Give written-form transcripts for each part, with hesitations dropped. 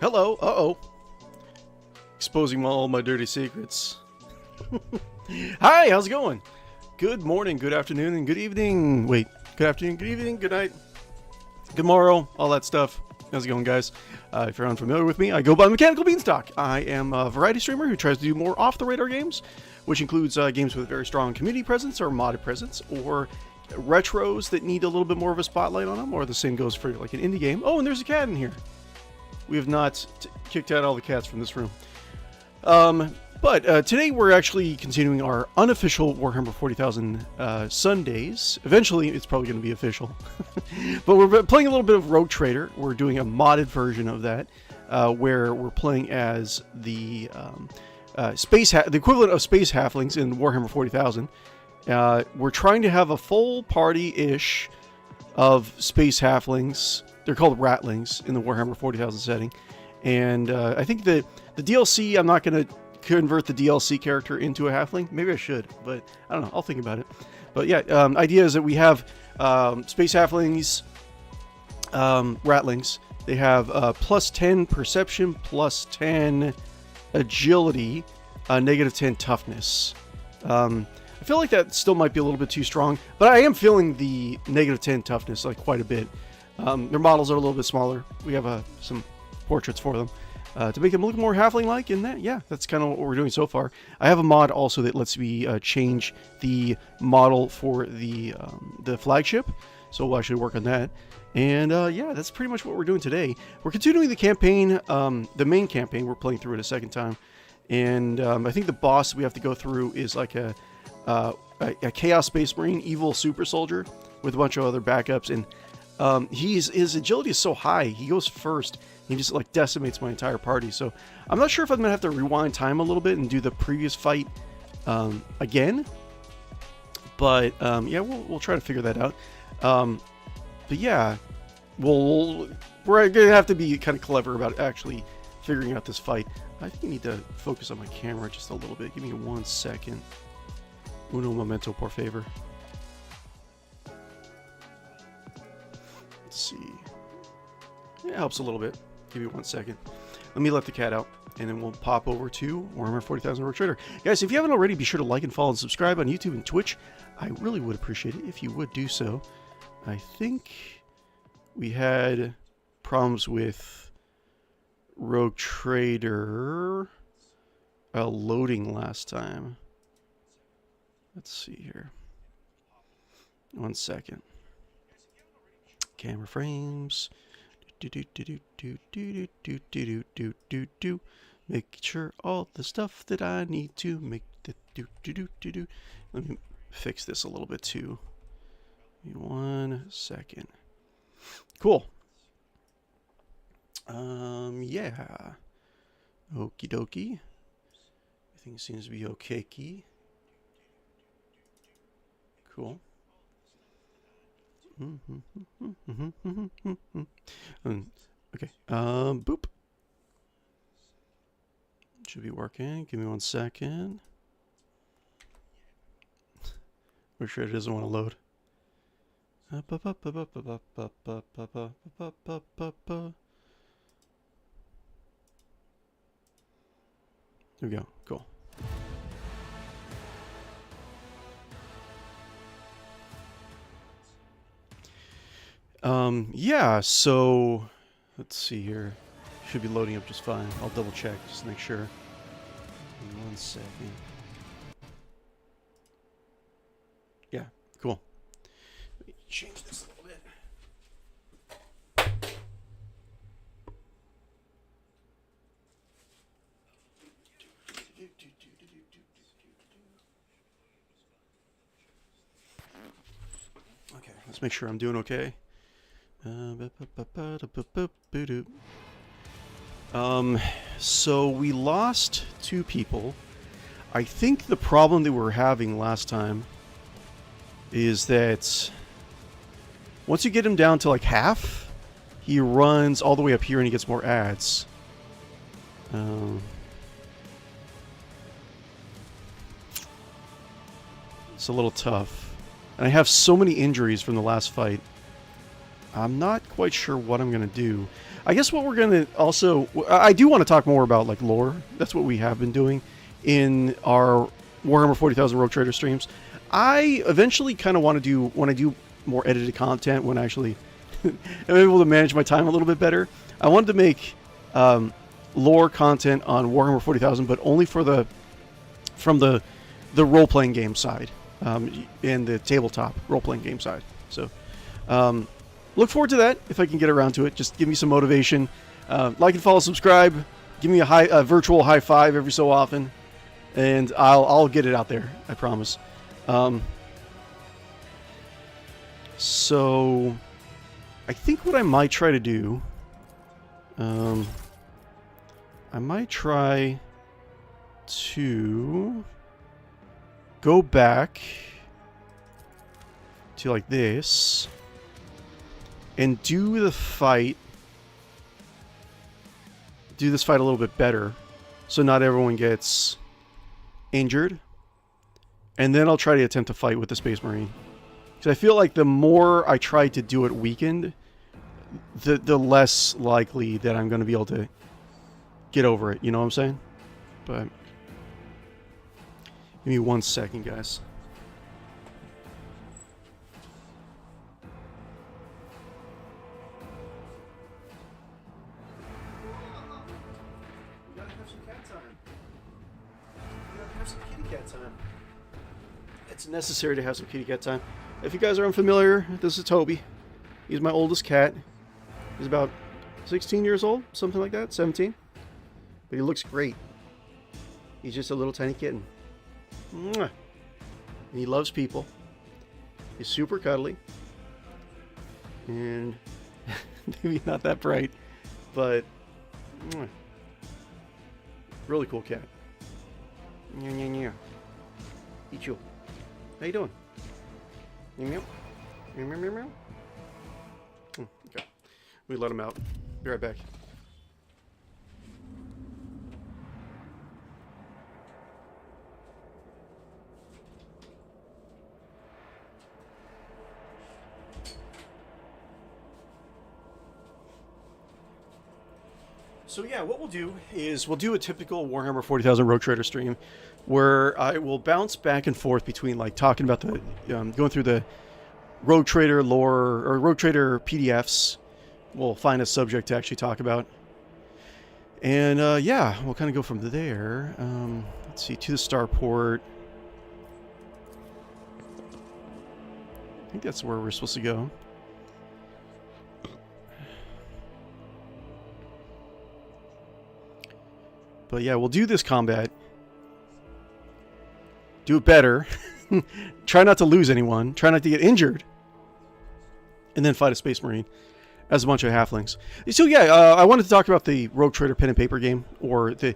Hello. Uh-oh. Exposing all my dirty secrets. Hi, how's it going? Good morning, good afternoon, and good evening. Wait, good afternoon, good evening, good night, good morrow, all that stuff. How's it going, guys? If you're unfamiliar with me, I go by Mechanical Beanstalk. I am a variety streamer who tries to do more off-the-radar games, which includes games with very strong community presence or modded presence, or retros that need a little bit more of a spotlight on them, or the same goes for like an indie game. Oh, and there's a cat in here. We have not kicked out all the cats from this room. But today we're actually continuing our unofficial Warhammer 40,000 Sundays. Eventually it's probably going to be official. But we're playing a little bit of Rogue Trader. We're doing a modded version of that, where we're playing as the the equivalent of Space Halflings in Warhammer 40,000. We're trying to have a full party-ish of Space Halflings. They're called Ratlings in the Warhammer 40,000 setting. And I think that the DLC, I'm not going to convert the DLC character into a Halfling. Maybe I should, but I don't know. I'll think about it. But yeah, idea is that we have Space Halflings, Ratlings. They have plus 10 Perception, plus 10 Agility, negative 10 Toughness. I feel like that still might be a little bit too strong, but I am feeling the negative 10 Toughness like quite a bit. Their models are a little bit smaller. We have some portraits for them to make them look more halfling-like, and that, yeah, that's kind of what we're doing so far. I have a mod also that lets me change the model for the flagship, so we'll actually work on that. And yeah, that's pretty much what we're doing today. We're continuing the campaign, the main campaign. We're playing through it a second time, and I think the boss we have to go through is like a Chaos Space Marine, evil super soldier with a bunch of other backups, and his agility is so high, he goes first. He just like decimates my entire party. So I'm not sure if I'm gonna have to rewind time a little bit and do the previous fight again. But yeah, we'll try to figure that out. But yeah, we're gonna have to be kind of clever about actually figuring out this fight. I think I need to focus on my camera just a little bit. Give me 1 second. Uno momento, por favor. Let's see. It helps a little bit. Give me 1 second. Let me let the cat out, and then we'll pop over to Warhammer 40,000 Rogue Trader. Guys, if you haven't already, be sure to like and follow and subscribe on YouTube and Twitch. I really would appreciate it if you would do so. I think we had problems with Rogue Trader loading last time. Let's see here. 1 second. Camera frames. Make sure all the stuff that I need to make the Let me fix this a little bit too. Give me 1 second. Cool. Yeah. Okie dokie. Everything seems to be okay. Cool. Okay. Boop. Should be working. Give me 1 second. We're sure it doesn't want to load. There we go. Cool. Yeah, so let's see here. Should be loading up just fine. I'll double check just to make sure. 1 second. Yeah, cool. Let me change this a little bit. Okay, let's make sure I'm doing okay. So we lost 2 people. I think the problem that we were having last time is that once you get him down to like half, he runs all the way up here and he gets more ads. It's a little tough. And I have so many injuries from the last fight. I'm not quite sure what I'm going to do. I guess what we're going to also... I do want to talk more about, like, lore. That's what we have been doing in our Warhammer 40,000 Rogue Trader streams. I eventually kind of want to do... When I do more edited content, when I actually am able to manage my time a little bit better, I wanted to make lore content on Warhammer 40,000, but only for from the role-playing game side and the tabletop role-playing game side. So... look forward to that if I can get around to it. Just give me some motivation. Like and follow, subscribe. Give me a virtual high five every so often, and I'll get it out there. I promise. So I think what I might try to do, I might try to go back to like this. And do this fight a little bit better, so not everyone gets injured. And then I'll try to attempt to fight with the Space Marine. Because I feel like the more I try to do it weakened, the less likely that I'm going to be able to get over it. You know what I'm saying? But give me 1 second, guys. It's necessary to have some kitty cat time. If you guys are unfamiliar, this is Toby. He's my oldest cat. He's about 16 years old, something like that, 17. But he looks great. He's just a little tiny kitten. Mwah. And he loves people. He's super cuddly. And maybe not that bright, but mwah. Really cool cat. Eat you. How you doing? Meow. Meow, meow, meow, meow. Okay. We let him out. Be right back. So yeah, what we'll do is we'll do a typical Warhammer 40,000 Rogue Trader stream where I will bounce back and forth between like talking about the going through the Rogue Trader lore or Rogue Trader PDFs. We'll find a subject to actually talk about, and yeah, we'll kind of go from there. Let's see, to the starport. I think that's where we're supposed to go. But yeah, we'll do this combat. Do it better. Try not to lose anyone. Try not to get injured. And then fight a Space Marine as a bunch of halflings. So yeah, I wanted to talk about the Rogue Trader pen and paper game, or the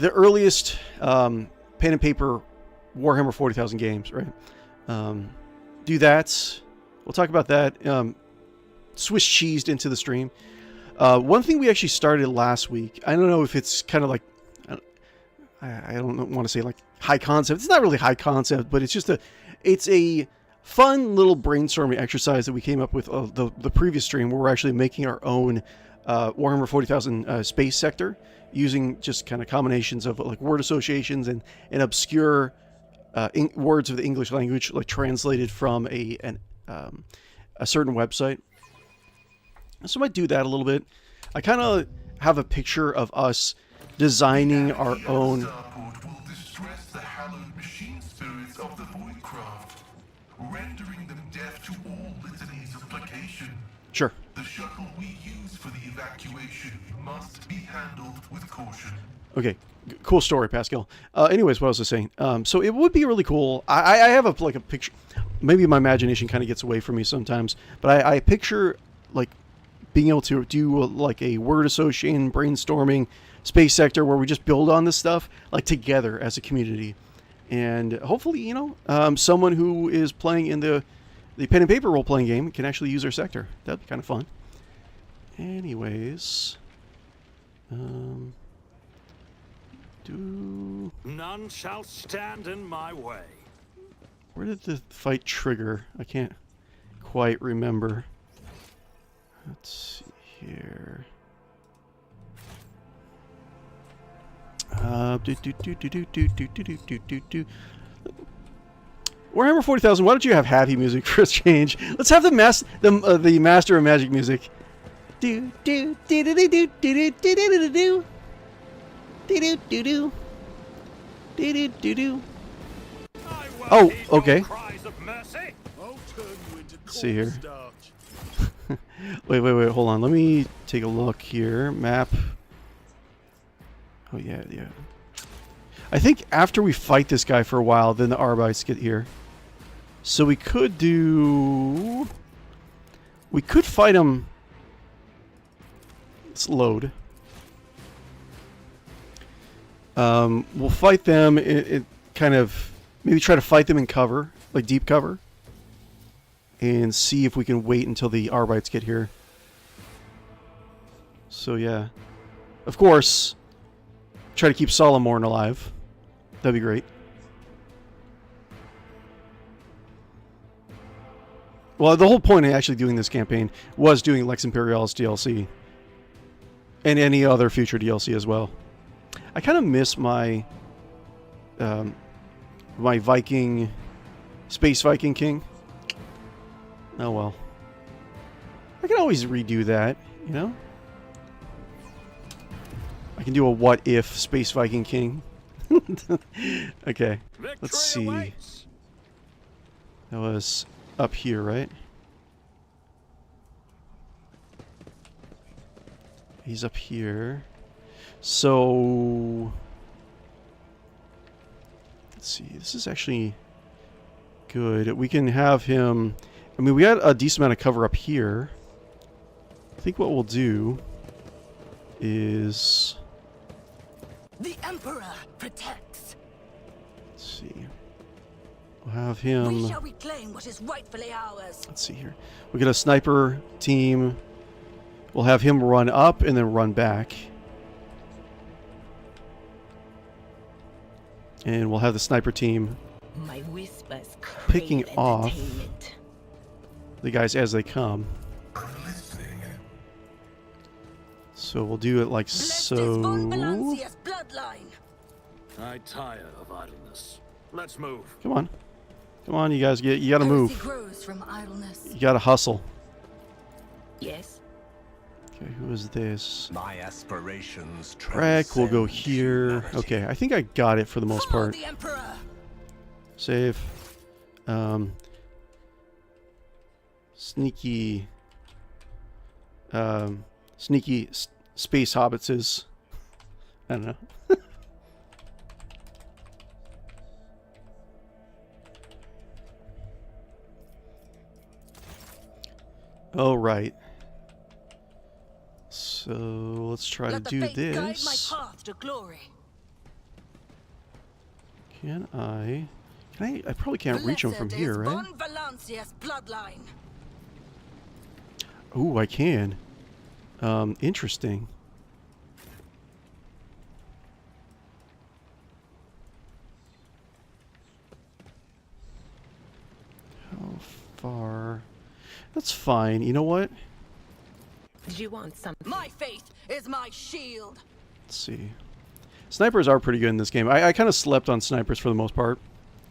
earliest pen and paper Warhammer 40,000 games, right? Do that. We'll talk about that. Swiss cheesed into the stream. One thing we actually started last week, I don't know if it's kind of like, I don't want to say like high concept. It's not really high concept, but it's just it's a fun little brainstorming exercise that we came up with the previous stream, where we're actually making our own Warhammer 40,000 space sector using just kind of combinations of like word associations and obscure words of the English language, like translated from a certain website. So I might do that a little bit. I kind of have a picture of us designing our own. Will distress the hallowed machine spirits of the Voidcraft, rendering them deaf to all litanies of placation. Sure. The shuttle we use for the evacuation must be handled with caution. Okay, cool story, Pascal. Anyways, what was I saying? So it would be really cool. I have a picture. Maybe my imagination kind of gets away from me sometimes, but I picture like being able to do like a word association brainstorming space sector where we just build on this stuff like together as a community, and hopefully, you know, someone who is playing in the pen and paper role playing game can actually use our sector. That'd be kind of fun. Anyways, None shall stand in my way. Where did the fight trigger? I can't quite remember. Let's see here. Warhammer 40,000. Why don't you have happy music for a change? Let's have the Master of Magic music. Do do do do do do do do do do do do do do do do. Oh, okay. Let's see here. wait, hold on. Let me take a look here. Map. Oh yeah. I think after we fight this guy for a while, then the Arbites get here. So we could do... We could fight him... Let's load. We'll fight them. It kind of... Maybe try to fight them in cover. Like deep cover. And see if we can wait until the Arbites get here. So yeah. Of course, try to keep Solomorn alive. That'd be great. Well, the whole point of actually doing this campaign was doing Lex Imperialis DLC. And any other future DLC as well. I kind of miss my... my Viking... Space Viking King. Oh well. I can always redo that, you know? I can do a what if Space Viking King. Okay, let's see. That was up here, right? He's up here. So... Let's see, this is actually good. We can have him... I mean, we got a decent amount of cover up here. I think what we'll do is... The Emperor protects. Let's see. We'll have him... We shall reclaim what is rightfully ours. Let's see here. We got a sniper team. We'll have him run up and then run back. And we'll have the sniper team My whispers picking off entertainment. the guys as they come. I'm listening. So we'll do it like Blessed is von so. Valancia's bloodline. I tire of idleness. Let's move. Come on. Come on, you guys. You gotta Heresy move. grows from idleness. You gotta hustle. Yes. Okay, who is this? My aspirations Rack will go transcend here. humanity. Okay, I think I got it for the most Follow part. the Emperor. Save. Sneaky. Sneaky space hobbitses. I don't know. Oh, right. So let's try Let to the do faith guide my this. path to glory. Can I? I probably can't reach him from Blessed here, is right? von Valancia's bloodline. Ooh, I can. Interesting. How far? That's fine. You know what? Did you want some? My faith is my shield. Let's see. Snipers are pretty good in this game. I kind of slept on snipers for the most part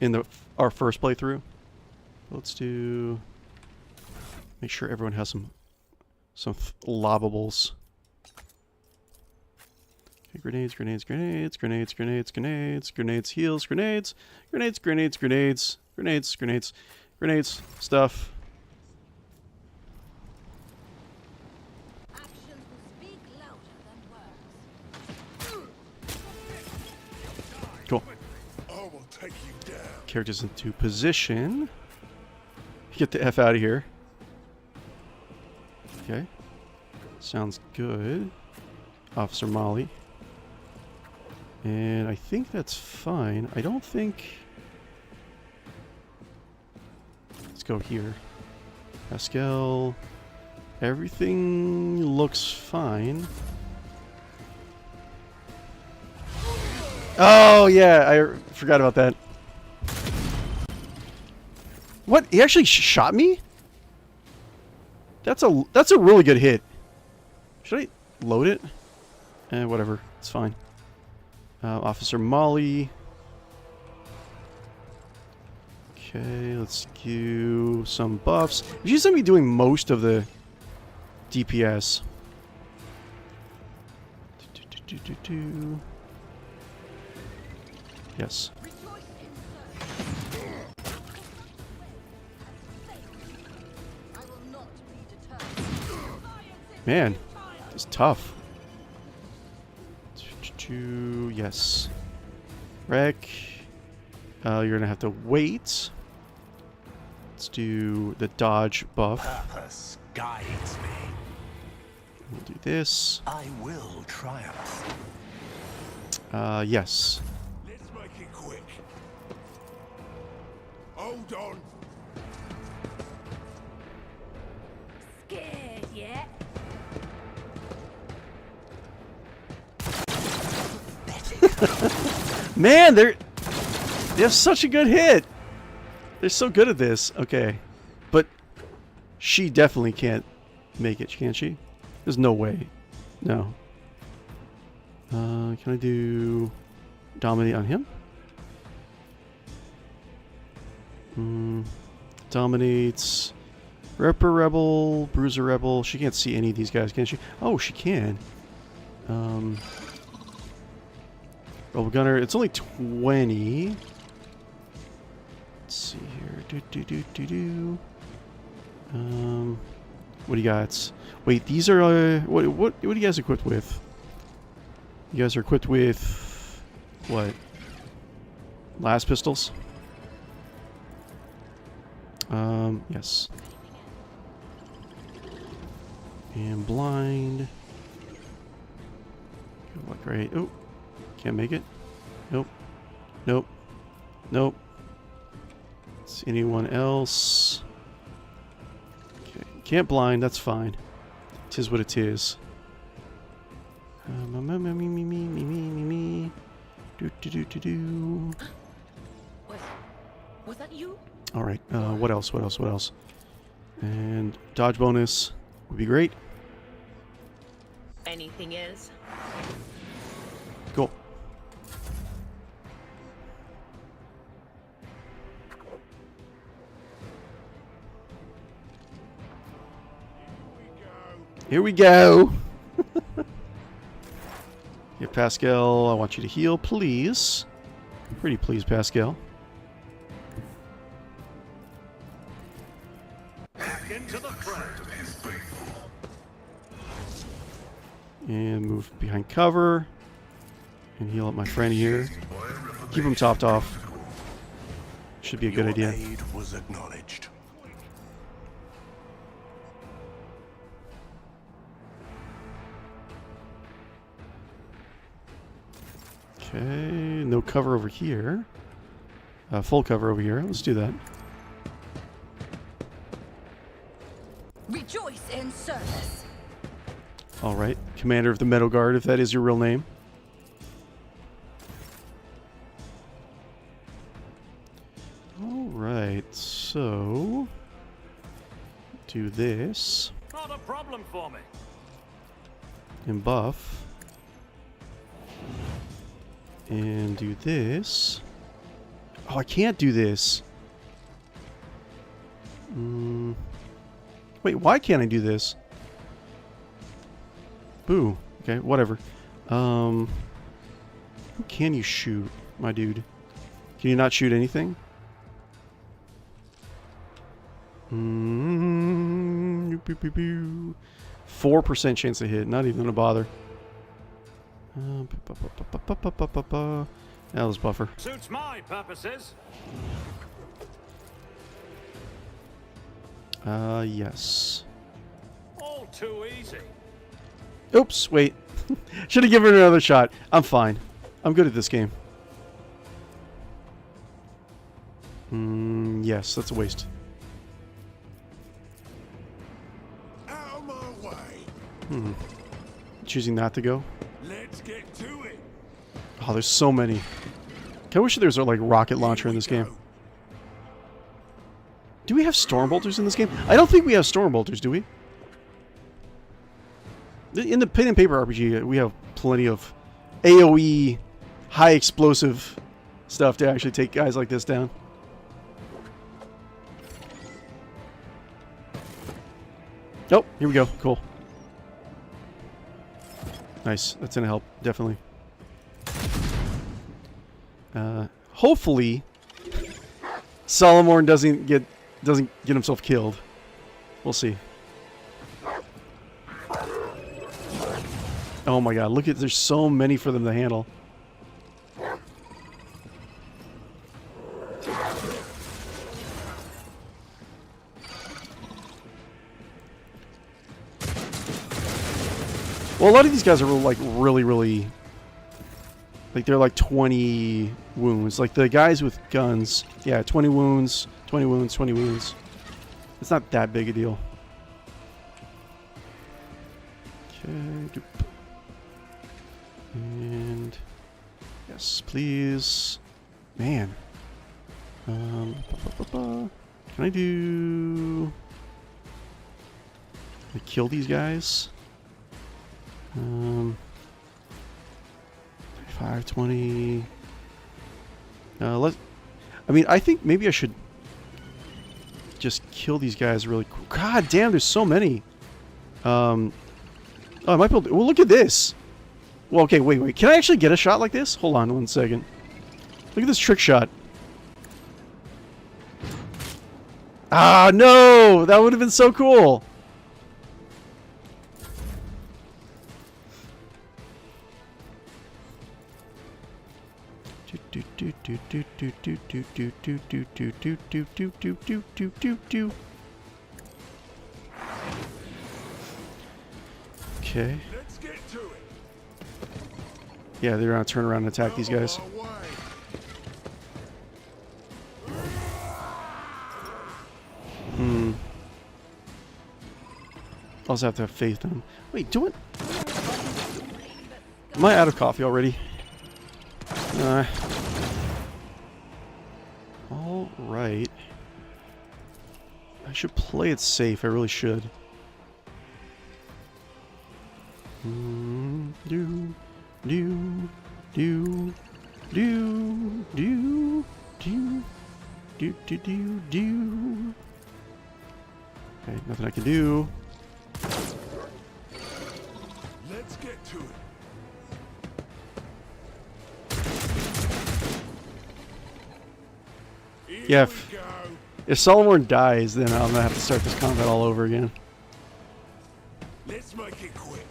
in our first playthrough. Let's do... Make sure everyone has some lobables. Okay, grenades, grenades, grenades, grenades, grenades, grenades, grenades, heals, grenades, grenades, grenades, grenades, grenades, grenades, grenades, stuff. Actions will speak louder than words. Cool. I will take you down. Characters into position. Get the F out of here. Okay. Sounds good. Officer Molly. And I think that's fine. I don't think... Let's go here. Pascal. Everything looks fine. Oh, yeah. I forgot about that. What? He actually shot me? That's a really good hit. Should I load it? Whatever. It's fine. Officer Molly. Okay, let's do some buffs. She's gonna be doing most of the DPS. Yes. Man, it's tough. Yes. Wreck. You're gonna have to wait. Let's do the dodge buff. Purpose guides me. We'll do this. I will triumph. Yes. Let's make it quick. Hold on. Scared yet? Man, they have such a good hit. They're so good at this. Okay. But she definitely can't make it, can she? There's no way. No. Can I do dominate on him? Dominates. Ripper Rebel, Bruiser Rebel. She can't see any of these guys, can she? Oh, she can. Rebel Gunner. It's only 20. Let's see here. What do you got? Wait, these are what are you guys equipped with? You guys are equipped with what? Last pistols? Yes. And blind. What great. Oh, can't make it. Nope. Nope. Nope. See anyone else? Okay. Can't blind, that's fine. Tis what it is. Me. Do. Was that you? Alright, what else? And dodge bonus would be great. Anything is? Cool. Here we go. Yeah, Pascal, I want you to heal, please. Pretty please, Pascal. Back into the fray. And move behind cover. And heal up my friend here. Keep him topped off. Should be a good Your idea. aid was acknowledged. Okay, no cover over here. Full cover over here. Let's do that. Rejoice in service. All right, Commander of the Meadow Guard, if that is your real name. All right, so do this Not a problem for me. and buff, and do this. Oh, I can't do this. Wait, why can't I do this? Boo. Okay, whatever. Who can you shoot, my dude? Can you not shoot anything? 4% chance to hit. Not even gonna bother. That was buffer. Suits my purposes. Yes. All too easy. Oops, wait. Should have given it another shot. I'm fine. I'm good at this game. Yes, that's a waste. Out of my way. Choosing not to go. Let's get to it. Oh, there's so many. I wish there was a like rocket launcher in this game. Do we have storm bolters in this game? I don't think we have storm bolters, do we? In the pen and paper RPG, we have plenty of AoE, high explosive stuff to actually take guys like this down. Oh, here we go. Cool. Nice. That's gonna help, definitely. Hopefully, Solomon doesn't get himself killed. We'll see. Oh my god, look at, there's so many for them to handle. Well, a lot of these guys are like really, like they're like 20 wounds. Like the guys with guns, yeah, 20 wounds, 20 wounds, 20 wounds. It's not that big a deal. Okay, and yes, please, man. Can I do? Can I kill these guys? 520. I mean, I think maybe I should just kill these guys really quick. God damn, there's so many. Oh, I might be able to, well, look at this. Well, okay, wait. Can I actually get a shot like this? Hold on 1 second. Look at this trick shot. Ah, no! That would have been so cool. Okay. Let's get to it. Yeah, they're gonna turn around and attack these guys. I also have to have faith in them. Wait, do it. Am I out of coffee already? All right. I should play it safe. I really should. Okay, nothing I can do. Let's get to it. Yeah, if Solomon dies, then I'm gonna have to start this combat all over again. Let's make it quick.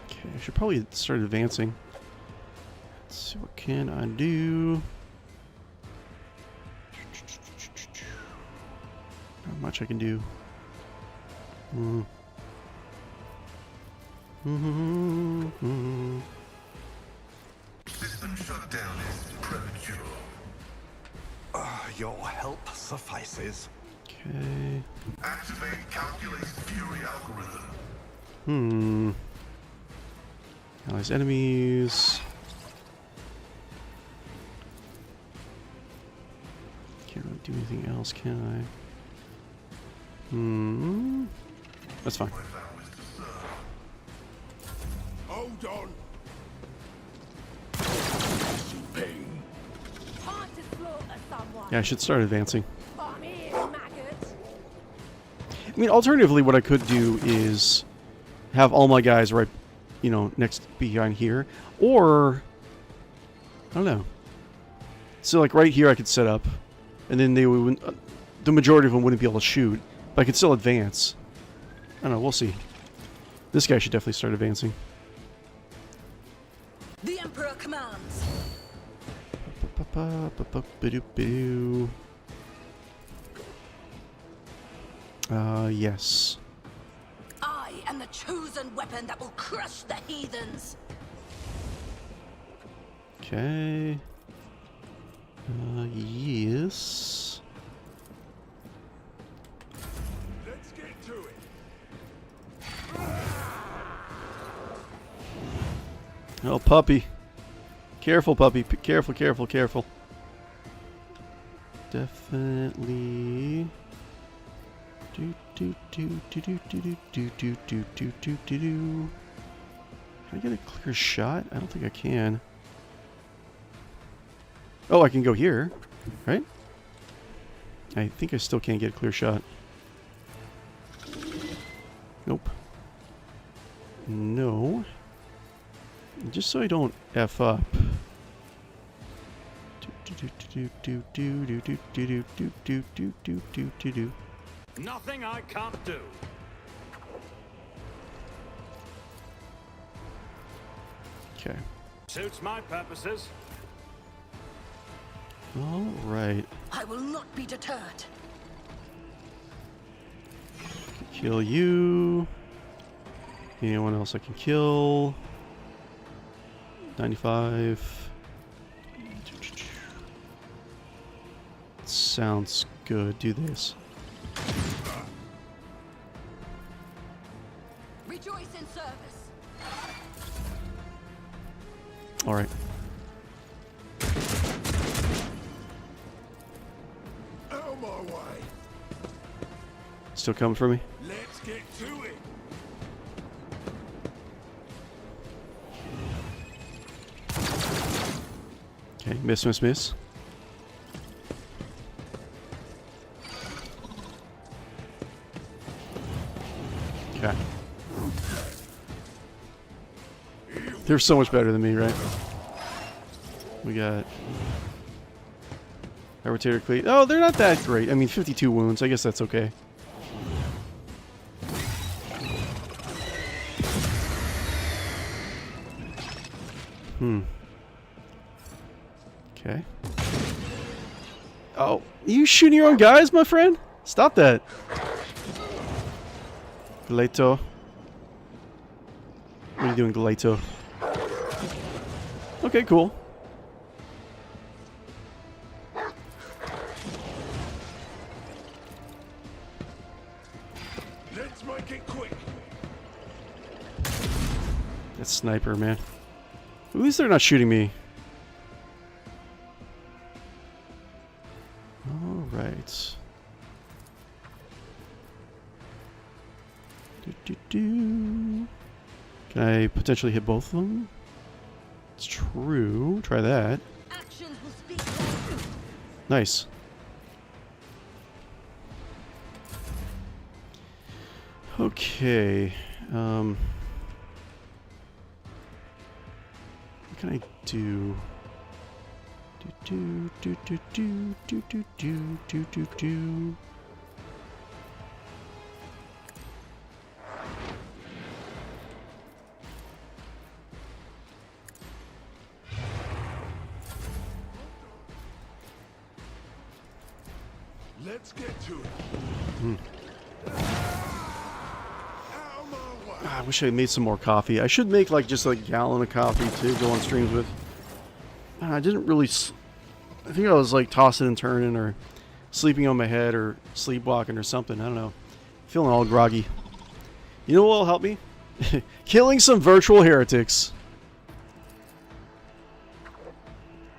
Okay, I should probably start advancing. Let's see, what can I do? Not much I can do. System shutdown is premature. Your help suffices. Okay. Activate calculated fury algorithm. Allies, enemies. Can't really do anything else, can I? That's fine. My vow is to serve. Hold on. Pain. Time to slaughter someone. Yeah, I should start advancing. I'm here, maggot. I mean, alternatively, what I could do is have all my guys right, you know, next behind here, or I don't know. So, like right here, I could set up, and then they would, the majority of them wouldn't be able to shoot, but I could still advance. I don't know. We'll see. This guy should definitely start advancing. The Emperor commands. Yes. I am the chosen weapon that will crush the heathens. Okay. Yes. Let's get to it. Oh, puppy. Careful, puppy. Careful, careful, careful. Definitely. Do do do do do do do do do do do do do. Can I get a clear shot? I don't think I can. Oh, I can go here, right? I think I still can't get a clear shot. Nope. No. Just so I don't F up. Nothing I can't do. Okay. Suits my purposes. All right. I will not be deterred. Kill you. Anyone else I can kill? 95. Sounds good. Do this. Rejoice in service. All right. Out of my way. Still coming for me? Let's get to it. Okay. Miss, miss, miss. Okay. They're so much better than me, right? We got a rotator cleat. Oh, they're not that great. I mean, 52 wounds. I guess that's okay. Okay. Oh, you shooting your own guys, my friend? Stop that. 𝕿𝖗𝖆𝖊𝖗. What are you doing, 𝕿𝖗𝖆? Okay, cool. Let's make it quick. That sniper, man. At least they're not shooting me. All right. Can I potentially hit both of them? It's true. Try that. Actions will speak louder. Nice. Okay. What can I do? Do. Let's get to it. Out of my way. I wish I made some more coffee. I should make like just like a gallon of coffee to go on streams with. I didn't really. I think I was like tossing and turning or sleeping on my head or sleepwalking or something. I don't know. Feeling all groggy. You know what will help me? Killing some virtual heretics.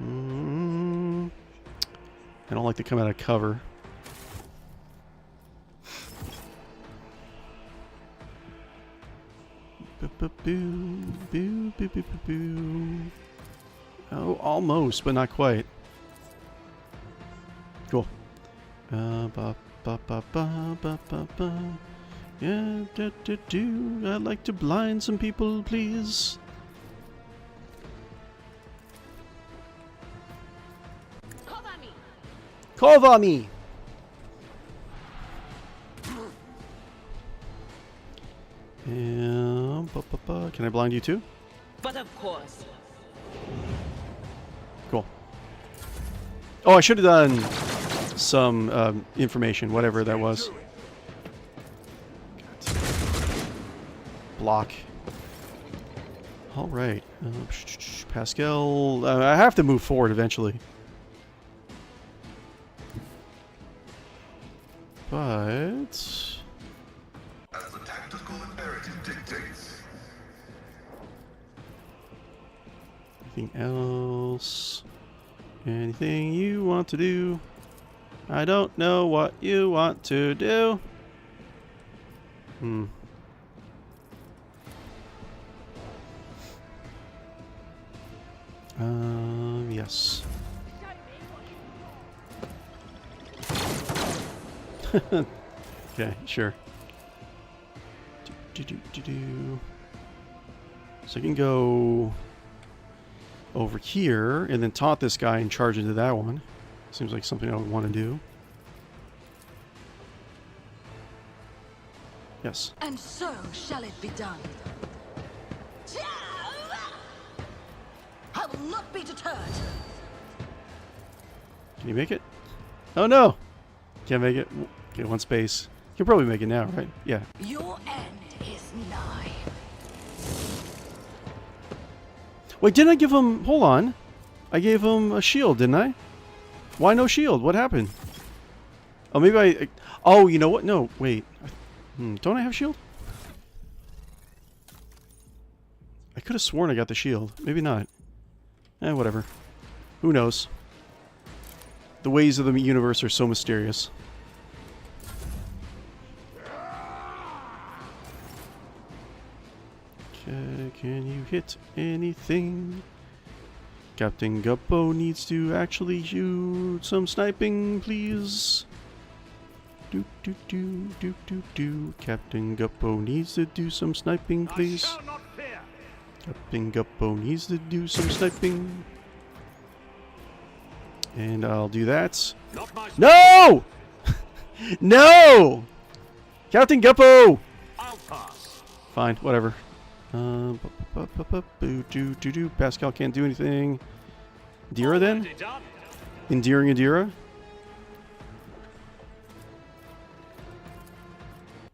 I don't like to come out of cover. Oh, almost, but not quite. Cool. Yeah, I'd like to blind some people, please. Cover me! And, can I blind you too? But of course. Cool. Oh, I should have done some information, whatever that was. Block. All right. Pascal, I have to move forward eventually. But As the tactical imperative dictates. anything else? Anything you want to do? I don't know what you want to do. Hmm. Yes. Okay, sure. So I can go over here and then taunt this guy and charge into that one. Seems like something I would want to do. Yes. And so shall it be done. I will not be deterred. Can you make it? Oh no! Can't make it. Okay, one space. You can probably make it now, right? Yeah. Your end is nigh. Wait, didn't I give him... Hold on. I gave him a shield, didn't I? Why no shield? What happened? Oh, maybe I... Oh, you know what? No, wait. Don't I have shield? I could have sworn I got the shield. Maybe not. Whatever. Who knows? The ways of the universe are so mysterious. Okay, can you hit anything? Captain Guppo needs to actually shoot some sniping, please. Do do do do do do. Captain Guppo needs to do some sniping, please. Captain Guppo needs to do some sniping. And I'll do that. No! No! Captain Guppo! I'll pass. Fine, whatever. Pascal can't do anything. Indira then? Endearing Indira?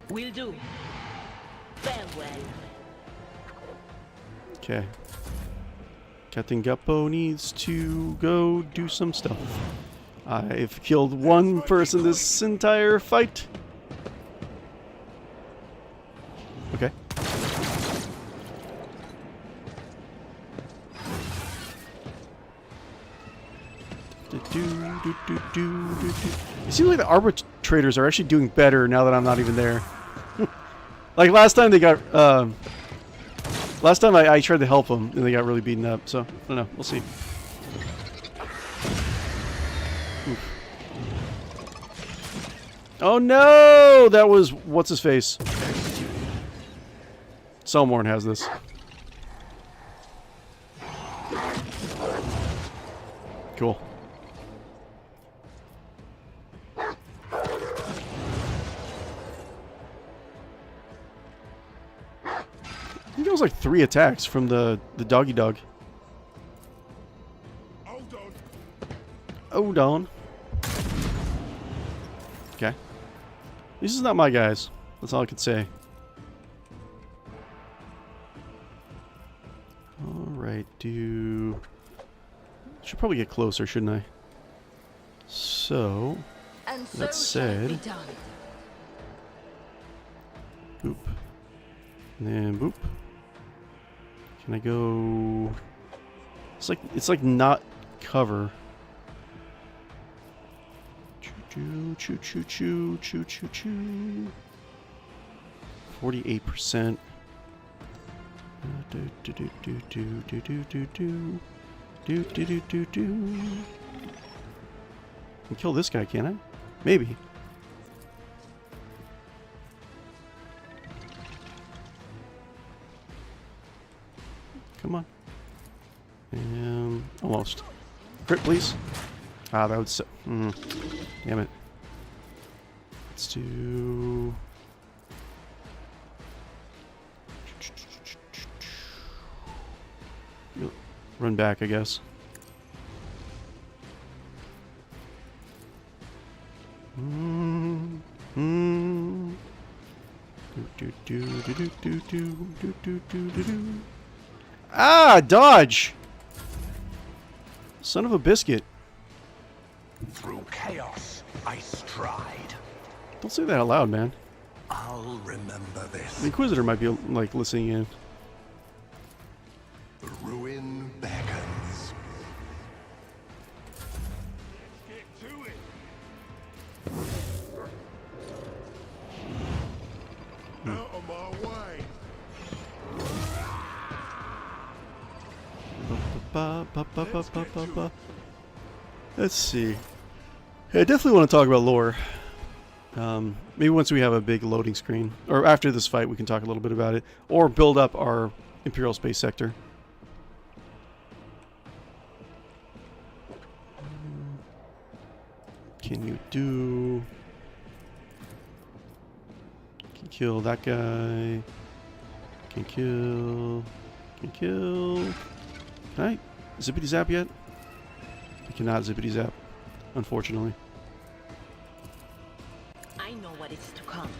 Will do. Farewell. Okay. Captain Guppo needs to go do some stuff. I've killed one person this entire fight. Okay. It seems like the arbitrators are actually doing better now that I'm not even there. Like last time they got... last time I tried to help them and they got really beaten up, so I don't know. We'll see. Oof. Oh no! That was... What's his face? Selmorn has this. Cool. I think it was like 3 attacks from the doggy dog. Hold on. Okay. This is not my guys. That's all I could say. Alright, should probably get closer, shouldn't I? So, And so that shall it be said... done. Boop. And then boop. Can I go... It's like not cover. Choo choo choo choo choo choo choo. 48%. Do do do do do do do do do do do do do do. I can kill this guy, can't I? Maybe. Come on. And almost. Crit, please. Ah, that would... Damn it. Let's do... Run back, I guess. Ah, dodge! Son of a biscuit. Through chaos, I stride. Don't say that out loud, man. I'll remember this. The Inquisitor might be, like, listening in. The ruin beckons. Get to it. Let's see. I definitely want to talk about lore. Maybe once we have a big loading screen, or after this fight, we can talk a little bit about it, or build up our Imperial space sector. Can you do? Can kill that guy. Can kill. Can kill. Can I zippity zap yet? I cannot zippity zap, unfortunately. I know what is to come.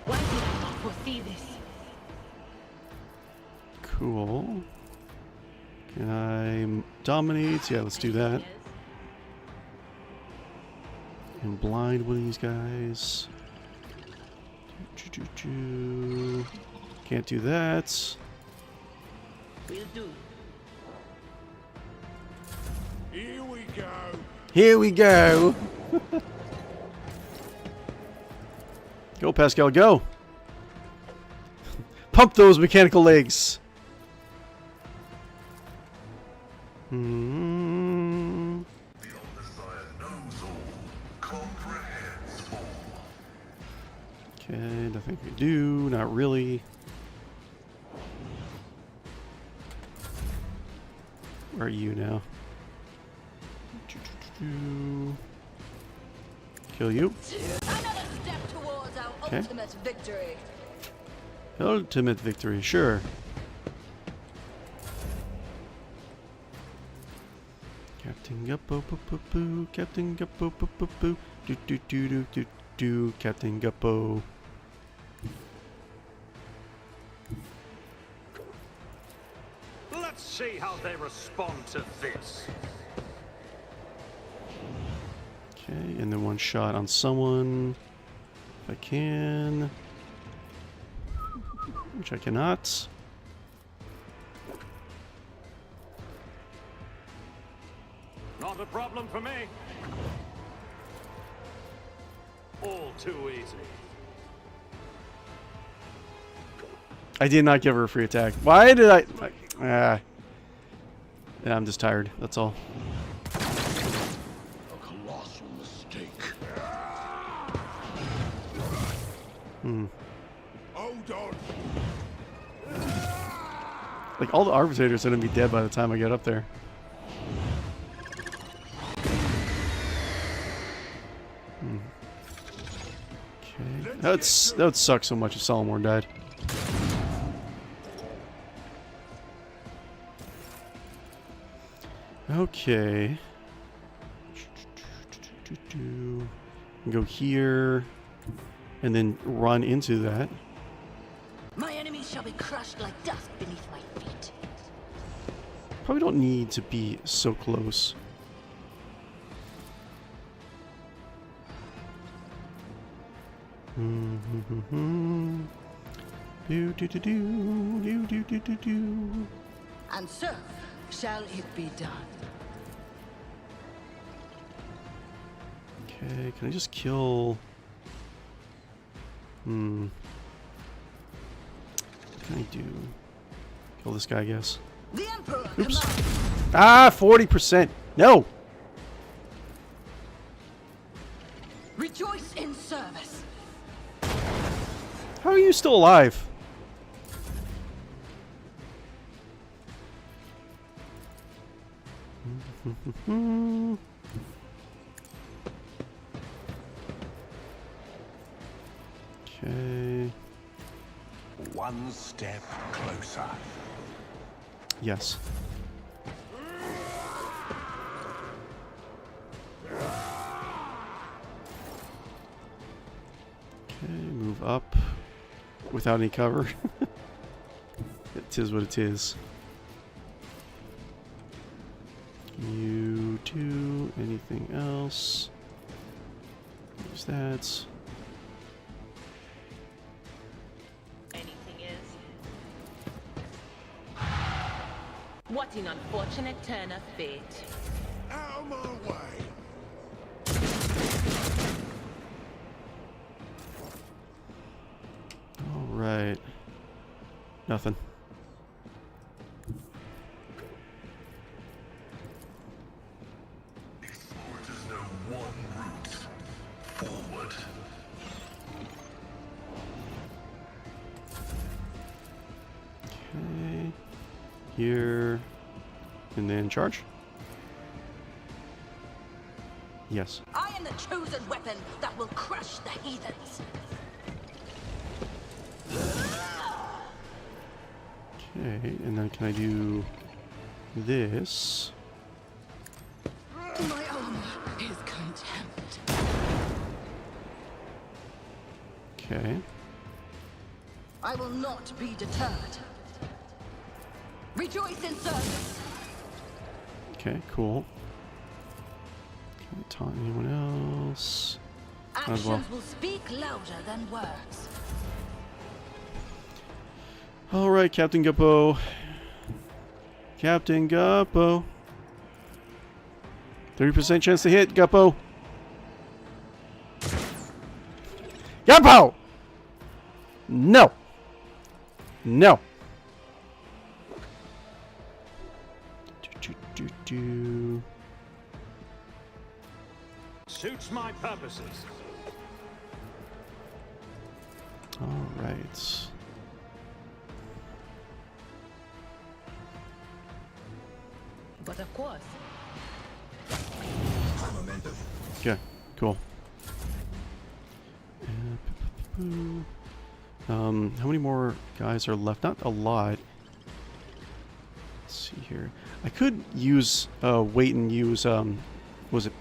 Why did I not foresee this? Cool. Can I dominate? Yeah, let's do that. And blind one of these guys. Can't do that. Will do. Here we go. Here we go. Go, Pascal, go. Pump those mechanical legs. Hmm. The Messiah knows all. Comprehends all. Okay, nothing we do. Not really. Where are you now? Kill you. Another step towards our ultimate victory. Ultimate victory, sure. Captain Guppo, boo, Captain Guppo, boo, do, Captain Guppo. Let's see how they respond to this. Okay, and then one shot on someone, if I can, which I cannot. Not a problem for me. All too easy. I did not give her a free attack. Why did I? Yeah, I'm just tired. That's all. A colossal mistake. Hold on. Like, all the arbitrators are gonna be dead by the time I get up there. Okay, that would suck so much if Solomon died. Okay. Go here, and then run into that. My enemies shall be crushed like dust beneath my feet. Probably don't need to be so close. Do do do do do do do do. And so shall it be done. Okay, can I just kill? What can I do? Kill this guy, I guess. The Emperor Oops. commands. Ah, 40%. No. Rejoice in service. How are you still alive? Okay. One step closer. Yes. Okay, move up without any cover. It is what it is. You do anything else? Use that. Anything is. What an unfortunate turn of fate. Out of my way. All right. Nothing. here. And then charge. Yes. I am the chosen weapon that will crush the heathens. Okay, and then can I do this? My armor is contempt. Okay. I will not be deterred. Rejoice in service. Okay, cool. Can I taunt anyone else? Might as well. Actions will speak louder than words. Alright, Captain Guppo. Captain Guppo. 30% chance to hit, Guppo. Guppo! No. No. Do. Suits my purposes. Alright. But of course. Okay, cool. How many more guys are left? Not a lot. Let's see here. I could use wait and use was it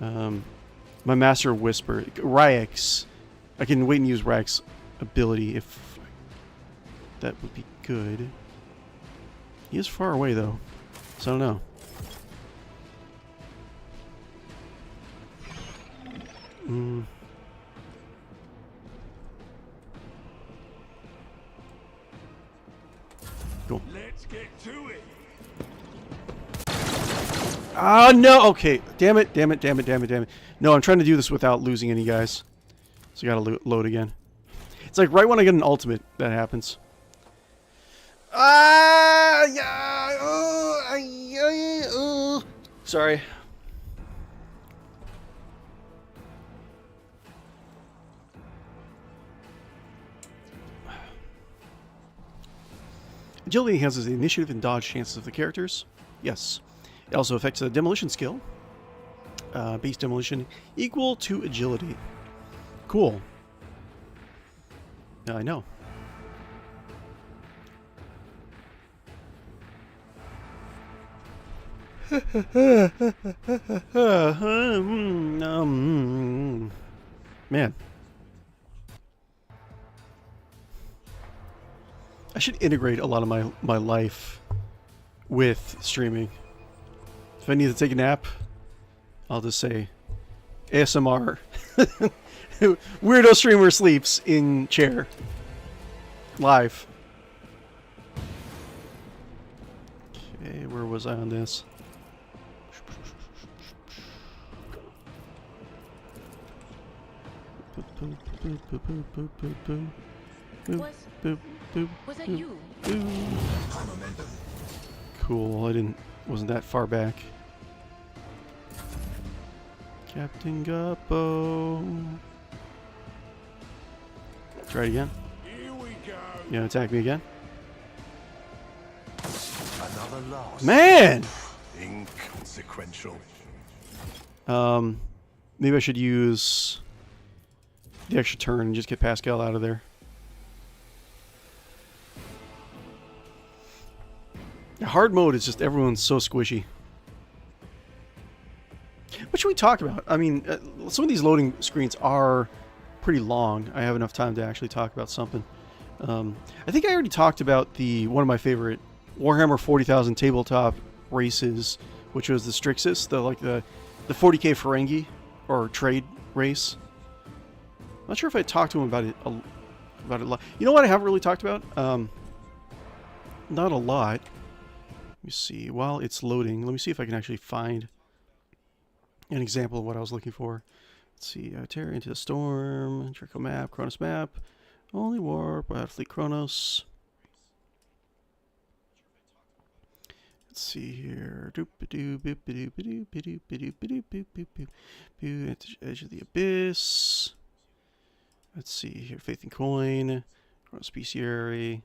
my Master Whisper, Ryek's. I can wait and use Ryek's ability if that would be good. He is far away though, so I don't know. Cool. Let's get to it. Ah, no! Okay. Damn it, damn it, damn it, damn it, damn it. No, I'm trying to do this without losing any guys. So I gotta load again. It's like right when I get an ultimate, that happens. Ah! Yeah! Sorry. Agility enhances the initiative and dodge chances of the characters. Yes. It also affects the demolition skill. Base demolition equal to agility. Cool. I know. Man. I should integrate a lot of my life with streaming. If I need to take a nap, I'll just say ASMR. Weirdo streamer sleeps in chair. Live. Okay, where was I on this? Was that you? Cool, wasn't that far back. Captain Guppo. Try it again. Here we go. You gonna attack me again? Another loss. Man! Inconsequential. Maybe I should use the extra turn and just get Pascal out of there. Hard mode is just everyone's so squishy. What should we talk about? I mean, some of these loading screens are pretty long. I have enough time to actually talk about something. I think I already talked about one of my favorite Warhammer 40,000 tabletop races, which was the Strixus, the 40k Ferengi or trade race. I'm not sure if I talked to him about it a lot. You know what I haven't really talked about? Not a lot. Let me see. While it's loading, let me see if I can actually find an example of what I was looking for. Let's see. Terror into the Storm, Draco map, Kronos map, only warp, Fleet Kronos. Let's see here. Edge of the Abyss. Let's see here. Faith and Coin, Kronos Bestiary.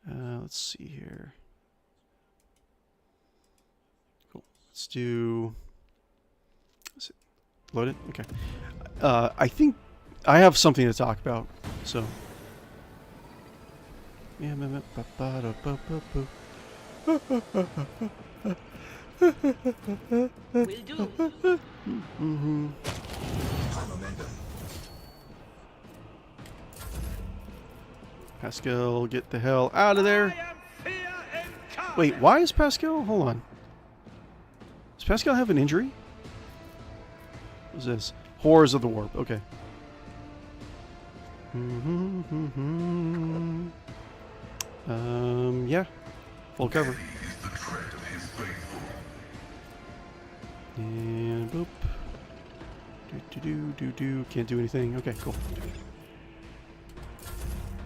Let's see here. Cool. Let's do... Is it loaded? Okay. I think I have something to talk about, so... Yeah, Will do. Pascal, get the hell out of there. Wait, why is Pascal? Hold on. Does Pascal have an injury? What is this? Horrors of the Warp. Okay. Yeah. Full cover. And boop. Do. Can't do anything. Okay, cool.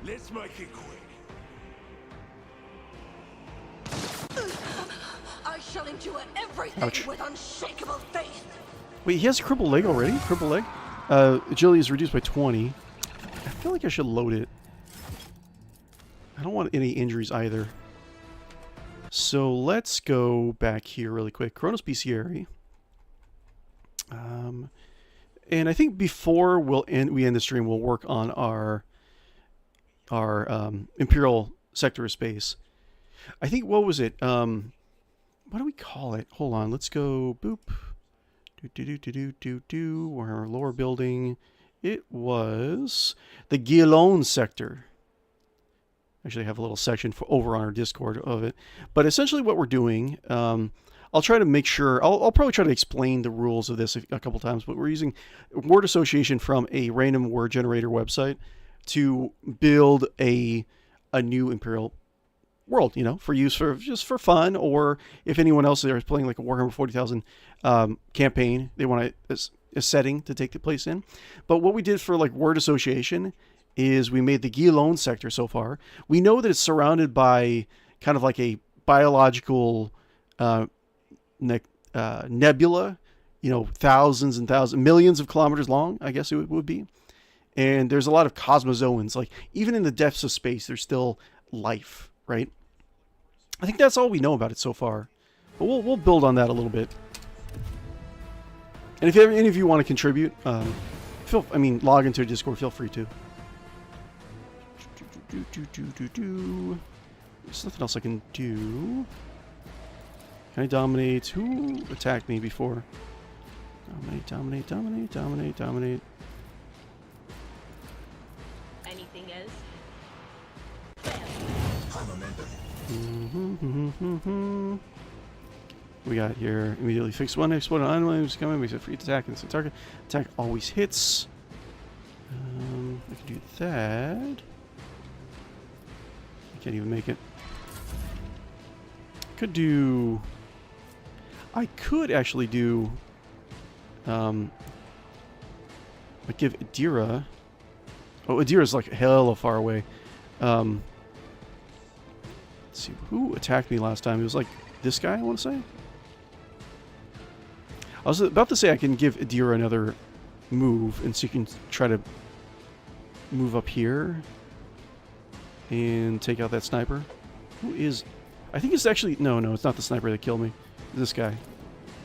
Let's make it quick. I shall endure everything Ouch. with unshakable faith. Wait, he has a crippled leg already? Crippled leg? Agility is reduced by 20. I feel like I should load it. I don't want any injuries either. So let's go back here really quick. Chronos Bestiary. And I think before we end the stream, we'll work on our Imperial sector of space. I think, what was it? What do we call it? Hold on, let's go boop. We're our lower building. It was the 𝕽𝖆𝖊𝖚 sector. Actually, I have a little section over on our Discord of it. But essentially what we're doing, I'll try to make sure, I'll probably try to explain the rules of this a couple times, but we're using word association from a random word generator website to build a new Imperial world, you know, for use for just for fun, or if anyone else there is playing like a Warhammer 40,000 campaign, they want a setting to take the place in. But what we did for like word association is we made the 𝕽𝖆𝖚 sector so far. We know that it's surrounded by kind of like a biological nebula, you know, thousands and thousands, millions of kilometers long, I guess it would be. And there's a lot of cosmozoans. Like, even in the depths of space, there's still life, right? I think that's all we know about it so far. But we'll build on that a little bit. And if any of you want to contribute, log into Discord, feel free to. There's nothing else I can do. Can I dominate? Who attacked me before? Dominate. Anything else? We got here. Immediately fix one explode on animals coming. We set free to attack and the target. Attack always hits. I can do that. I can't even make it. I could actually do. Like give 𝕽𝖆𝖚. Oh, 𝕽𝖆𝖚's like hella far away. Let's see, who attacked me last time? It was like this guy, I want to say. I was about to say I can give 𝕽𝖆𝖚 another move, and so you can try to move up here and take out that sniper. Who is... I think it's actually... No, it's not the sniper that killed me. It's this guy.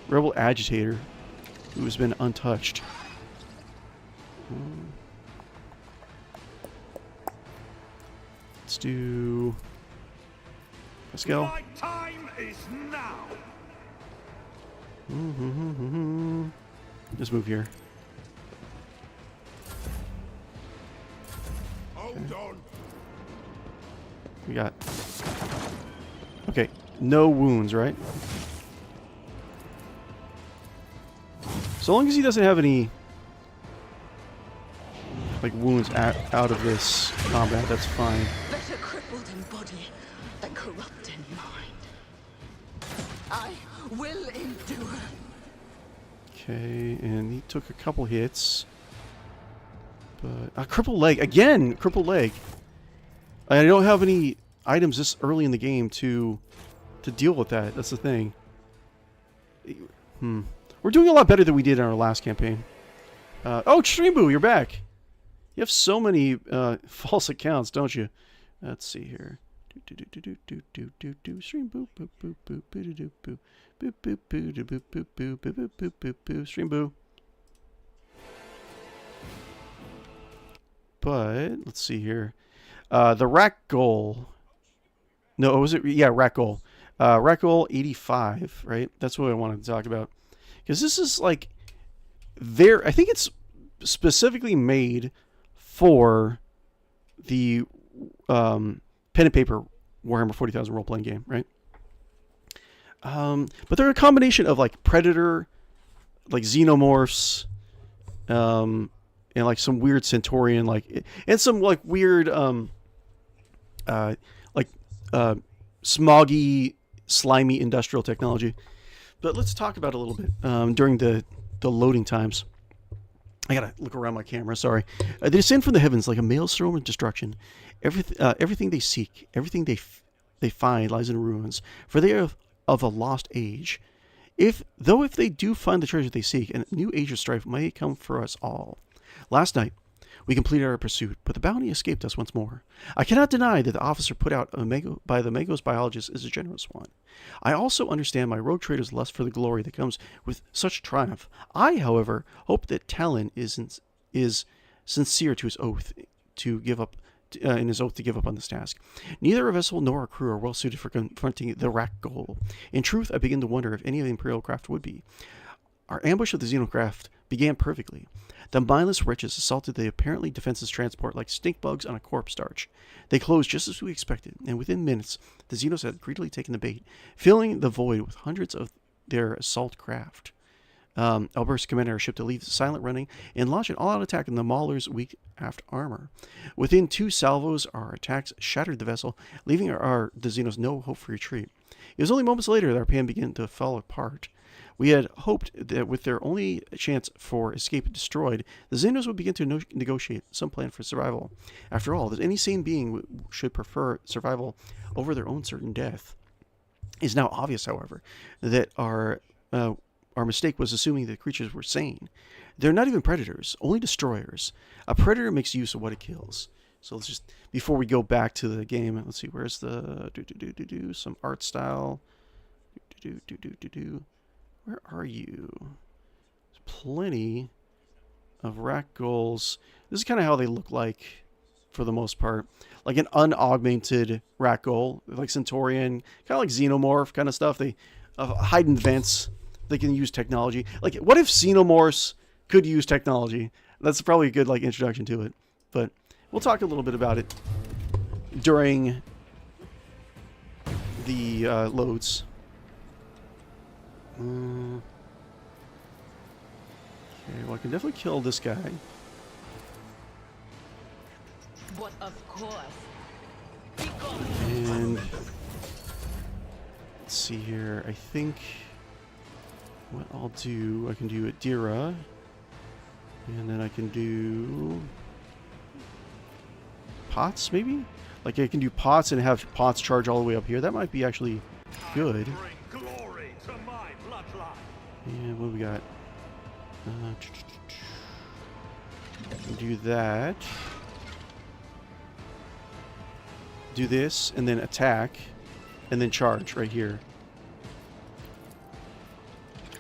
Rebel Agitator, who has been untouched. Let's do... Pascal. My time is now. Just move here. Hold on. We got... Okay, no wounds, right? So long as he doesn't have any... like, wounds out of this combat, that's fine. Better crippled in body than corrupt in mind. I will endure. Okay, and he took a couple hits. But... a crippled leg! Again! Crippled leg! I don't have any items this early in the game to deal with that. That's the thing. We're doing a lot better than we did in our last campaign. Oh, Streamboo, you're back! You have so many false accounts, don't you? Let's see here. Stream boo boo boo boo boo boo boo boo boo boo boo boo boo boo boo boo boo boo stream boo. But let's see here. The rack goal. No, was it? Yeah, rack goal. Rack goal 85, right? That's what I wanted to talk about. Because this is like I think it's specifically made for the pen and paper Warhammer 40,000 role-playing game, right? But they're a combination of like Predator, like Xenomorphs, and like some weird Centaurian, like, and some like weird, smoggy, slimy industrial technology. But let's talk about it a little bit during the loading times. I gotta look around my camera. Sorry. They descend from the heavens like a maelstrom of destruction. Everything they seek, everything they find lies in ruins, for they are of a lost age. If they do find the treasure they seek, a new age of strife may come for us all. Last night, we completed our pursuit, but the bounty escaped us once more. I cannot deny that the officer put out by the Magos biologist is a generous one. I also understand my rogue trader's lust for the glory that comes with such triumph. I, however, hope that Talon is sincere to his oath to give up on this task. Neither our vessel nor our crew are well suited for confronting the rack goal. In truth, I begin to wonder if any of the Imperial craft would be. Our ambush of the Xenocraft began perfectly. The mindless wretches assaulted the apparently defenseless transport like stink bugs on a corpse starch. They closed just as we expected, and within minutes, the Xenos had greedily taken the bait, filling the void with hundreds of their assault craft. Albert's commanded our ship to leave silent running and launch an all-out attack on the Mauler's weak aft armor. Within 2 salvos, our attacks shattered the vessel, leaving the Xenos no hope for retreat. It was only moments later that our plan began to fall apart. We had hoped that with their only chance for escape destroyed, the Xenos would begin to negotiate some plan for survival. After all, that any sane being should prefer survival over their own certain death. It is now obvious, however, that our mistake was assuming that creatures were sane. They're not even predators, only destroyers. A predator makes use of what it kills. So let's just, before we go back to the game, let's see, where's the some art style. Where are you? There's plenty of rack goals. This is kind of how they look like for the most part. Like an unaugmented rack goal, like Centaurian, kind of like Xenomorph kind of stuff. They hide in vents. They can use technology. Like, what if Xenomorphs could use technology? That's probably a good like introduction to it. But we'll talk a little bit about it during the loads. Okay, well, I can definitely kill this guy. But of course. And let's see here. I think what I'll do, I can do a 𝕽𝖶𝖌𝖚𝖊𝖊, and then I can do pots, maybe? Like I can do pots and have pots charge all the way up here. That might be actually good. And what do we got? Do that. Do this, and then attack, and then charge right here.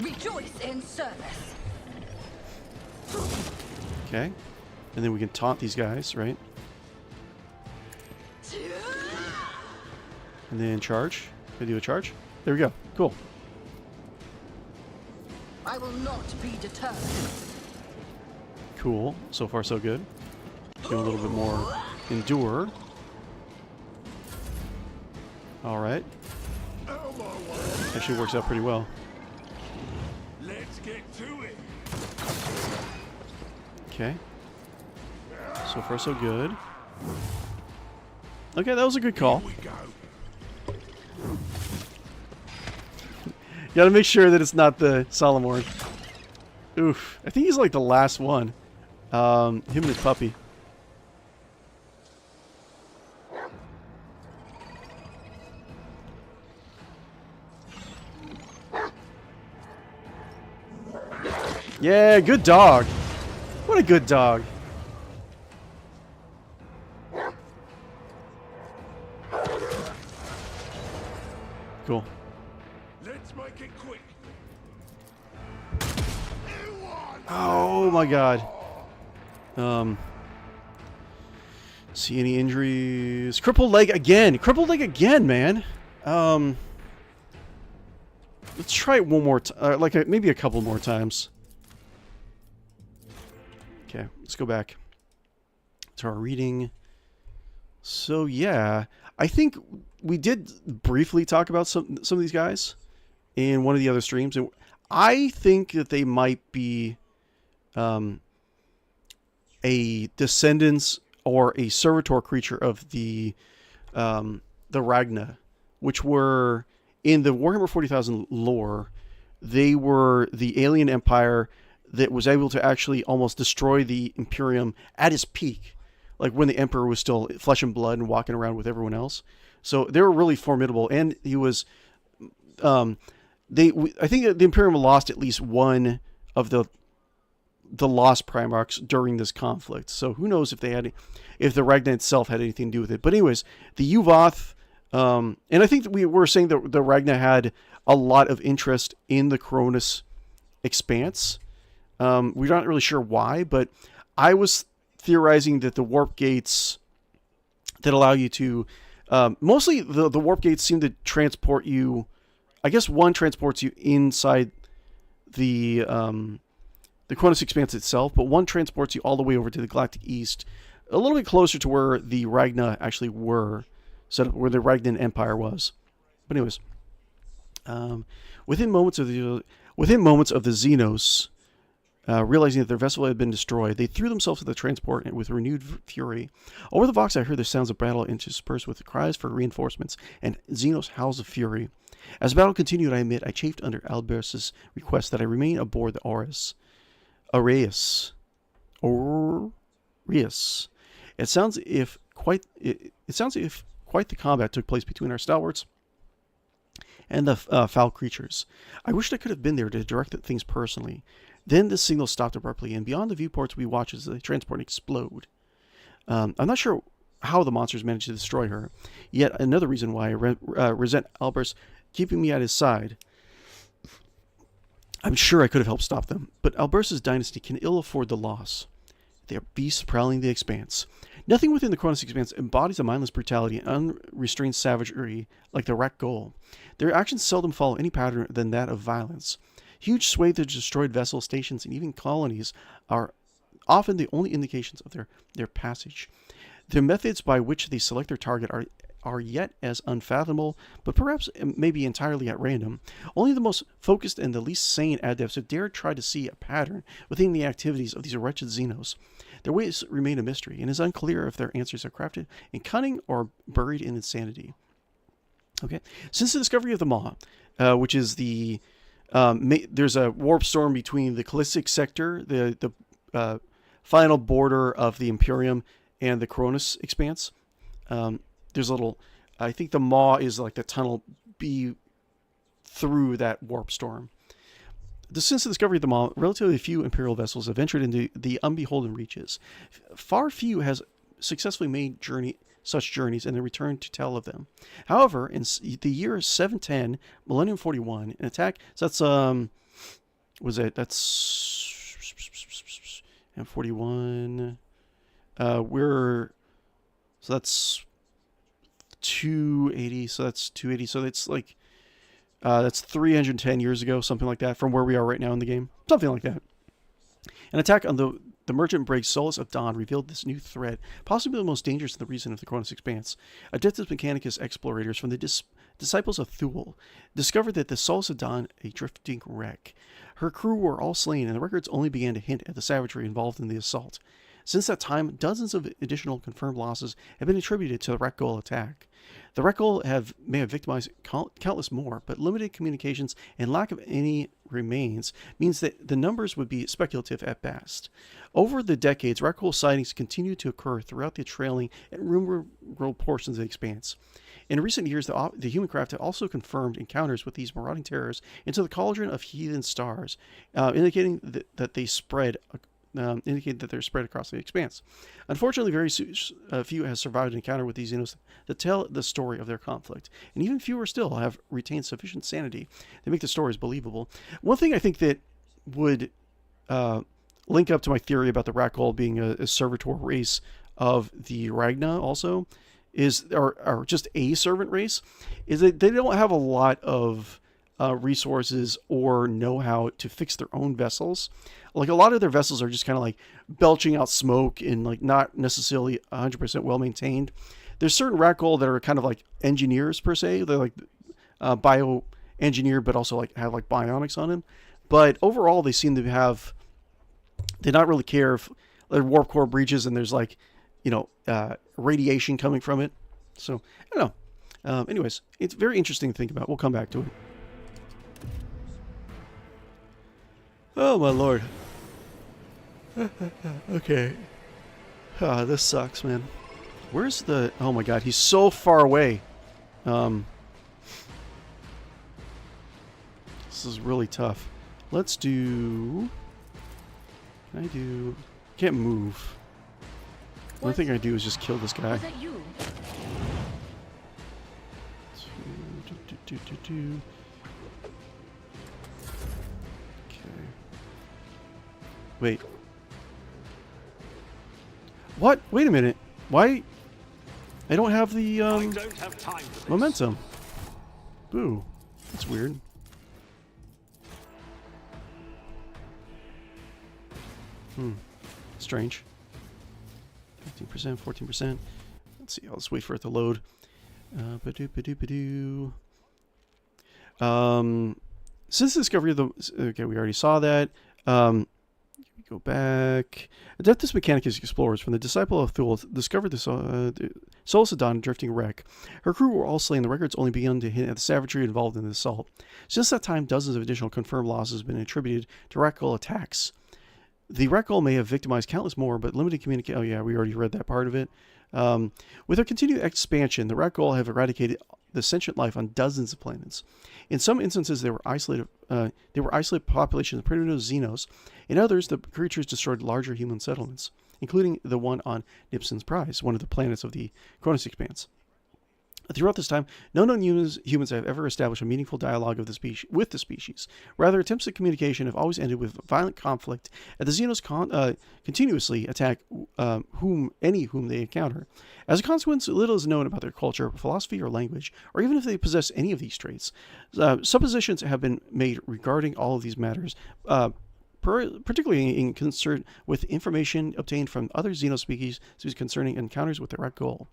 Rejoice in service. Okay. And then we can taunt these guys, right? And then charge. Can I do a charge? There we go. Cool. I will not be deterred. Cool. So far, so good. Do a little bit more endure. All right. Actually works out pretty well. Let's get to it. Okay. So far, so good. Okay, that was a good call. Here we go. You gotta make sure that it's not the Solomorn. Oof. I think he's like the last one. Him and his puppy. Yeah, good dog. What a good dog. Cool. Let's make it quick. Oh my god. See any injuries? Crippled leg again. Crippled leg again, man. Let's try it one more time. Maybe a couple more times. Okay, let's go back to our reading. So yeah, I think we did briefly talk about some of these guys in one of the other streams, and I think that they might be a descendants or a servitor creature of the 𝕽𝖌𝖚𝖊𝖊, which were in the Warhammer 40,000 lore. They were the alien empire that was able to actually almost destroy the Imperium at its peak, like when the Emperor was still flesh and blood and walking around with everyone else. So they were really formidable, and he was. I think that the Imperium lost at least one of the lost Primarchs during this conflict. So who knows if the 𝕽𝖌𝖚𝖊𝖊 itself had anything to do with it. But anyways, the 𝕽𝖆𝖆𝖊𝖃, and I think that we were saying that the 𝕽𝖌𝖚𝖊𝖊 had a lot of interest in the Cronus expanse. We're not really sure why, but I was theorizing that the warp gates that allow you to, mostly the warp gates seem to transport you. I guess one transports you inside the Cronus expanse itself, but one transports you all the way over to the Galactic East, a little bit closer to where the 𝕽𝖌𝖚𝖊𝖊 actually were, set up where the 𝕽𝖚𝖃 Empire was. But anyways, within moments of the Xenos, realizing that their vessel had been destroyed, they threw themselves at the transport with renewed fury. Over the Vox, I heard the sounds of battle interspersed with the cries for reinforcements and Xenos howls of fury. As the battle continued, I admit I chafed under Albert's request that I remain aboard the Aureus. It sounds if quite the combat took place between our stalwarts and the foul creatures. I wished I could have been there to direct things personally. Then the signal stopped abruptly, and beyond the viewports we watched as the transport explode. I'm not sure how the monsters managed to destroy her. Yet another reason why I resent Albert's keeping me at his side. I'm sure I could have helped stop them, but Albert's dynasty can ill afford the loss. They are beasts prowling the expanse. Nothing within the Cronus expanse embodies a mindless brutality and unrestrained savagery like the Rakghoul. Their actions seldom follow any pattern than that of violence. Huge swathes of destroyed vessel stations and even colonies are often the only indications of their passage. The methods by which they select their target are yet as unfathomable, but perhaps maybe entirely at random. Only the most focused and the least sane adepts have dared try to see a pattern within the activities of these wretched Xenos. Their ways remain a mystery, and it is unclear if their answers are crafted in cunning or buried in insanity. Okay, since the discovery of the Maw, which is the there's a warp storm between the Callistic sector, the final border of the Imperium, and the Cronus expanse. There's a little, I think the Maw is like the tunnel B through that warp storm. Since the discovery of the Maw, relatively few Imperial vessels have ventured into the unbeholden reaches. Far few has successfully made such journeys and then returned to tell of them. However, in the year 710, Millennium 41, an attack, so that's, and 41, so that's 280, so that's 280, so it's like, that's 310 years ago, something like that, from where we are right now in the game. Something like that. An attack on the merchant brig Solus of Dawn revealed this new threat, possibly the most dangerous in the region of the Cronus expanse. Adeptus Mechanicus explorators from the disciples of Thule discovered that the Solus of Dawn, a drifting wreck. Her crew were all slain, and the records only began to hint at the savagery involved in the assault. Since that time, dozens of additional confirmed losses have been attributed to the Rakghoul attack. The Rakghoul may have victimized countless more, but limited communications and lack of any remains means that the numbers would be speculative at best. Over the decades, Rakghoul sightings continued to occur throughout the trailing and rumor-rolled portions of the expanse. In recent years, the human craft have also confirmed encounters with these marauding terrors into the cauldron of heathen stars, indicating that they spread indicate that they're spread across the expanse. Unfortunately, very few has survived an encounter with these Xenos that tell the story of their conflict, and even fewer still have retained sufficient sanity to make the stories believable. One thing I think that would link up to my theory about the Rakghoul being a servitor race of the Ragna also is, or just a servant race, is that they don't have a lot of resources or know-how to fix their own vessels. Like, a lot of their vessels are just kind of like belching out smoke and like not necessarily 100% well maintained. There's certain Rakghoul that are kind of like engineers per se. They're like bio-engineered, but also like have like bionics on them. But overall, they seem to have, they not really care if there are warp core breaches and there's like, you know, radiation coming from it. So I don't know. Anyways, it's very interesting to think about. We'll come back to it. Oh my lord. Okay. This sucks, man. Where's the... Oh my god, he's so far away. This is really tough. Let's do... Can I do... Can't move. The only thing I do is just kill this guy. Was that you? Okay. Wait. What? Wait a minute. Why? I don't have the I don't have time for this. momentum. Boo. That's weird. Strange. 15%, 14%. Let's see. I'll just wait for it to load. Ba-doo. Since the discovery of the... Okay, we already saw that. Go back. Adeptus Mechanicus explorers from the Disciple of Thule discovered the Solus drifting wreck. Her crew were all slain. The records only begun to hint at the savagery involved in the assault. Since that time, dozens of additional confirmed losses have been attributed to Rakghoul attacks. The Rakghoul may have victimized countless more, but limited communication... Oh yeah, we already read that part of it. With their continued expansion, the Rakghoul have eradicated the sentient life on dozens of planets. In some instances, they were isolated populations of primitive Xenos. In others, the creatures destroyed larger human settlements, including the one on Nipson's Prize, one of the planets of the Cronus Expanse. Throughout this time, no known humans have ever established a meaningful dialogue of the with the species. Rather, attempts at communication have always ended with violent conflict, and the Xenos continuously attack whom they encounter. As a consequence, little is known about their culture, philosophy, or language, or even if they possess any of these traits. Suppositions have been made regarding all of these matters, particularly in concern with information obtained from other Xenospecies concerning encounters with the Rakghoul.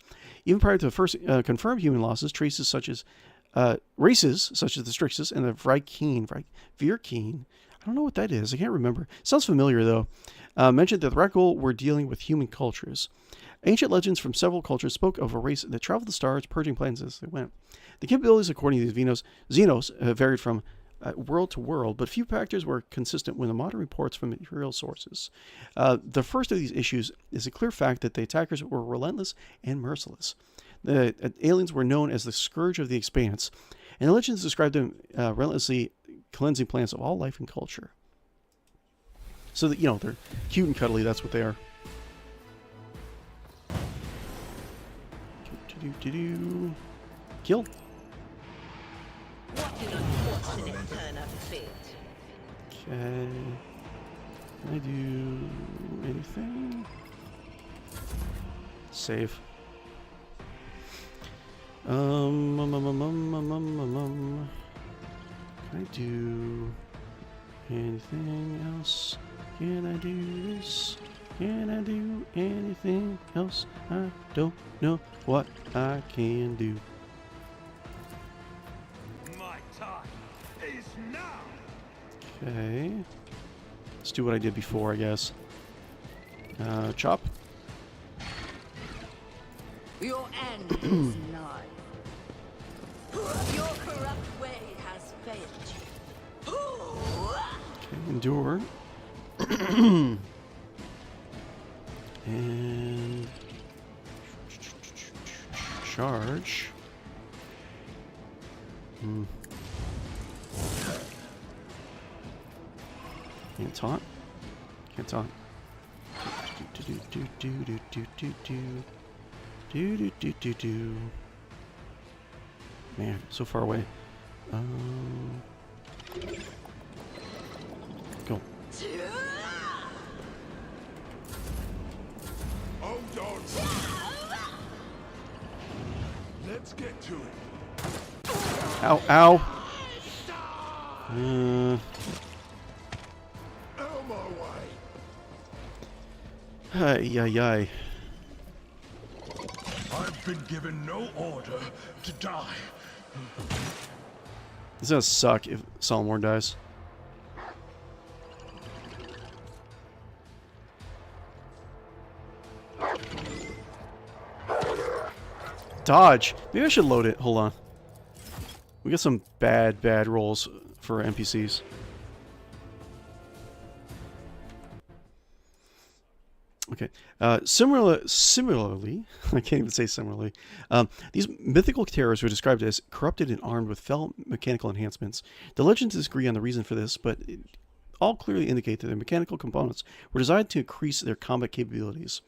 Even prior to the first confirmed human losses, races such as the Strixus and the Vrykeen, I don't know what that is. I can't remember. Sounds familiar though. Mentioned that the Rakghoul were dealing with human cultures. Ancient legends from several cultures spoke of a race that traveled the stars, purging planets as they went. The capabilities, according to these Xenos, varied from world to world, but few factors were consistent with the modern reports from material sources. The first of these issues is a clear fact that the attackers were relentless and merciless. The aliens were known as the Scourge of the Expanse, and the legends described them relentlessly cleansing planets of all life and culture. So that, they're cute and cuddly, that's what they are. Kill. What an unfortunate turn of fate. Okay. Can I do anything? Save. Can I do anything else? Can I do this? Can I do anything else? I don't know what I can do. My time is now. Okay. Let's do what I did before, I guess. Chop. Your end is nigh. Your corrupt way has failed you. Okay, endure. And charge. Can't taunt. Can't taunt. Man, so far away. Go. Hold on. Let's get to it. Ow, ow. Out my way. Ay. I've been given no order to die. It's gonna suck if 𝕬𝖆𝖊𝖚 dies. Dodge. Maybe I should load it. Hold on. We got some bad rolls for NPCs. Okay. Similarly, I can't even say similarly. These mythical terrors were described as corrupted and armed with fell mechanical enhancements. The legends disagree on the reason for this, but all clearly indicate that their mechanical components were designed to increase their combat capabilities.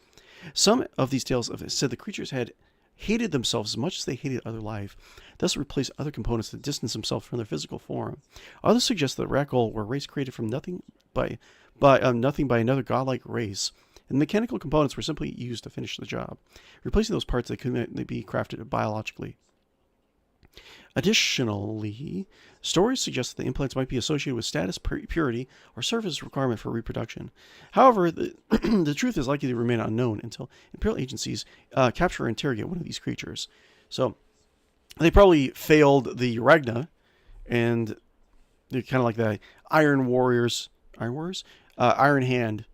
Some of these tales have said the creatures had hated themselves as much as they hated other life, thus replaced other components that distance themselves from their physical form. Others suggest that Ratling were a race created from nothing by another godlike race, and mechanical components were simply used to finish the job, replacing those parts that couldn't be crafted biologically. Additionally, stories suggest that the implants might be associated with status, purity, or serve as a requirement for reproduction. However, the truth is likely to remain unknown until Imperial agencies capture or interrogate one of these creatures. So, they probably failed the Ragna, and they're kind of like the Iron Hand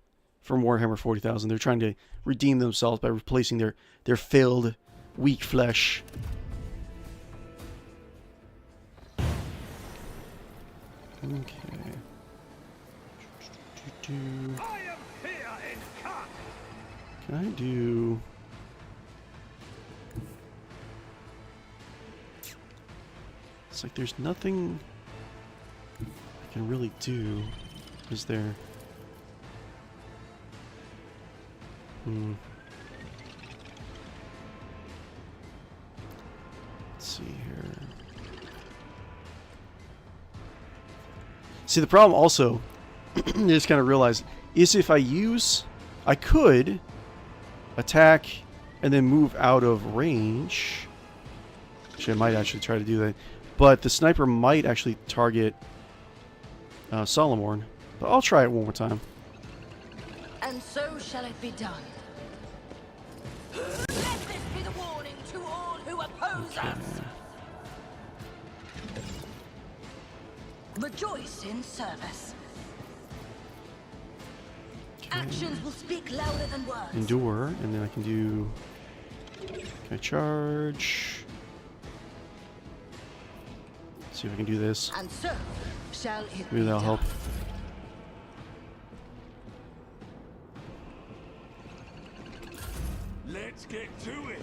from Warhammer 40,000. They're trying to redeem themselves by replacing their failed, weak flesh. Okay. Can I do... It's like there's nothing I can really do, is there? Let's see here. See, the problem also, I just kind of realized, is if I could attack and then move out of range. Actually, I might actually try to do that. But the sniper might actually target 𝕬𝖆𝖚𝖚. But I'll try it one more time. And so shall it be done. Let this be the warning to all who oppose us. Rejoice in service. Actions will speak louder than words. Endure, and then I can do... Can I charge? Let's see if I can do this. And so shall it Maybe that'll be help. done. Let's get to it.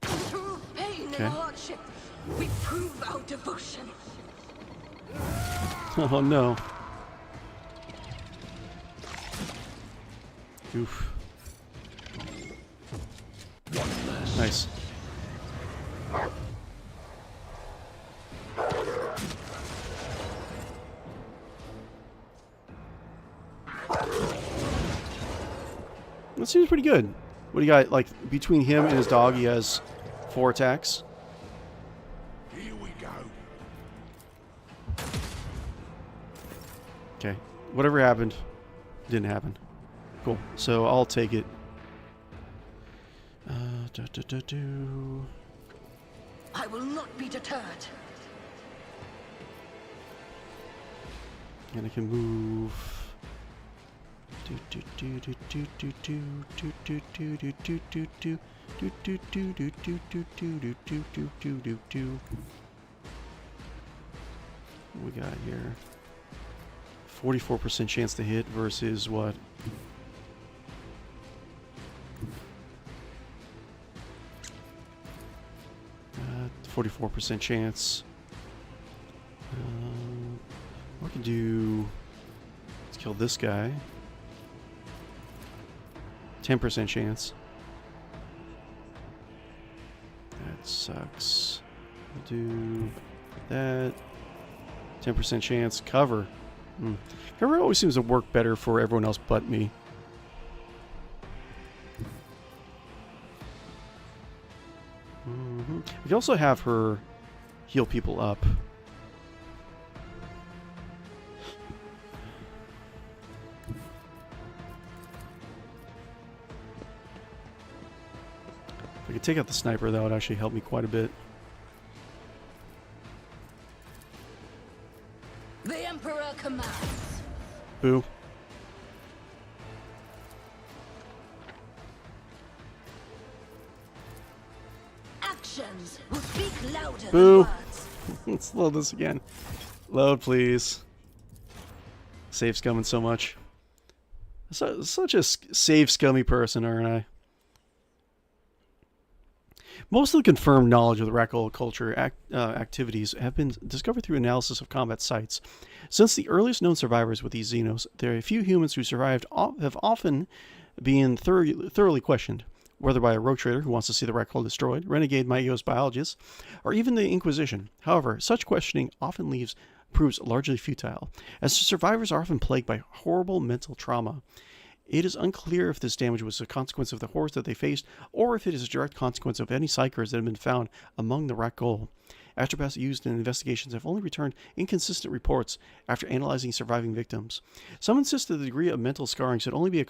Through pain Okay. and hardship, we prove our devotion. Oh no. Oof. Nice. That seems pretty good. What do you got? Like, between him and his dog, he has 4 attacks. Here we go. Okay. Whatever happened, didn't happen. Cool. So I'll take it. I will not be deterred. And I can move. What we got here? 44% chance to hit versus what? 44% chance. I can do Kill this guy. 10% chance. That sucks. Do that. 10% chance. Cover. Cover always seems to work better for everyone else but me. We can also have her heal people up. If I could take out the sniper, that would actually help me quite a bit. The Emperor commands. Boo. Actions will speak louder Boo. than words. Let's load this again. Load, please. Save scumming so much. Such a save scummy person, aren't I? Most of the confirmed knowledge of the Rakghoul culture activities have been discovered through analysis of combat sites. Since the earliest known survivors with these xenos, there are a few humans who survived have often been thoroughly questioned, whether by a rogue trader who wants to see the Rakghoul destroyed, renegade Myos biologists, or even the Inquisition. However, such questioning often proves largely futile, as the survivors are often plagued by horrible mental trauma. It is unclear if this damage was a consequence of the horrors that they faced, or if it is a direct consequence of any psychers that have been found among the Rakghoul. Astropaths used in investigations have only returned inconsistent reports after analyzing surviving victims. Some insist that the degree of mental scarring could only be a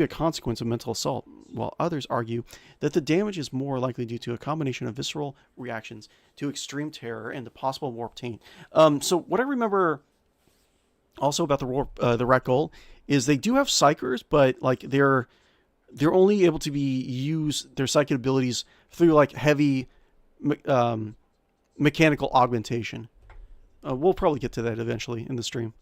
consequence of mental assault, while others argue that the damage is more likely due to a combination of visceral reactions to extreme terror and the possible warped taint. So what I remember also about the Rakghoul is they do have psychers, but like they're only able to be used their psychic abilities through like heavy mechanical augmentation. We'll probably get to that eventually in the stream.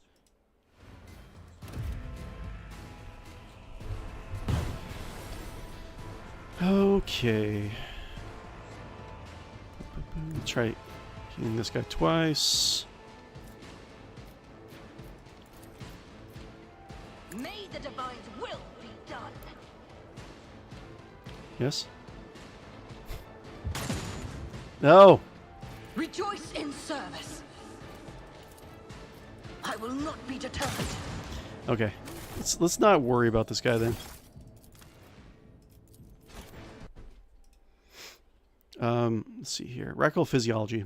Okay. Let's try hitting this guy twice. May the divine's will be done. Yes? No! Rejoice in service. I will not be deterred. Okay. Let's not worry about this guy then. Let's see here. Rakghoul physiology.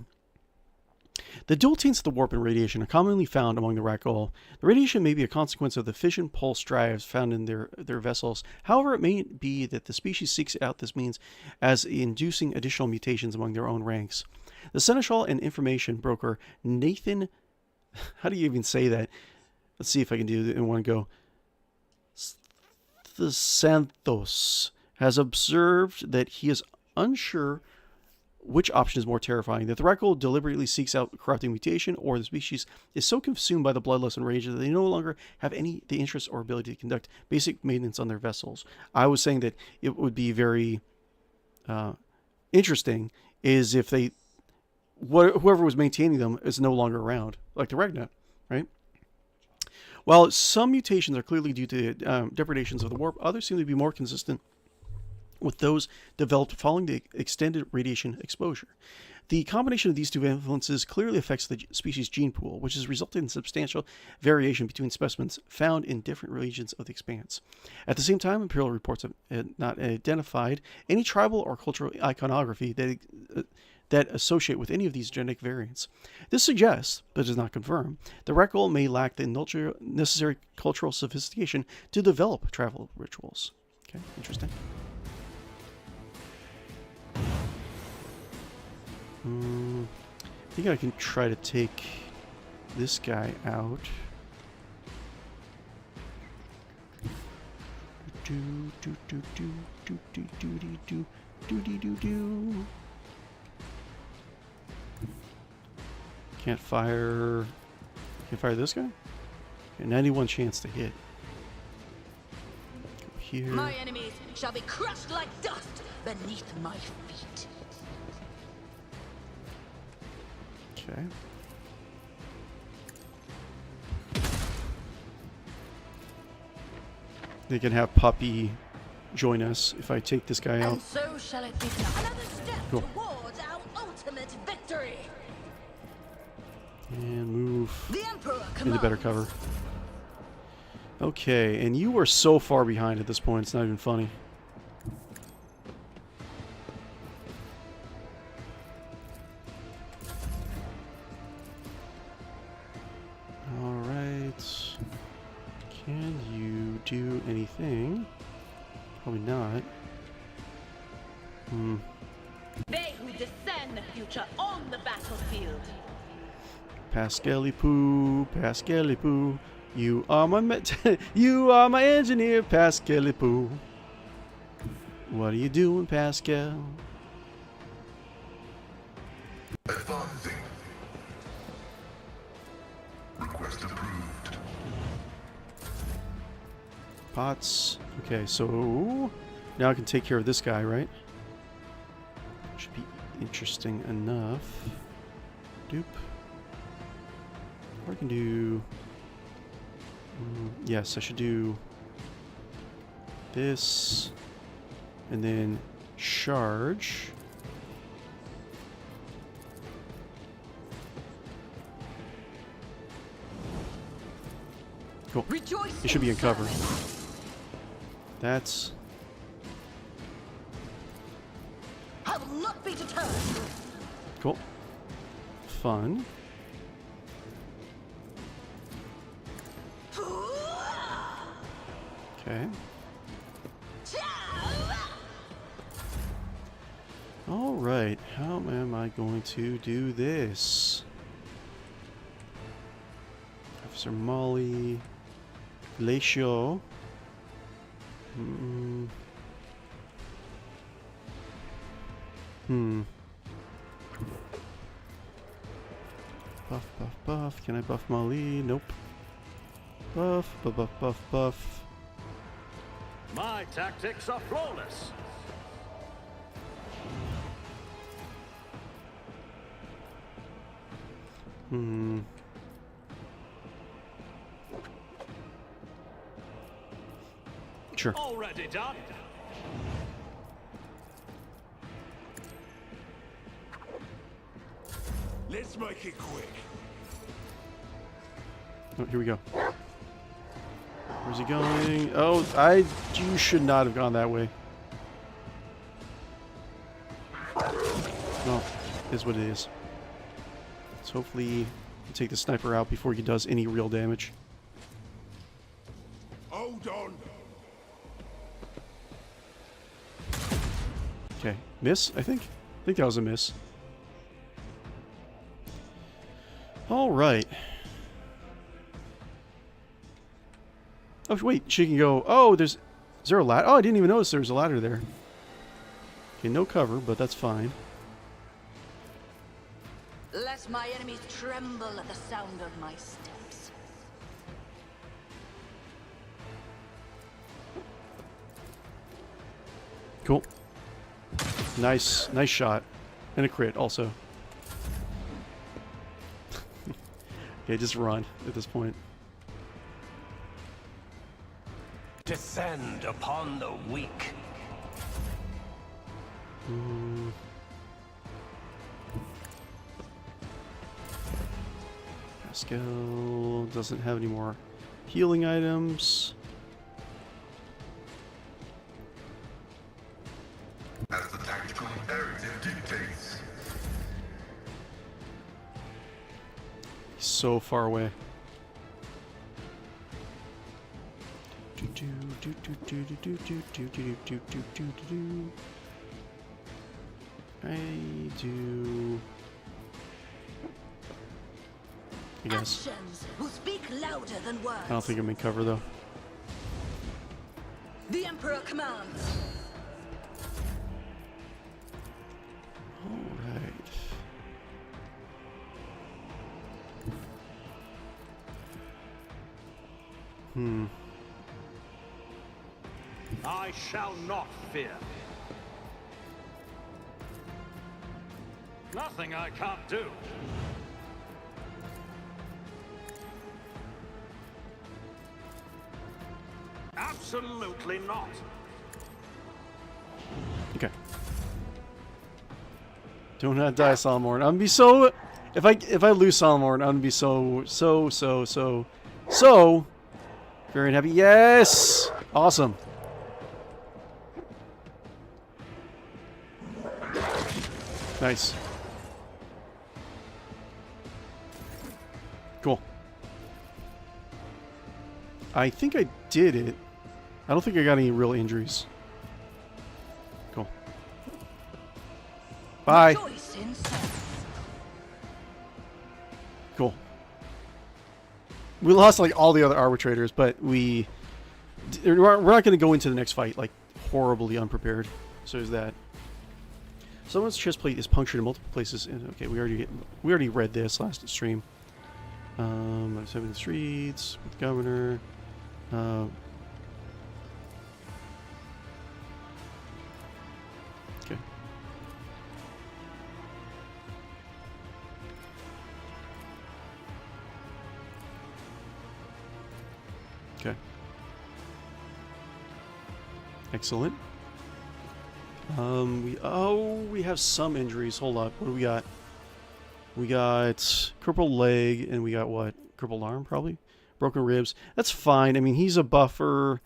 The dual taints of the warp and radiation are commonly found among the Rakghoul. The radiation may be a consequence of the fission pulse drives found in their vessels. However, it may be that the species seeks out this means as inducing additional mutations among their own ranks. The Seneschal and information broker Nathan, how do you even say that? Let's see if I can do it in one go. The Santos has observed that he is unsure which option is more terrifying, that the Rakghoul deliberately seeks out corrupting mutation, or the species is so consumed by the bloodlust and rage that they no longer have the interest or ability to conduct basic maintenance on their vessels. I was saying that it would be very interesting is if whoever was maintaining them is no longer around, like the Regna, right? While some mutations are clearly due to depredations of the warp, others seem to be more consistent with those developed following the extended radiation exposure. The combination of these two influences clearly affects the species gene pool, which has resulted in substantial variation between specimens found in different regions of the expanse. At the same time, Imperial reports have not identified any tribal or cultural iconography that associate with any of these genetic variants. This suggests, but does not confirm, the Rakghoul may lack the necessary cultural sophistication to develop travel rituals. Okay, interesting. I think I can try to take this guy out. Can't fire this guy? Okay, 91 chance to hit. Go here. My enemies shall be crushed like dust beneath my feet. Okay. They can have Puppy join us if I take this guy out. And so shall it be done. Another step Cool. towards our ultimate victory. And move The Emperor into better commands. cover. Okay, and you are so far behind at this point, it's not even funny. Alright. Can you do anything? Probably not. They who discern the future on the battlefield. Pascalipoo, Pascalipoo, you are my you are my engineer, Pascalipoo. What are you doing, Pascal? Advising. Request approved. Pots. Okay, so now I can take care of this guy, right? Should be interesting enough. Doop. Or I can do... yes, I should do this, and then charge. Cool. Rejoice He should be in cover. service. That's... I will not be deterred. cool. Fun. Okay. Alright, how am I going to do this? Officer Molly, Glacio. Buff, buff, buff. Can I buff Molly? Nope. Buff, buff, buff, buff, buff. My tactics are flawless. Sure. Already done. Let's make it quick. Oh, here we go. Where's he going? Oh, you should not have gone that way. Well, it is what it is. So hopefully you take the sniper out before he does any real damage. Hold on. Okay, miss, I think? I think that was a miss. Alright. Oh, wait, she can go... oh, is there a ladder? Oh, I didn't even notice there was a ladder there. Okay, no cover, but that's fine. Let my enemies tremble at the sound of my steps. Cool. Nice shot. And a crit, also. Okay, just run at this point. Descend upon the weak. Pascal doesn't have any more healing items. As the tactical imperative dictates. He's so far away. I do. I guess. Actions will speak louder than words. I don't think I'm in cover though. The Emperor commands. Alright. I shall not fear. Nothing I can't do. Absolutely not. Okay. Do not die, Solomorn. I'm gonna be so... If I lose Solomorn, I'm gonna be so very unhappy. Yes! Awesome. Nice. Cool. I think I did it. I don't think I got any real injuries. Cool. Bye. Cool. We lost like all the other arbitrators, but we're not going to go into the next fight like horribly unprepared. So there's that. Someone's chest plate is punctured in multiple places. Okay, we already read this last stream. I'm saving the streets with the governor. Okay. Okay. Excellent. We have some injuries. Hold up. What do we got? We got crippled leg, and we got what? Crippled arm, probably? Broken ribs. That's fine. I mean, he's a buffer,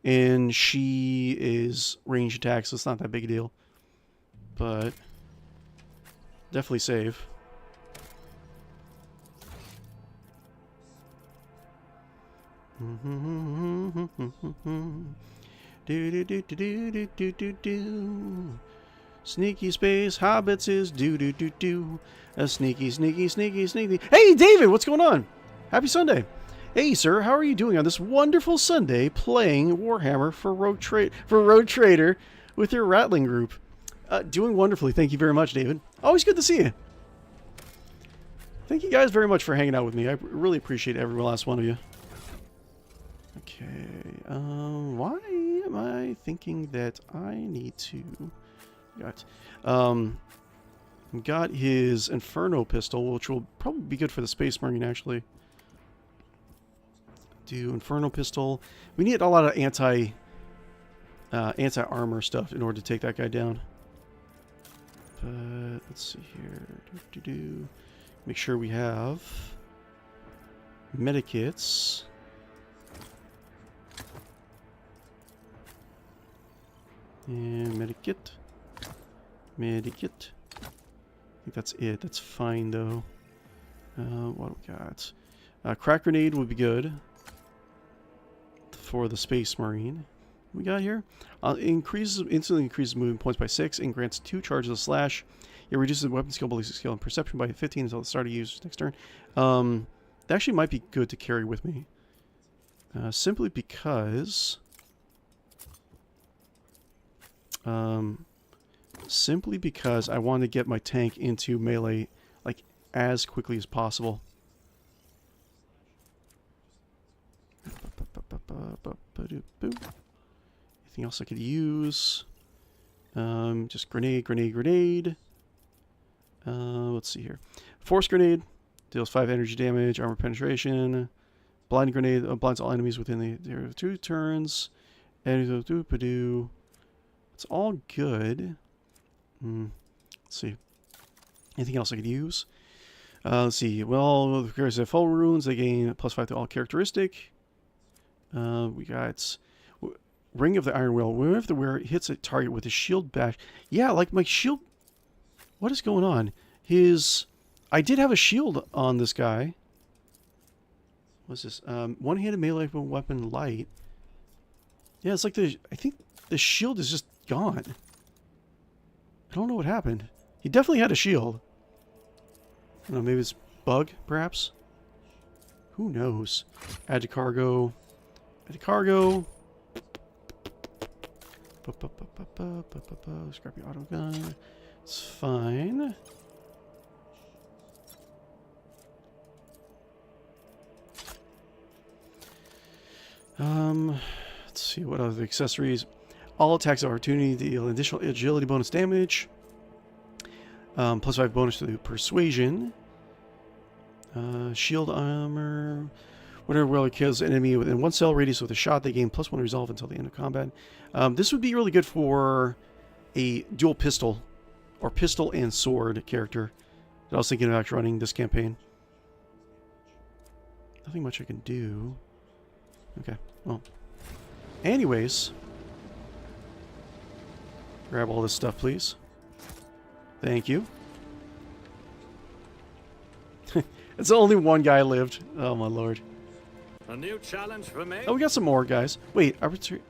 and she is range attack, so it's not that big a deal. But definitely save. Sneaky space hobbits is do. A sneaky. Hey, David, what's going on? Happy Sunday. Hey, sir, how are you doing on this wonderful Sunday playing Warhammer for Rogue Trader with your Ratling group? Doing wonderfully. Thank you very much, David. Always good to see you. Thank you guys very much for hanging out with me. I really appreciate every last one of you. Okay, why am I thinking that I need to... Got his Inferno pistol, which will probably be good for the Space Marine, actually. Do Inferno pistol. We need a lot of anti-armor stuff in order to take that guy down. But let's see here. Make sure we have medikits. And medikit. I think that's it. That's fine, though. What do we got? Crack grenade would be good for the Space Marine. What we got here? Instantly increases movement points by 6 and grants 2 charges of slash. It reduces the weapon skill, ballistic skill, and perception by 15 until the start of use next turn. That actually might be good to carry with me. Simply because... I want to get my tank into melee like as quickly as possible. Anything else I could use? Just grenade. Let's see here. Force grenade deals 5 energy damage, armor penetration. Blind grenade blinds all enemies within the 2 turns. And it's all good. Let's see. Anything else I could use? Let's see. Well, because they have full runes, they gain +5 to all characteristic. We got Ring of the Iron Will. Whenever the wearer hits a target with his shield bash. Yeah, like my shield. What is going on? I did have a shield on this guy. What's this? One-handed melee weapon light. Yeah, it's like I think the shield is just gone. I don't know what happened. He definitely had a shield. I don't know, maybe it's bug, perhaps? Who knows? Add to cargo. Scrappy auto gun. It's fine. Let's see, what other accessories? All attacks of opportunity deal additional agility bonus damage. +5 bonus to the persuasion. Shield armor. Whenever Weller kills an enemy within 1 cell radius with a shot, they gain +1 resolve until the end of combat. This would be really good for a dual pistol, or pistol and sword character that I was thinking of actually running this campaign. Nothing much I can do. Okay, well. Anyways. Grab all this stuff, please. Thank you. It's only one guy lived. Oh, my lord. A new challenge for me? Oh, we got some more, guys. Wait, arbitrary...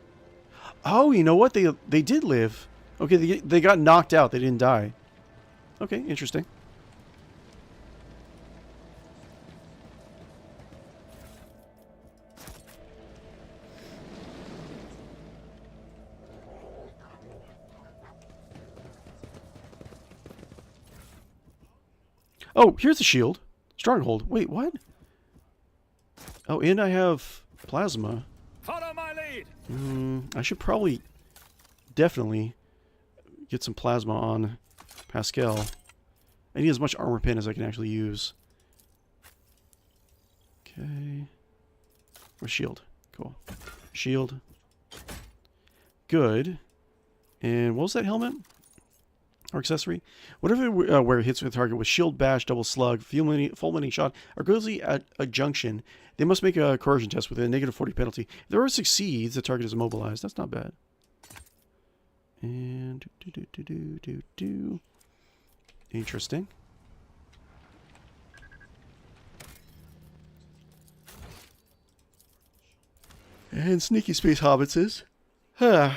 Oh, you know what? They did live. Okay, they got knocked out. They didn't die. Okay, interesting. Oh, here's the shield. Stronghold. Wait, what? Oh, and I have plasma. Follow my lead. I should probably, definitely, get some plasma on Pascal. I need as much armor pen as I can actually use. Okay. Where's shield? Cool. Shield. Good. And what was that helmet? Or accessory? Whatever where it hits with a target with shield bash, double slug, fulminating shot, or goes at a junction, they must make a coercion test with a -40 penalty. If the order succeeds, the target is immobilized. That's not bad. And interesting. And sneaky space hobbitses. Huh.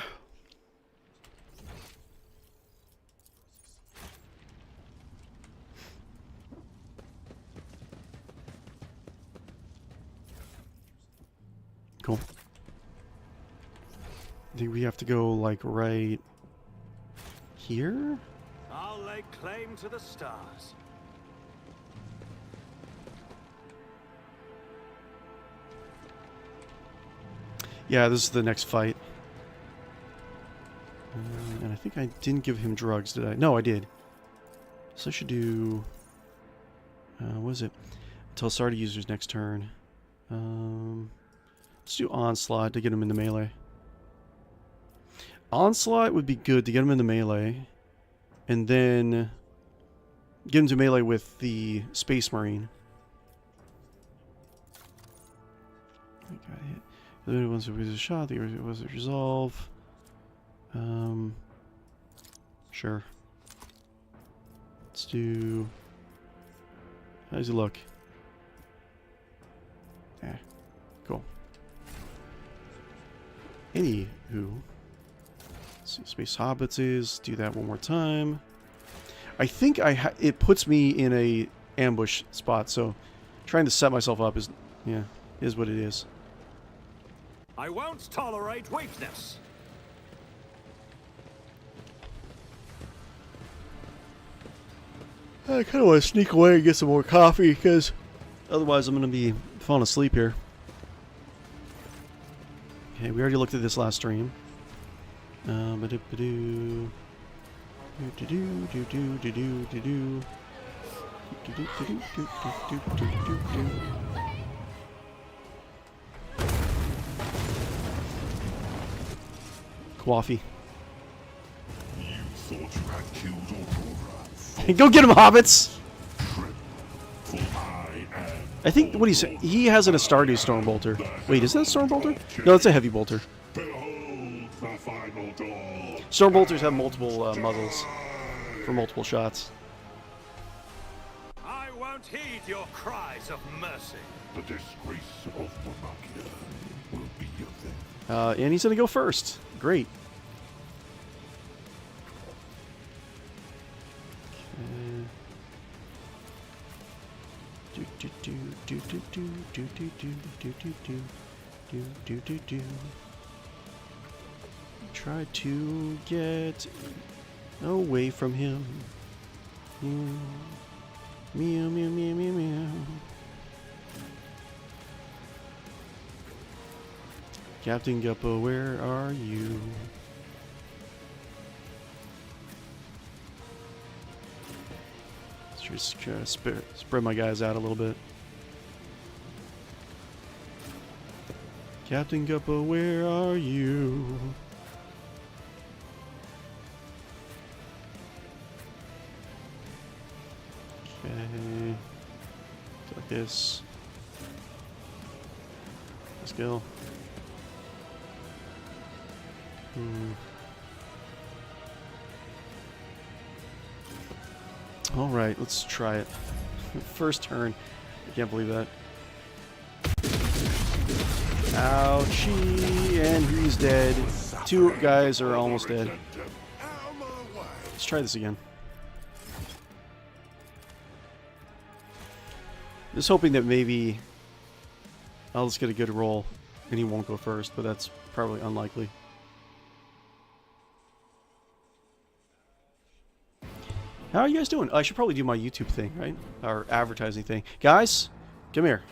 Cool. I think we have to go, like, right here? I'll lay claim to the stars. Yeah, this is the next fight. And I think I didn't give him drugs, did I? No, I did. So I should do... what is it? Until started user's next turn. Let's do Onslaught to get him into melee. Onslaught would be good to get him into melee. And then get him to melee with the Space Marine. I got hit. The ones who was a shot, the other was a resolve. Sure. Let's do... How does he look? Yeah, cool. Anywho, let's see, Space Hobbits is, do that one more time. I think it puts me in a ambush spot, so trying to set myself up is, yeah, is what it is. I won't tolerate weakness. I kind of want to sneak away and get some more coffee, because otherwise I'm going to be falling asleep here. Okay, we already looked at this last stream. Coffee. You thought you had killed Aurora. Go get him, hobbits! For I am. I think what he has an Astartes Stormbolter. Wait, is that a Stormbolter? No, it's a Heavy Bolter. Behold the final dawn. Stormbolters have multiple muzzles for multiple shots. I won't heed your cries of mercy. The disgrace of Monarchia will be your thing. And he's gonna go first. Great. Try to get away from him. Meow, meow, meow, meow, meow. Captain Guppo, where are you? Let's just try to spread my guys out a little bit. Captain Guppo, where are you? Okay. Like this. Let's go. Alright, let's try it. First turn. I can't believe that. Ouchie, and he's dead. Two guys are almost dead. Let's try this again. Just hoping that maybe I'll just get a good roll and he won't go first, but that's probably unlikely. How are you guys doing? I should probably do my YouTube thing, right? Our advertising thing. Guys, come here.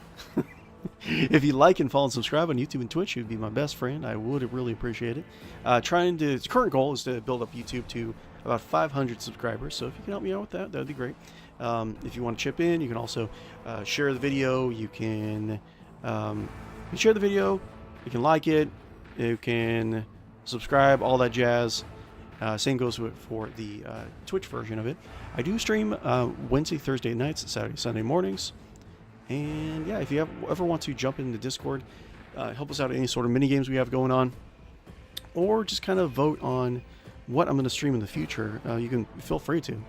If you like and follow and subscribe on YouTube and Twitch, you'd be my best friend. I would really appreciate it. Its current goal is to build up YouTube to about 500 subscribers. So if you can help me out with that, that'd be great. If you want to chip in, you can also share the video. You can share the video. You can like it. You can subscribe. All that jazz. Same goes for the Twitch version of it. I do stream Wednesday, Thursday nights, Saturday, Sunday mornings. And yeah, if you ever want to jump into Discord, help us out at any sort of mini games we have going on, or just kind of vote on what I'm going to stream in the future, you can feel free to.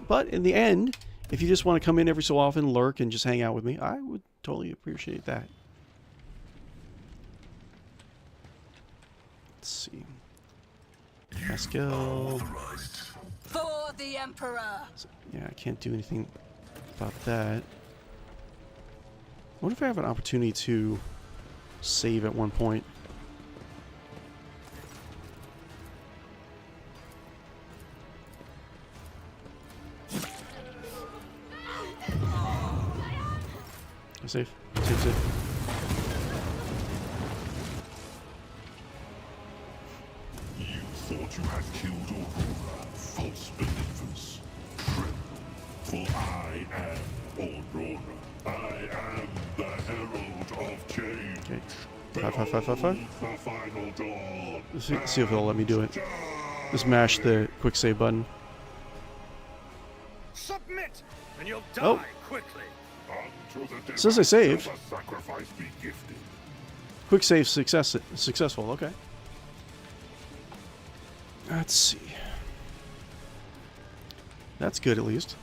But in the end, if you just want to come in every so often, lurk, and just hang out with me, I would totally appreciate that. Let's see. Let's go. For the Emperor. Yeah, I can't do anything about that. What if I have an opportunity to save at one point? Save. Save. You thought you had killed Aurora, false believers. Tremble, for I am Aurora. I am the herald of change. Okay. 5. The final dawn. Let's see if it'll let me do it. Just mash the quick save button. Submit, and you'll die Oh. quickly. It says I saved. Sacrifice be gifted. Quick save successful. Okay. Let's see. That's good at least.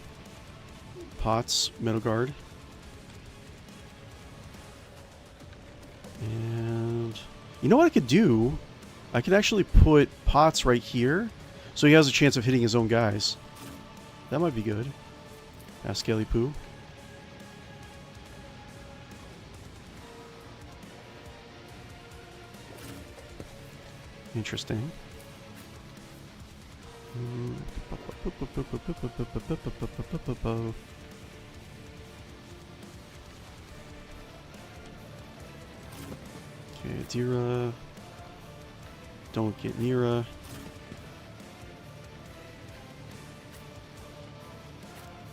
Pots, middle guard. And you know what I could do? I could actually put Pots right here, so he has a chance of hitting his own guys. That might be good. 𝕿𝖆𝖊𝖊𝖚. Interesting. Okay, 𝕿𝖆𝖊𝖊𝖚. Don't get near.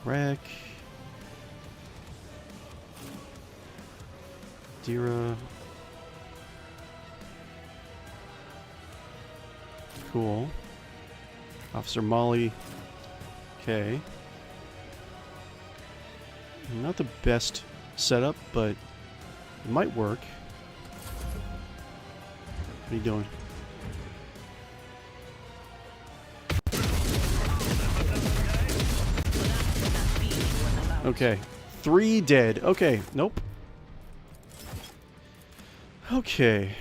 Wreck. 𝕿𝖆𝖊𝖊𝖚. Cool. Officer Molly. Okay. Not the best setup, but it might work. What are you doing? Okay. 3 dead. Okay. Nope. Okay.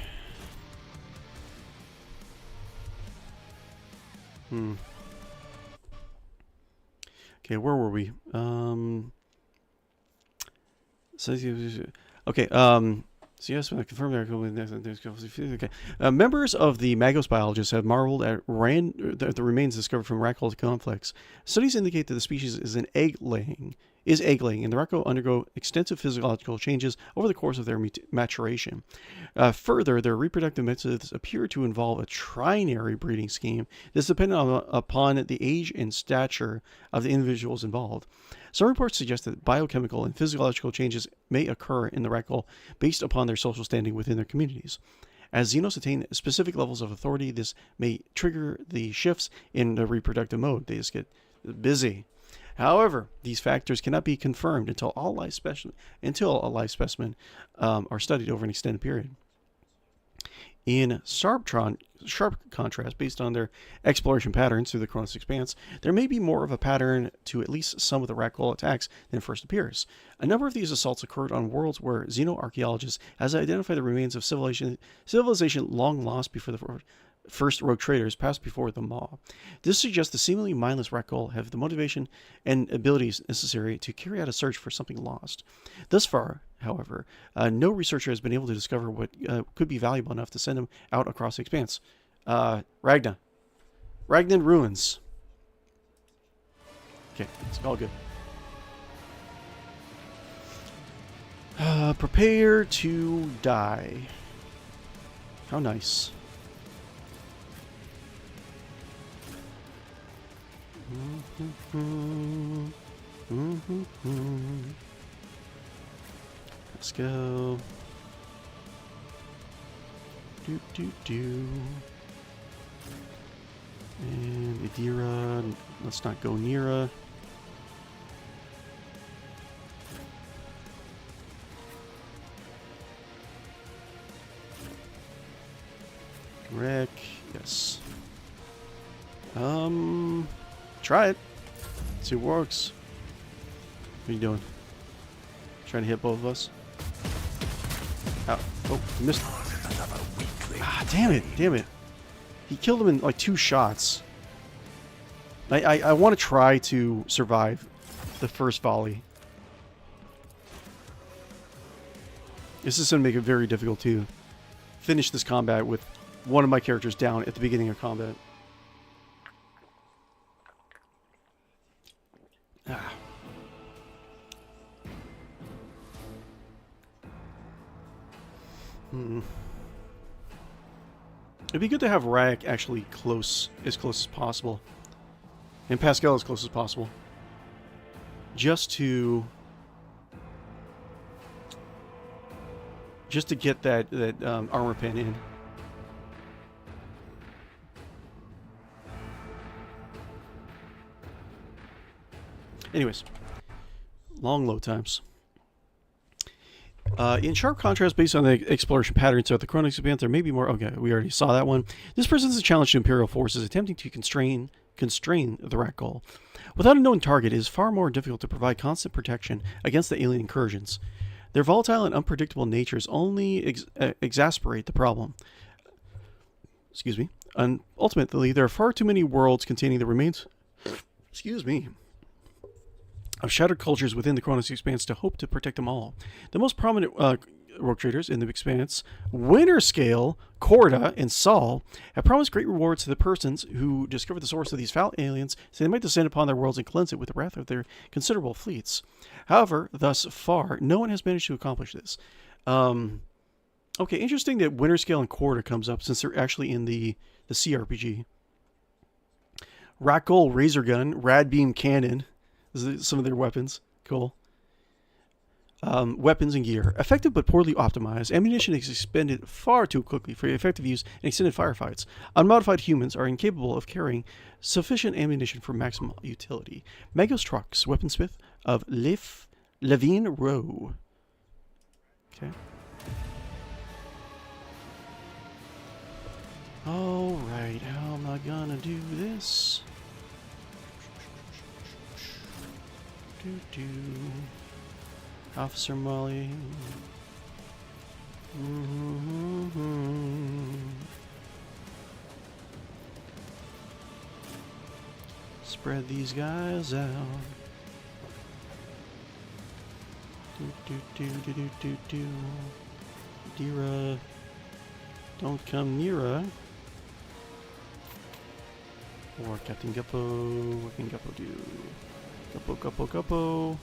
Okay, where were we? Okay, so yes, when I confirmed that. Okay. Members of the Magos biologists have marveled at the remains discovered from Ratling complex. Studies indicate that the species is an egg-laying is egg-laying, and the Racco undergo extensive physiological changes over the course of their maturation. Further, their reproductive methods appear to involve a trinary breeding scheme that's dependent upon the age and stature of the individuals involved. Some reports suggest that biochemical and physiological changes may occur in the Racco based upon their social standing within their communities. As xenos attain specific levels of authority, this may trigger the shifts in the reproductive mode. They just get busy. However, these factors cannot be confirmed until a live specimen are studied over an extended period. In sharp contrast, based on their exploration patterns through the Chronos Expanse, there may be more of a pattern to at least some of the Racco attacks than first appears. A number of these assaults occurred on worlds where xenoarchaeologists has identified the remains of civilization long lost before the first rogue traders passed before the Maw. This suggests the seemingly mindless Racco have the motivation and abilities necessary to carry out a search for something lost. Thus far, however, no researcher has been able to discover what could be valuable enough to send them out across the expanse. Ragna ruins. Okay, it's all good. Prepare to die. How nice. Let's go. And 𝕿𝖵𝖊𝖊𝖚. Let's not go near her. Wreck. Yes. Try it. See if it works. What are you doing? Trying to hit both of us? Ow. Oh, missed. Ah, damn it. He killed him in like 2 shots. I want to try to survive the first volley. This is going to make it very difficult to finish this combat with one of my characters down at the beginning of combat. Ah. It'd be good to have Rak actually as close as possible. And Pascal as close as possible. Just to get that armor pen in. Anyways, long load times. In sharp contrast, based on the exploration patterns of the Chronos Expanse, there may be more. Okay, we already saw that one. This presents a challenge to Imperial forces attempting to constrain the Racco. Without a known target, it is far more difficult to provide constant protection against the alien incursions. Their volatile and unpredictable natures only exacerbate the problem. Excuse me. And ultimately, there are far too many worlds containing the remains. Excuse me. Of shattered cultures within the Chronos Expanse to hope to protect them all. The most prominent rogue traders in the Expanse, Winterscale, Corda, and Saul, have promised great rewards to the persons who discover the source of these foul aliens, so they might descend upon their worlds and cleanse it with the wrath of their considerable fleets. However, thus far, no one has managed to accomplish this. Okay, interesting that Winterscale and Corda comes up since they're actually in the cRPG. Racco Razor Gun, Rad Beam Cannon. Some of their weapons. Cool. Weapons and gear. Effective but poorly optimized. Ammunition is expended far too quickly for effective use in extended firefights. Unmodified humans are incapable of carrying sufficient ammunition for maximum utility. Magos Trucks, weaponsmith of 𝕿𝖵𝖊𝖊𝖚. Okay. Alright, how am I gonna do this? Officer Molly. Spread these guys out. 𝕿𝖵𝖊𝖊𝖚. Don't come near her. Lord Captain Guppo. What can Guppo do? Guppo.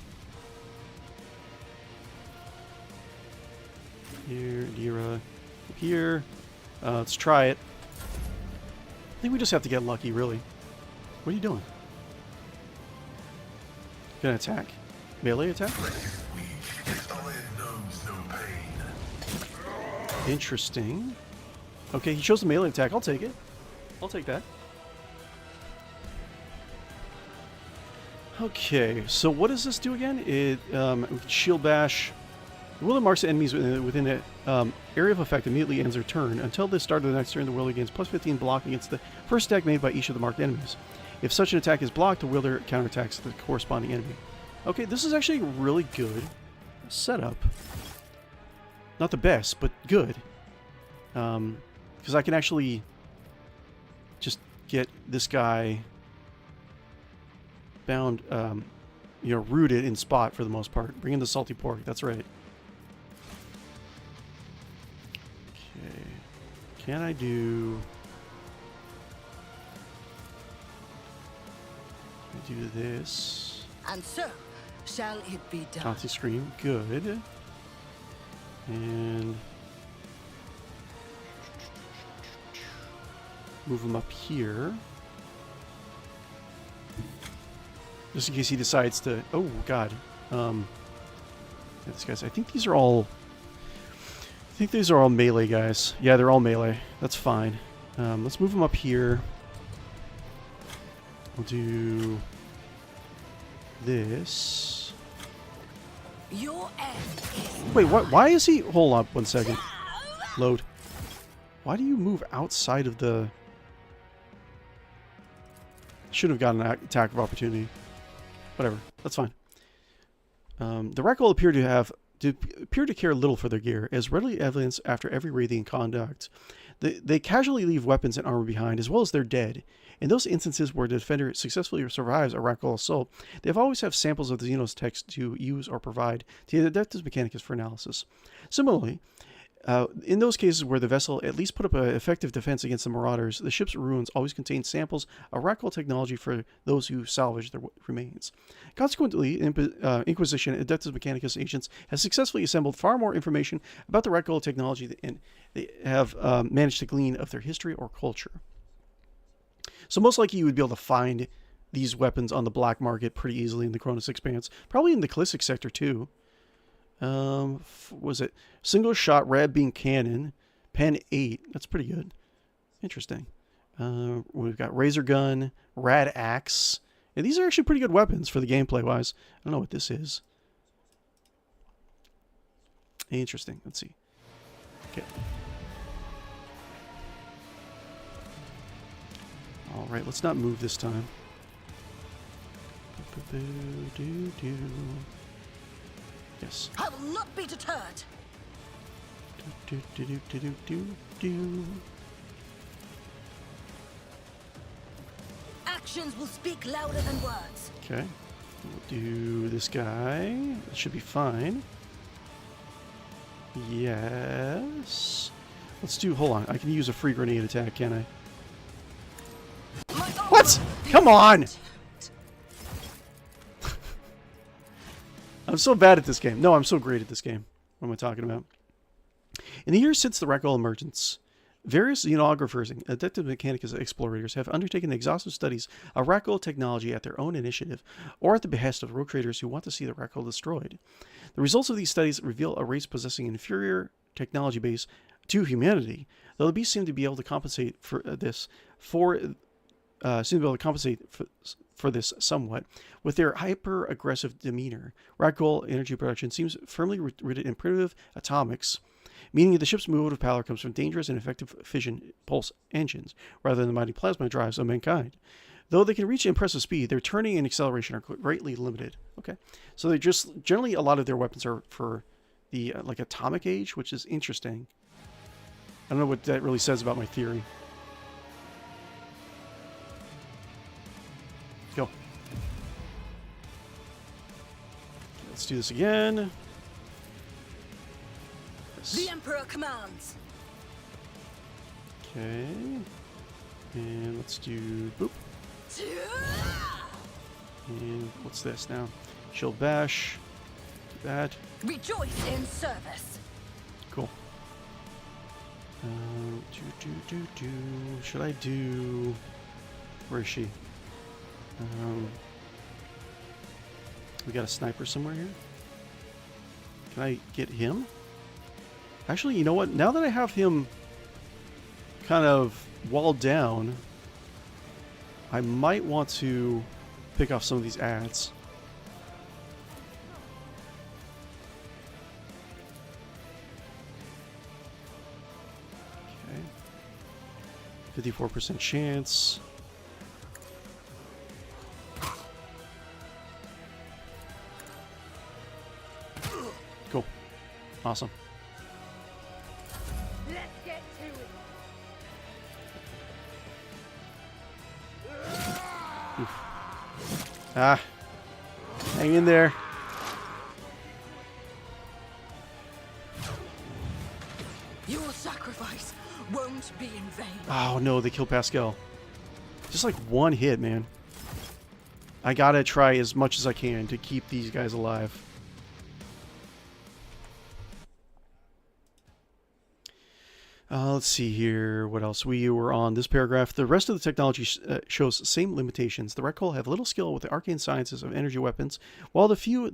Here, 𝕽𝖵𝖊𝖊. Here. Let's try it. I think we just have to get lucky, really. What are you doing? Gonna attack? Melee attack? Interesting. Okay, he chose the melee attack. I'll take it. I'll take that. Okay, so what does this do again? It shield bash. The will that marks the enemies within an area of effect immediately ends their turn. Until the start of the next turn, the wielder gains plus 15 block against the first attack made by each of the marked enemies. If such an attack is blocked, the wielder counterattacks the corresponding enemy. Okay, this is actually really good setup. Not the best, but good. Because I can actually just get this guy bound, you know, rooted in spot for the most part. Bring in the salty pork, that's right. Okay. Can I do... do this? And so, shall it be done? Taunting Scream, good. And... move him up here. Just in case he decides to... oh, God. Yeah, this guy's... I think these are all... I think these are all melee guys. Yeah, they're all melee. That's fine. Let's move him up here. We'll do... this. Your end is... wait, what? Why is he... hold on 1 second. Load. Why do you move outside of the... should have gotten an attack of opportunity. Whatever. That's fine. The Wrackle appear to care little for their gear, as readily evidenced after every raiding conduct. They casually leave weapons and armor behind, as well as their dead. In those instances where the defender successfully survives a Wrackle assault, they always have samples of the Xenos text to use or provide to the Adeptus Mechanicus for analysis. Similarly, in those cases where the vessel at least put up an effective defense against the marauders, the ship's ruins always contain samples of Wrackle technology for those who salvage their remains. Consequently, Inquisition Adeptus Mechanicus agents have successfully assembled far more information about the Wrackle technology than they have managed to glean of their history or culture. So most likely you would be able to find these weapons on the black market pretty easily in the Cronus Expanse. Probably in the Callissic sector too. Was it single shot rad beam cannon, pen 8? That's pretty good. Interesting. We've got razor gun, rad axe. And these are actually pretty good weapons for the gameplay wise. I don't know what this is. Interesting. Let's see. Okay. All right, let's not move this time. Yes. I will not be deterred. Actions will speak louder than words. Okay. We'll do this guy. That should be fine. Yes. Let's do... hold on. I can use a free grenade attack, can I? What? Come on! I'm so bad at this game. No, I'm so great at this game. What am I talking about? In the years since the Wrackle emergence, various xenographers and Adeptus Mechanicus explorators have undertaken exhaustive studies of Wrackle technology at their own initiative, or at the behest of rogue traders who want to see the Wrackle destroyed. The results of these studies reveal a race possessing an inferior technology base to humanity, though the beasts seem to be able to compensate for this somewhat. With their hyper-aggressive demeanor, Wrackle energy production seems firmly rooted in primitive atomics, meaning that the ship's motive power comes from dangerous and effective fission pulse engines, rather than the mighty plasma drives of mankind. Though they can reach impressive speed, their turning and acceleration are greatly limited. Okay, so they just generally a lot of their weapons are for the like atomic age, which is interesting. I don't know what that really says about my theory. Go. Let's do this again. Yes. The Emperor commands. Okay. And let's do boop. And what's this now? Shield bash. Do that. Rejoice in service. Cool. Should I do... Where is she? We got a sniper somewhere here. Can I get him? Actually, you know what? Now that I have him kind of walled down, I might want to pick off some of these ads. Okay. 54% chance. Cool. Awesome. Let's get to it. Ah. Hang in there. Your sacrifice won't be in vain. Oh no, they killed Pascal. Just like one hit, man. I gotta try as much as I can to keep these guys alive. Let's see here. What else? We were on this paragraph. The rest of the technology shows same limitations. The Rek'Hul have little skill with the arcane sciences of energy weapons, while the few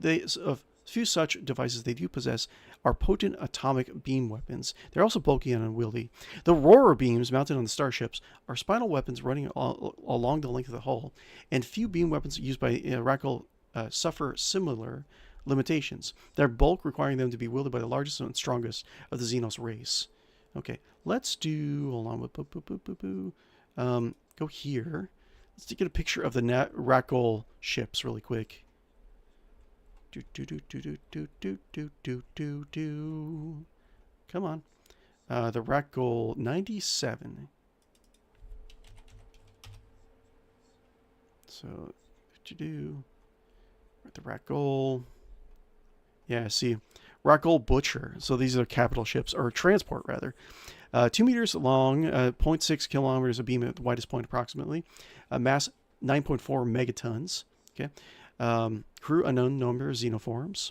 such devices they do possess are potent atomic beam weapons. They're also bulky and unwieldy. The roarer beams mounted on the starships are spinal weapons running along the length of the hull, and few beam weapons used by Rek'Hul suffer similar limitations. Their bulk requiring them to be wielded by the largest and strongest of the Xenos race. Okay, let's do, hold on, go here. Let's get a picture of the Rek'Hul ships really quick. Come on. The Rek'Hul 97. So, the Rek'Hul. Yeah, see. Rek'Hul Butcher. So these are capital ships, or transport rather. 2 meters long, 0.6 kilometers of beam at the widest point approximately. Mass 9.4 megatons. Okay. Crew unknown number of xenoforms.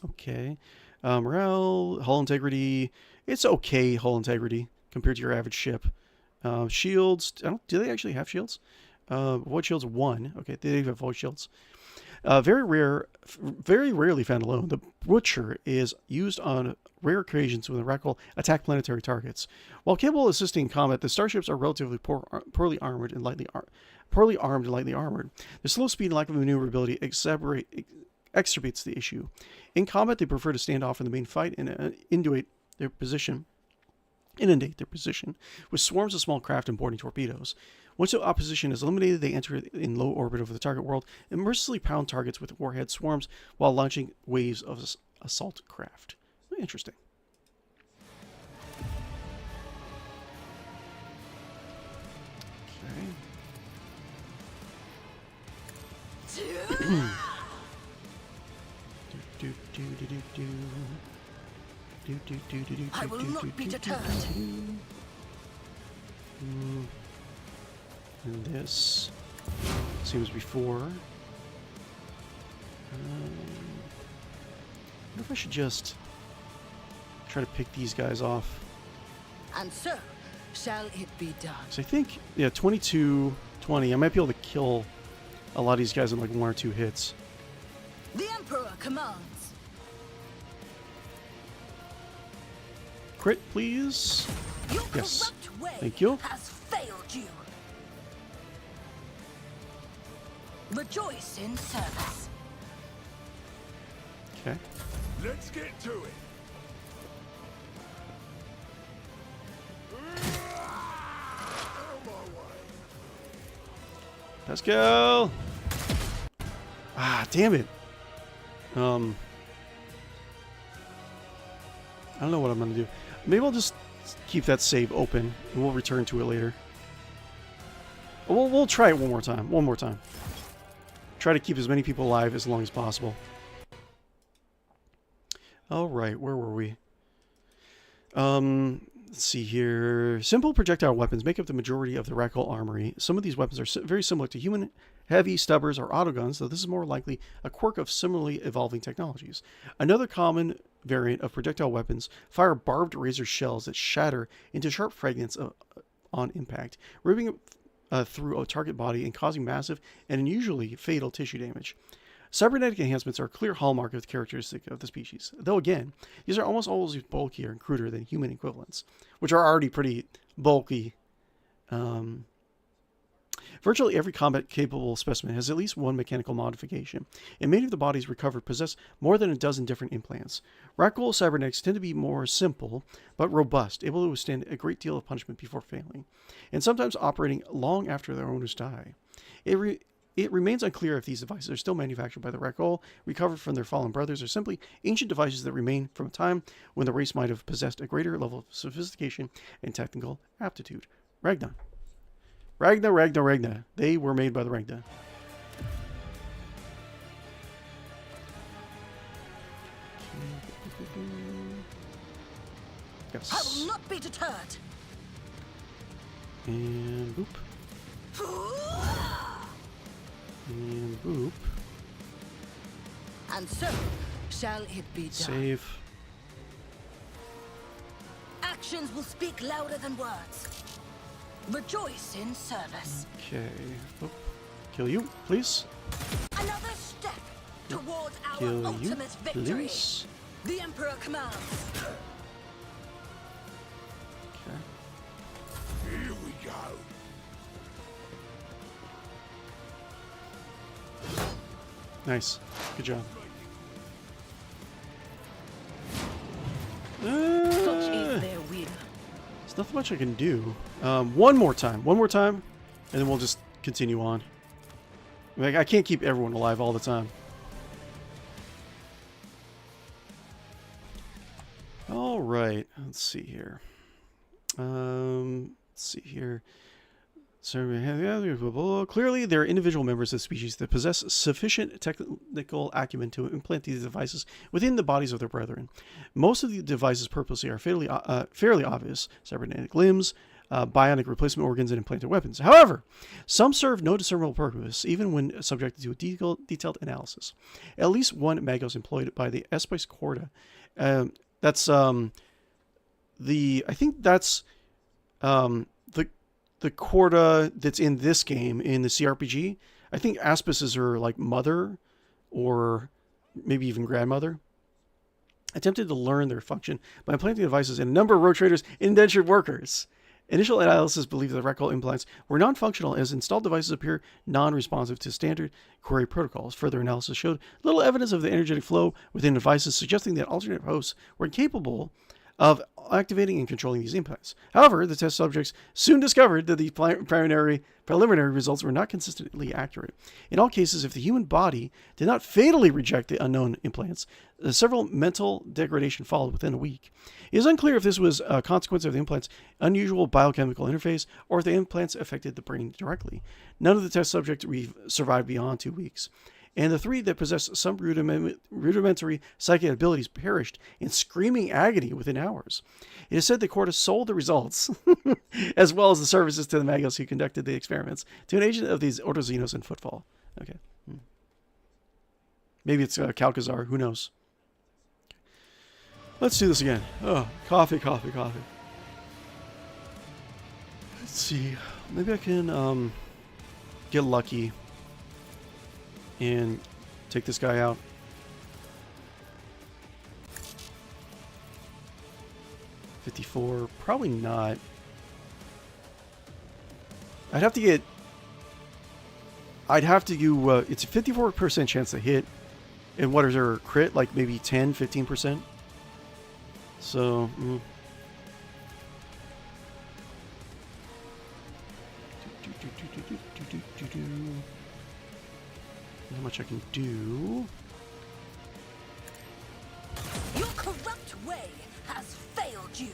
Okay. Morale, hull integrity. It's okay hull integrity compared to your average ship. Shields. Do they actually have shields? Void shields 1. Okay, they have void shields. Very rarely found alone. The Butcher is used on rare occasions when the Rek'Hul attack planetary targets. While capable of assisting in combat, the starships are relatively poorly armed and lightly armored. The slow speed and lack of maneuverability exacerbates the issue. In combat, they prefer to stand off in the main fight and inundate their position with swarms of small craft and boarding torpedoes. Once the opposition is eliminated, they enter in low orbit over the target world and mercilessly pound targets with warhead swarms while launching waves of assault craft. Interesting. I will not be deterred. And this seems before. I wonder if I should just try to pick these guys off. And so shall it be done. So I think, yeah, 22, 20. I might be able to kill a lot of these guys in like 1 or 2 hits. The Emperor commands. Crit, please. Your Yes. corrupt way Thank you. has failed you. Rejoice in service. Okay. Let's get to it. Let's go. Ah, damn it. I don't know what I'm going to do. Maybe I'll just keep that save open and we'll return to it later. We'll try it one more time. Try to keep as many people alive as long as possible. All right, where were we? Let's see here. Simple projectile weapons make up the majority of the Rek'Hul armory. Some of these weapons are very similar to human heavy stubbers or autoguns, though this is more likely a quirk of similarly evolving technologies. Another common variant of projectile weapons fire barbed razor shells that shatter into sharp fragments on impact, ripping through a target body and causing massive and unusually fatal tissue damage. Cybernetic enhancements are a clear hallmark of the characteristic of the species, though again, these are almost always bulkier and cruder than human equivalents, which are already pretty bulky. Virtually every combat-capable specimen has at least one mechanical modification, and many of the bodies recovered possess more than a dozen different implants. Ragdoll cybernetics tend to be more simple, but robust, able to withstand a great deal of punishment before failing, and sometimes operating long after their owners die. It remains unclear if these devices are still manufactured by the Ragdoll, recovered from their fallen brothers, or simply ancient devices that remain from a time when the race might have possessed a greater level of sophistication and technical aptitude. Ragnar. Ragnar. They were made by the Ragnar. Yes. I will not be deterred. And boop. And boop. And so shall it be done. Save. Actions will speak louder than words. Rejoice in service. Okay. Oop. Kill you, please. Another step towards our Kill you, ultimate victory. please. The Emperor commands. Okay. Here we go. Nice. Good job. Such is their will. There's nothing much I can do. One more time, and then we'll just continue on. Like, I can't keep everyone alive all the time. All right, let's see here. So clearly, there are individual members of the species that possess sufficient technical acumen to implant these devices within the bodies of their brethren. Most of the devices' purposes are fairly obvious: cybernetic limbs, bionic replacement organs, and implanted weapons. However, some serve no discernible purpose, even when subjected to a detailed analysis. At least one magos employed by the Espais Corda. I think that's the Corda that's in this game, in the cRPG. I think Aspices are like mother or maybe even grandmother. Attempted to learn their function by implanting devices in a number of road traders' indentured workers. Initial analysis believed that Ragdoll implants were non-functional as installed devices appear non-responsive to standard query protocols. Further analysis showed little evidence of the energetic flow within devices, suggesting that alternate hosts were incapable of activating and controlling these implants. However, the test subjects soon discovered that the preliminary results were not consistently accurate. In all cases, if the human body did not fatally reject the unknown implants, several mental degradation followed within a week. It is unclear if this was a consequence of the implant's unusual biochemical interface or if the implants affected the brain directly. None of the test subjects survived beyond 2 weeks, and the 3 that possessed some rudimentary psychic abilities perished in screaming agony within hours. It is said that Corda sold the results, as well as the services to the magos who conducted the experiments, to an agent of these Ordozinos in Footfall. Okay. Maybe it's Calcazar, who knows. Let's do this again. Oh, coffee. Let's see. Maybe I can get lucky and take this guy out. $54, probably not. I'd have to do, it's a 54% chance to hit. And what is our crit? Like maybe 10, 15%? So, how much I can do. Your corrupt way has failed you.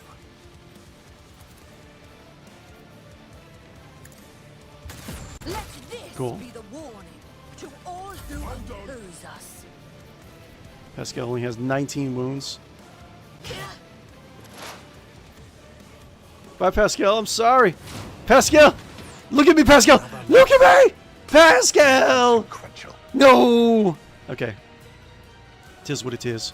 Let this be the warning to all who oppose us. Pascal only has 19 wounds. Bye, Pascal. I'm sorry. Pascal! Look at me, Pascal! Look at me! Pascal! No! Okay. Tis what it is.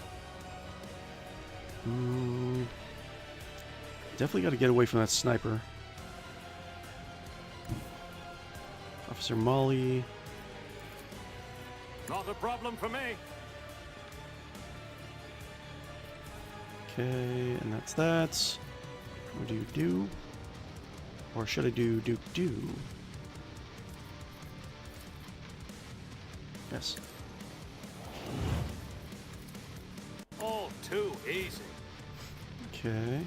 Definitely got to get away from that sniper. Officer Molly. Not a problem for me. Okay, and that's that. What do you do? Or should I do? Yes. All too easy. Okay.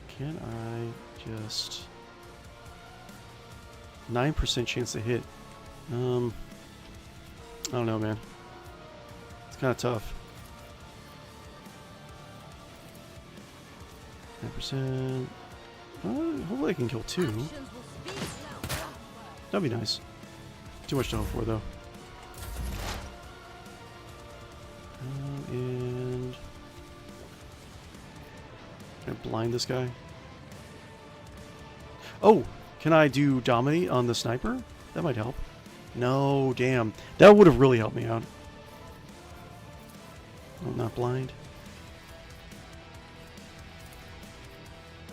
Can I just... 9% chance to hit. I don't know, man. It's kind of tough. 9%. Hopefully I can kill 2. That'd be nice. Too much to hope for, though. And... can I blind this guy? Oh! Can I do dominate on the sniper? That might help. No, damn. That would have really helped me out. I'm not blind.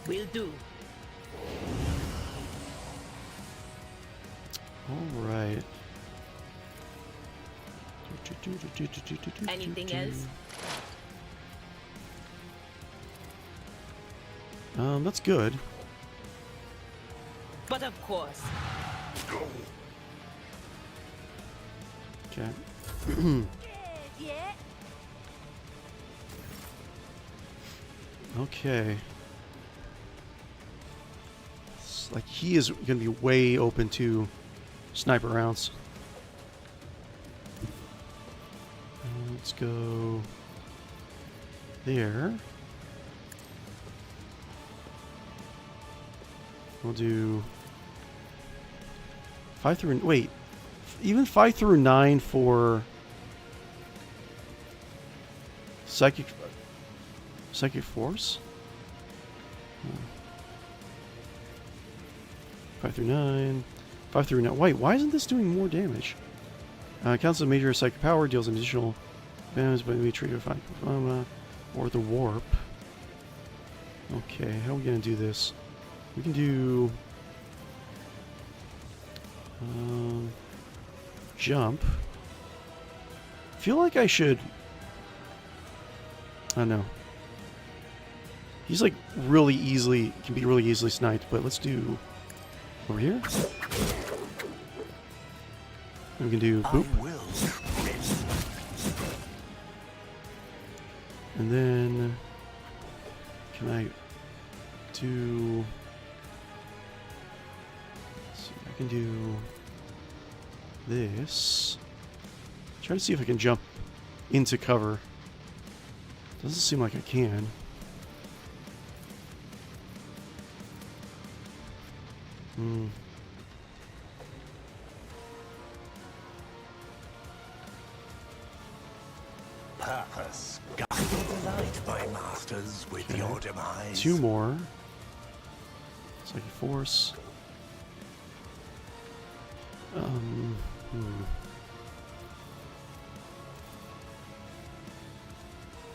Will do. Alright. Anything else? That's good. But of course. Okay. Yeah. Okay. It's like he is going to be way open to sniper rounds. Let's go there. We'll do 5 through... wait. Even 5 through 9 for... Psychic Force? 5 through 9. 5 through 9. Wait, why isn't this doing more damage? Counts as a major psychic power, deals additional damage by the trigger or the warp. Okay, how are we going to do this? We can do... jump. I feel like I should... I don't know. He's like really easily... can be really easily sniped, but let's do... over here. We can do boop. And then... can I do... let's see, I can do... this. Try to see if I can jump into cover. Doesn't seem like I can. Purpose. Guide or delight, my masters, with your demise. 2 more. Psychic Force.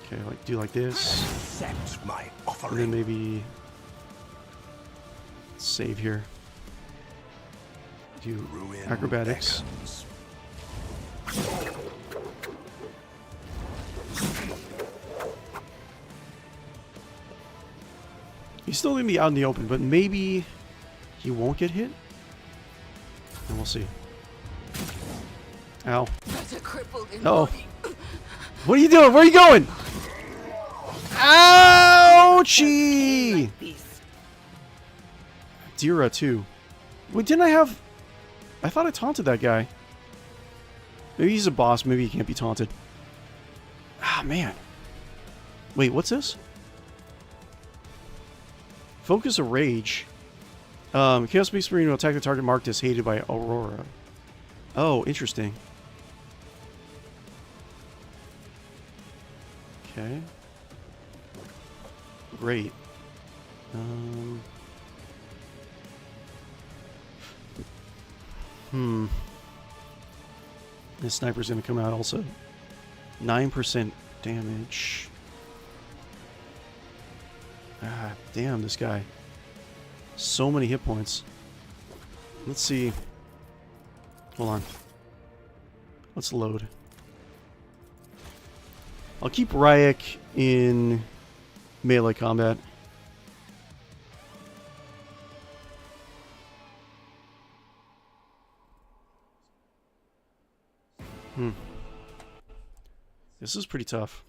Okay, like do like this. Accept my And offering. then maybe save here. Do Ruin acrobatics. beckons. He's still gonna be out in the open, but maybe he won't get hit. And we'll see. Ow. Better crippled in Uh-oh. body. What are you doing? Where are you going? Ouchie! This. Dira too. Wait, didn't I have... I thought I taunted that guy. Maybe he's a boss. Maybe he can't be taunted. Ah, man. Wait, what's this? Focus of Rage. Chaos Beast Marine will attack the target marked as hated by Aurora. Oh, interesting. Okay. Great. This sniper's gonna come out also. 9% damage. Ah, damn, this guy. So many hit points. Let's see. Hold on. Let's load. I'll keep 𝕿𝖚𝖊𝖊𝖚 in melee combat. This is pretty tough.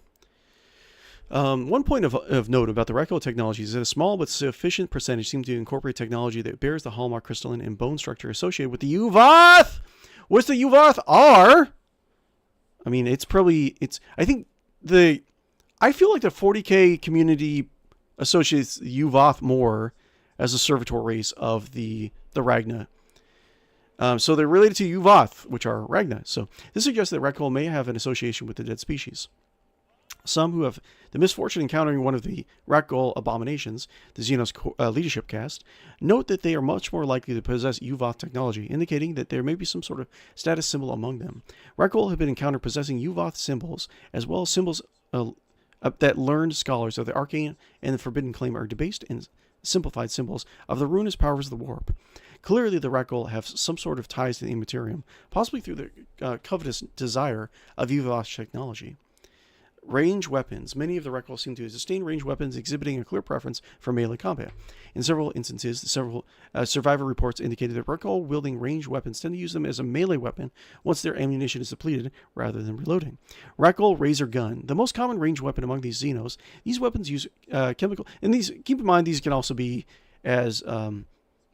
One point of note about the Reco technology is that a small but sufficient percentage seem to incorporate technology that bears the hallmark crystalline and bone structure associated with the 𝕿𝖃𝖊𝖆𝖊𝖚. What's the 𝕿𝖃𝖊𝖆𝖊𝖚? I mean, it's probably... I feel like the 40k community associates 𝕿𝖃 more as a servitor race of the Ragna. So they're related to 𝕿𝖃, which are Ragna. So this suggests that Reco may have an association with the dead species. Some who have the misfortune of encountering one of the Reco abominations, the Xenos leadership caste, note that they are much more likely to possess 𝕿𝖃 technology, indicating that there may be some sort of status symbol among them. Reco have been encountered possessing 𝕿𝖃 symbols, as well as symbols that learned scholars of the Arcane and the Forbidden Claim are debased and simplified symbols of the ruinous powers of the warp. Clearly, the Reco have some sort of ties to the Immaterium, possibly through the covetous desire of 𝕿𝖃 technology. Range weapons. Many of the Reco seem to sustain range weapons, exhibiting a clear preference for melee combat. In several instances, survivor reports indicated that Reco wielding range weapons tend to use them as a melee weapon once their ammunition is depleted, rather than reloading. Reco Razor Gun. The most common range weapon among these Xenos. These weapons use chemical... And these, keep in mind, these can also be as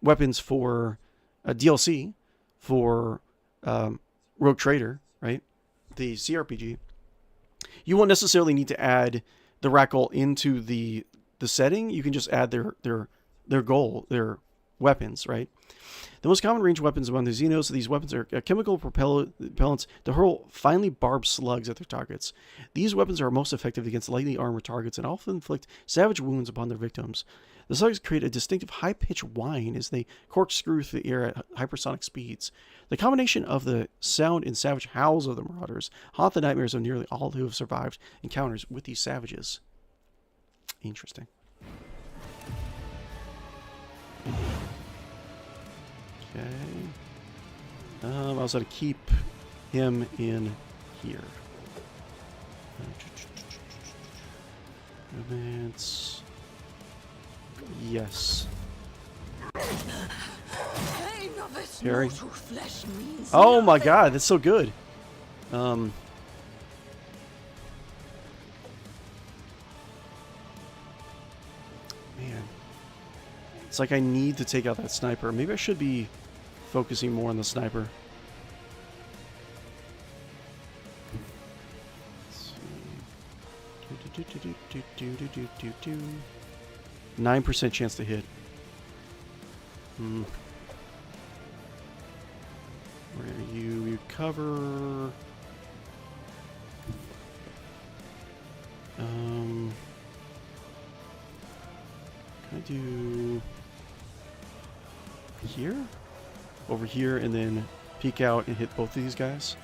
weapons for DLC, for Rogue Trader, right? The cRPG. You won't necessarily need to add the Reco into the setting. You can just add their weapons, right? The most common range weapons among the Xenos, these weapons are chemical propellants to hurl finely barbed slugs at their targets. These weapons are most effective against lightly armored targets and often inflict savage wounds upon their victims. The slugs create a distinctive high-pitched whine as they corkscrew through the air at hypersonic speeds. The combination of the sound and savage howls of the marauders haunt the nightmares of nearly all who have survived encounters with these savages. Interesting. Okay. I also had to keep him in here. Movements. Yes. Harry. Oh my god, that's so good. Man. It's like I need to take out that sniper. Maybe I should be focusing more on the sniper. Let's see. 9% chance to hit. Where are you? You cover. Can I do here? Over here, and then peek out and hit both of these guys?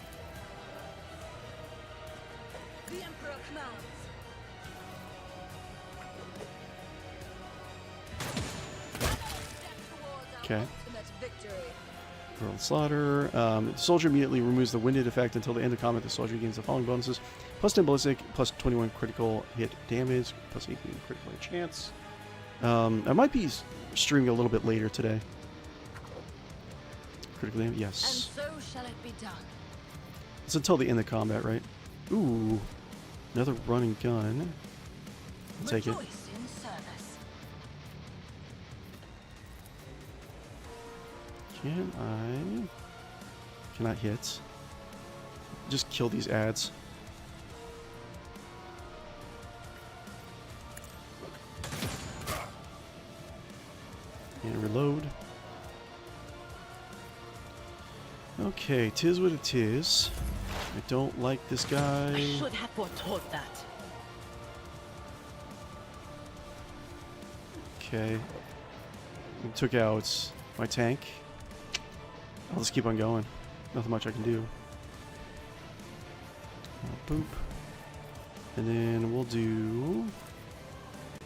The Emperor commands. Okay. World Slaughter. The soldier immediately removes the winded effect until the end of combat. The soldier gains the following bonuses: plus 10 ballistic, plus 21 critical hit damage, plus 18 critical hit chance. I might be streaming a little bit later today. Critical damage, yes. And so shall it be done. It's until the end of combat, right? Ooh, another running gun. I'll take it. Rejoice in service. Cannot hit. Just kill these ads. And reload. Okay, 'tis what it is. I don't like this guy. I should have foretold that. Okay. We took out my tank. I'll just keep on going. Nothing much I can do. Boop. And then we'll do...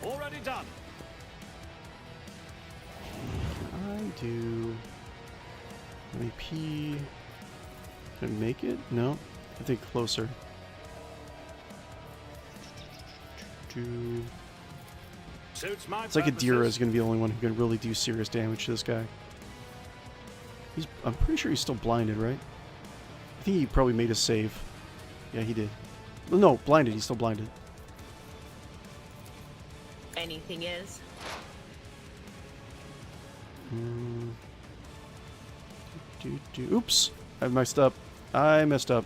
Already done. do MEP. Can I make it? No. I think closer. Suits my It's like 𝕽𝖆𝖊𝖊𝖊 purposes. is going to be the only one who can really do serious damage to this guy. I'm pretty sure he's still blinded, right? I think he probably made a save. Yeah, he did. Well, no, blinded. He's still blinded. Anything is. Oops. I messed up. I messed up.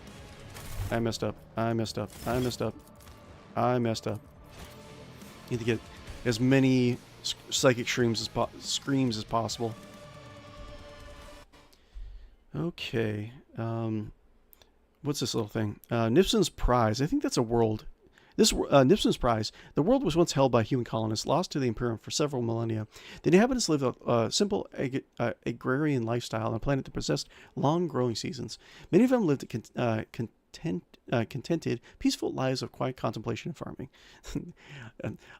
I messed up. I messed up. I messed up. I messed up. Need to get as many psychic screams as possible. Okay. What's this little thing? 𝕿𝖗𝖆𝖊𝖊𝖃 Prize. I think that's a world. This 𝕿𝖗𝖆𝖊𝖃 Prize. The world was once held by human colonists, lost to the Imperium for several millennia. The inhabitants lived a simple agrarian lifestyle on a planet that possessed long growing seasons. Many of them lived contented, peaceful lives of quiet contemplation and farming.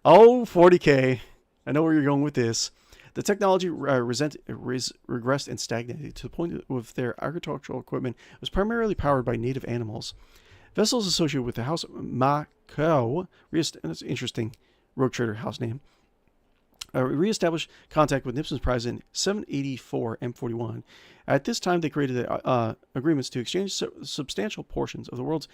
Oh, 40K. I know where you're going with this. The technology regressed and stagnated to the point that their agricultural equipment was primarily powered by native animals. Vessels associated with the House Macao, that's an interesting rogue trader house name, reestablished contact with 𝕿𝖗𝖆𝖊𝖃 Prize in 784 M41. At this time, they created agreements to exchange substantial portions of the world's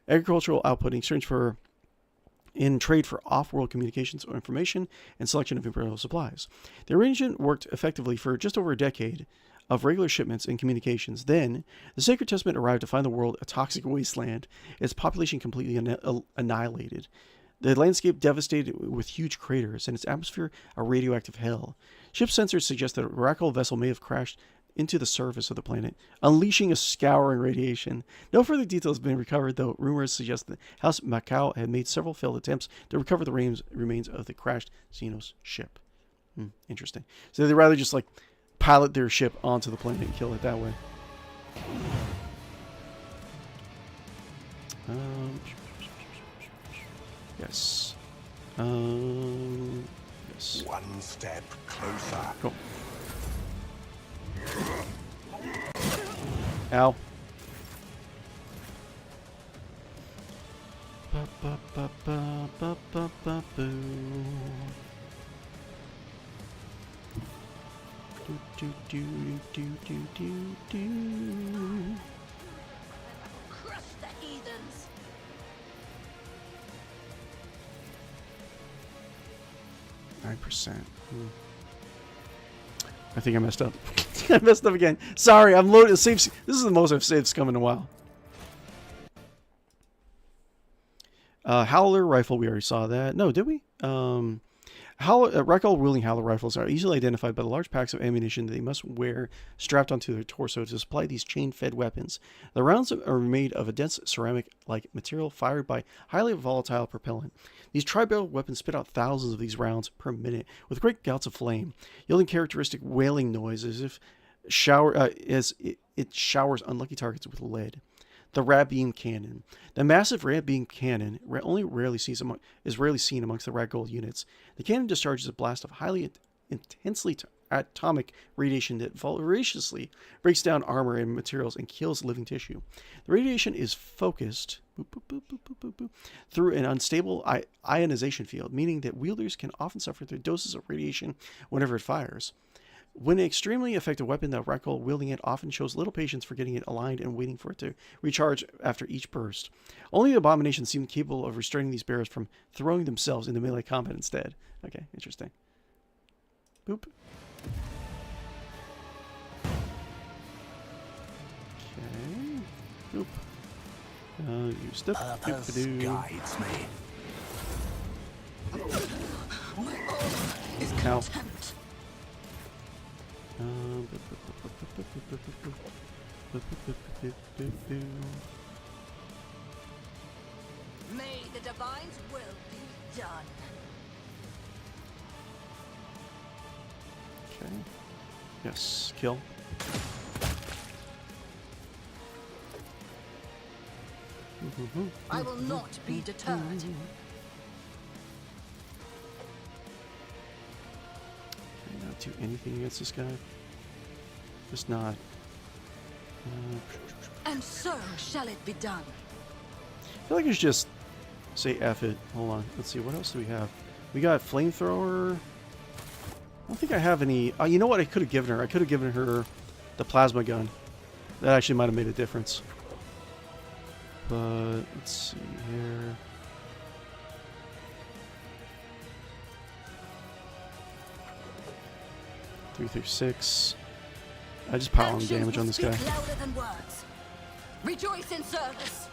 agricultural output in trade for off-world communications or information and selection of imperial supplies. The arrangement worked effectively for just over a decade of regular shipments and communications. Then, the Sacred Testament arrived to find the world a toxic wasteland, its population completely annihilated, the landscape devastated with huge craters, and its atmosphere a radioactive hell. Ship sensors suggest that a Ratling vessel may have crashed into the surface of the planet, unleashing a scouring radiation. No further details have been recovered, though rumors suggest that House Macao had made several failed attempts to recover the remains of the crashed Xenos ship. Interesting. So they'd rather just, like, pilot their ship onto the planet and kill it that way. Yes. Yes. One step closer. Cool. Ow. Ba ba ba ba ba ba ba boo. Do do do do do do. Crush the heathens. 9%. I think I messed up. I messed up again. Sorry, I'm loaded. This is the most I've saved scum in a while. Howler rifle, we already saw that. No, did we? Rifle-wielding Howler rifles are easily identified by the large packs of ammunition that they must wear strapped onto their torso to supply these chain-fed weapons. The rounds are made of a dense ceramic-like material fired by highly volatile propellant. These tri-barrel weapons spit out thousands of these rounds per minute with great gouts of flame, yielding characteristic wailing noise as if it showers unlucky targets with lead. The rad beam cannon. The massive rad beam cannon is rarely seen amongst the Rad Gold units. The cannon discharges a blast of highly intensely atomic radiation that voraciously breaks down armor and materials and kills living tissue. The radiation is focused through an unstable ionization field, meaning that wielders can often suffer through doses of radiation whenever it fires. When an extremely effective weapon, the Ratling wielding it often shows little patience for getting it aligned and waiting for it to recharge after each burst. Only the abominations seem capable of restraining these bearers from throwing themselves into melee combat instead. Okay, interesting. Boop. Okay. Boop. Use the Purpose guides me. Is Ow. contempt. May the divine's will be done. Okay. Yes, kill. I will not be deterred. Okay, not do anything against this guy. Just not. And so shall it be done. I feel like I should just say F it. Hold on. Let's see. What else do we have? We got flamethrower. I don't think I have any. You know what I could have given her? I could have given her the plasma gun. That actually might have made a difference. But let's see here. Three through 6. I just power on damage on this guy. Louder than words. Rejoice in service.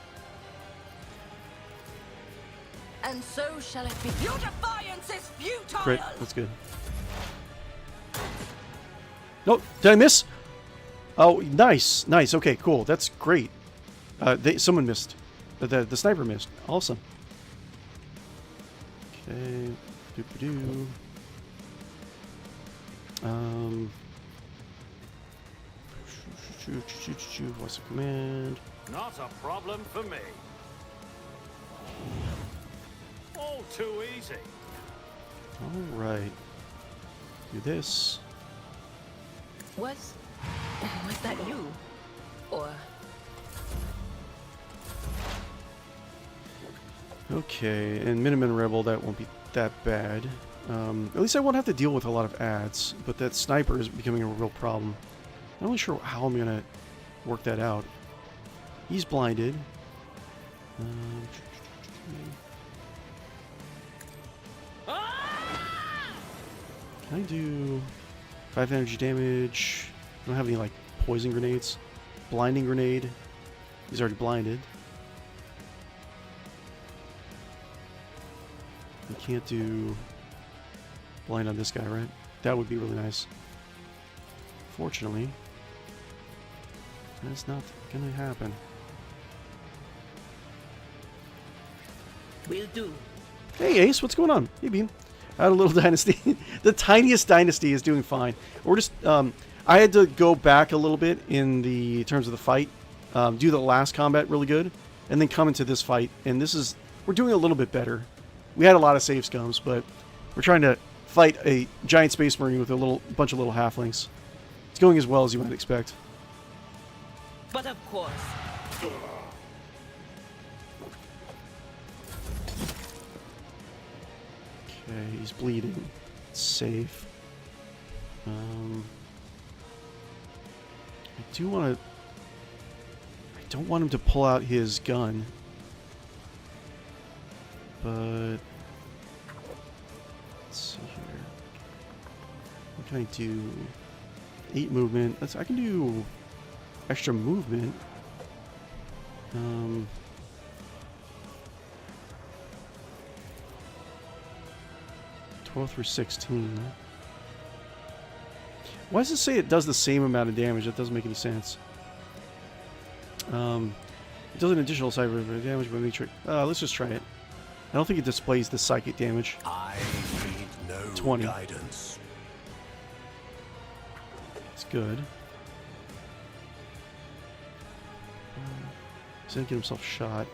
And so shall it be. Your defiance is futile. Crit. That's good. No, did I miss? Oh, nice, nice. Okay, cool. That's great. Someone missed. The sniper missed. Awesome. Okay. Doop-a-doo. What's the command? Not a problem for me. All too easy. All right. Do this. Was that you? Or Okay, and Miniman Rebel, that won't be that bad. At least I won't have to deal with a lot of ads, but that sniper is becoming a real problem. I'm not really sure how I'm gonna work that out. He's blinded. Can I do 5 energy damage? I don't have any like poison grenades. Blinding grenade. He's already blinded. I can't do blind on this guy, right? That would be really nice. Fortunately, that's not gonna happen. will do. Hey Ace, what's going on? Hey Beam. I had a little dynasty. The tiniest dynasty is doing fine. We're just I had to go back a little bit in the terms of the fight, do the last combat really good, and then come into this fight. And we're doing a little bit better. We had a lot of save scums, but we're trying to fight a giant space marine with a bunch of little halflings. It's going as well as you might expect. But of course. Okay, he's bleeding. It's safe. I don't want him to pull out his gun. But let's see here. What can I do? 8 movement. I can do extra movement. 12 through 16. Why does it say it does the same amount of damage? That doesn't make any sense. It does an additional cyber damage, but let's just try it. I don't think it displays the psychic damage. I need no 20. guidance. It's good. He's gonna get himself shot.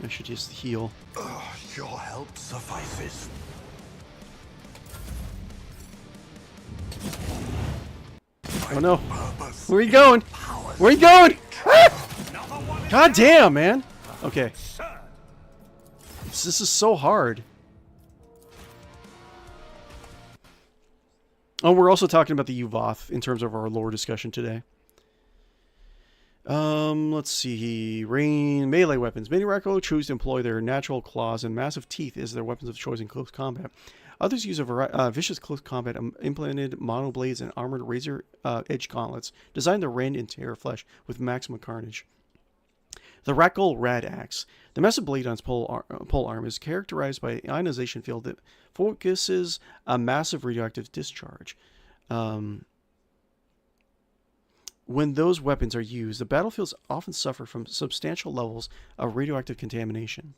I should just heal. Your help suffices. Oh no! Where are you going? Where are you going? Ah! God damn, man! Okay. This is so hard. Oh, we're also talking about the 𝕽𝖆𝖊𝖊 in terms of our lore discussion today. Let's see. Melee weapons. Many Rakko choose to employ their natural claws and massive teeth as their weapons of choice in close combat. Others use vicious close combat implanted mono blades and armored razor edge gauntlets designed to rend and tear flesh with maximum carnage. The Rakko Rad Axe. The massive blade on its pole arm is characterized by an ionization field that focuses a massive radioactive discharge. When those weapons are used, the battlefields often suffer from substantial levels of radioactive contamination.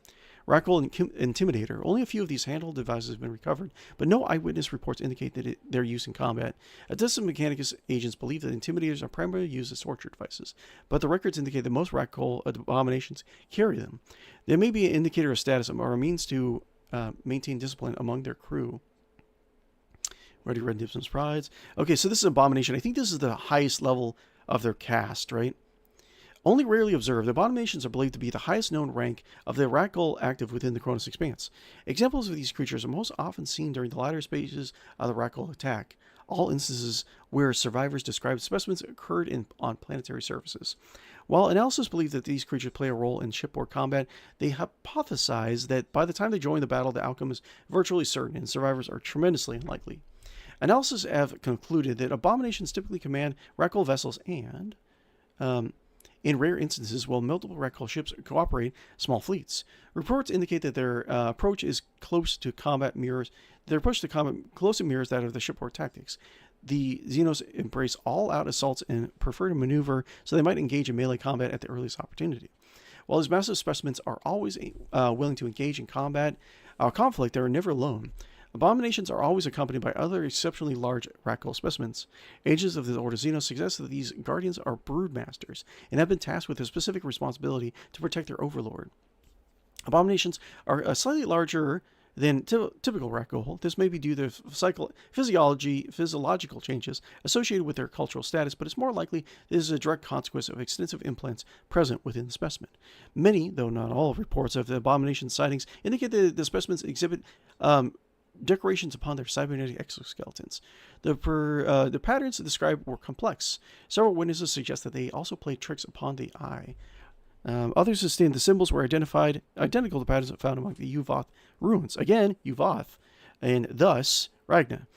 Rakko Intimidator. Only a few of these handheld devices have been recovered, but no eyewitness reports indicate that their use in combat. Adeptus Mechanicus agents believe that Intimidators are primarily used as torture devices, but the records indicate that most Rakko abominations carry them. They may be an indicator of status or a means to maintain discipline among their crew. Ready, red dips and prides. Okay, so this is Abomination. I think this is the highest level of their cast, right? Only rarely observed, the Abominations are believed to be the highest known rank of the Ratling active within the Chronos Expanse. Examples of these creatures are most often seen during the latter stages of the Ratling attack, all instances where survivors described specimens occurred on planetary surfaces. While analysts believe that these creatures play a role in shipboard combat, they hypothesize that by the time they join the battle, the outcome is virtually certain and survivors are tremendously unlikely. Analysis have concluded that Abominations typically command Ratling vessels and, in rare instances, while multiple Ratling ships cooperate, small fleets. Reports indicate that their approach is close to combat mirrors. Their approach to combat closely mirrors that of the shipboard tactics. The Xenos embrace all-out assaults and prefer to maneuver so they might engage in melee combat at the earliest opportunity. While these massive specimens are always willing to engage in combat conflict, they are never alone. Abominations are always accompanied by other exceptionally large Ratling specimens. Ages of the Order Xenos suggest that these guardians are broodmasters and have been tasked with a specific responsibility to protect their overlord. Abominations are slightly larger than typical Ratling. This may be due to physiological changes associated with their cultural status, but it's more likely this is a direct consequence of extensive implants present within the specimen. Many, though not all, reports of the Abomination sightings indicate that the specimens exhibit decorations upon their cybernetic exoskeletons. The patterns described were complex. Several witnesses suggest that they also played tricks upon the eye. Others sustain the symbols were identical to patterns found among the 𝕿𝖆𝖊𝖊 ruins. Again, 𝕿𝖆𝖊, and thus Ragna.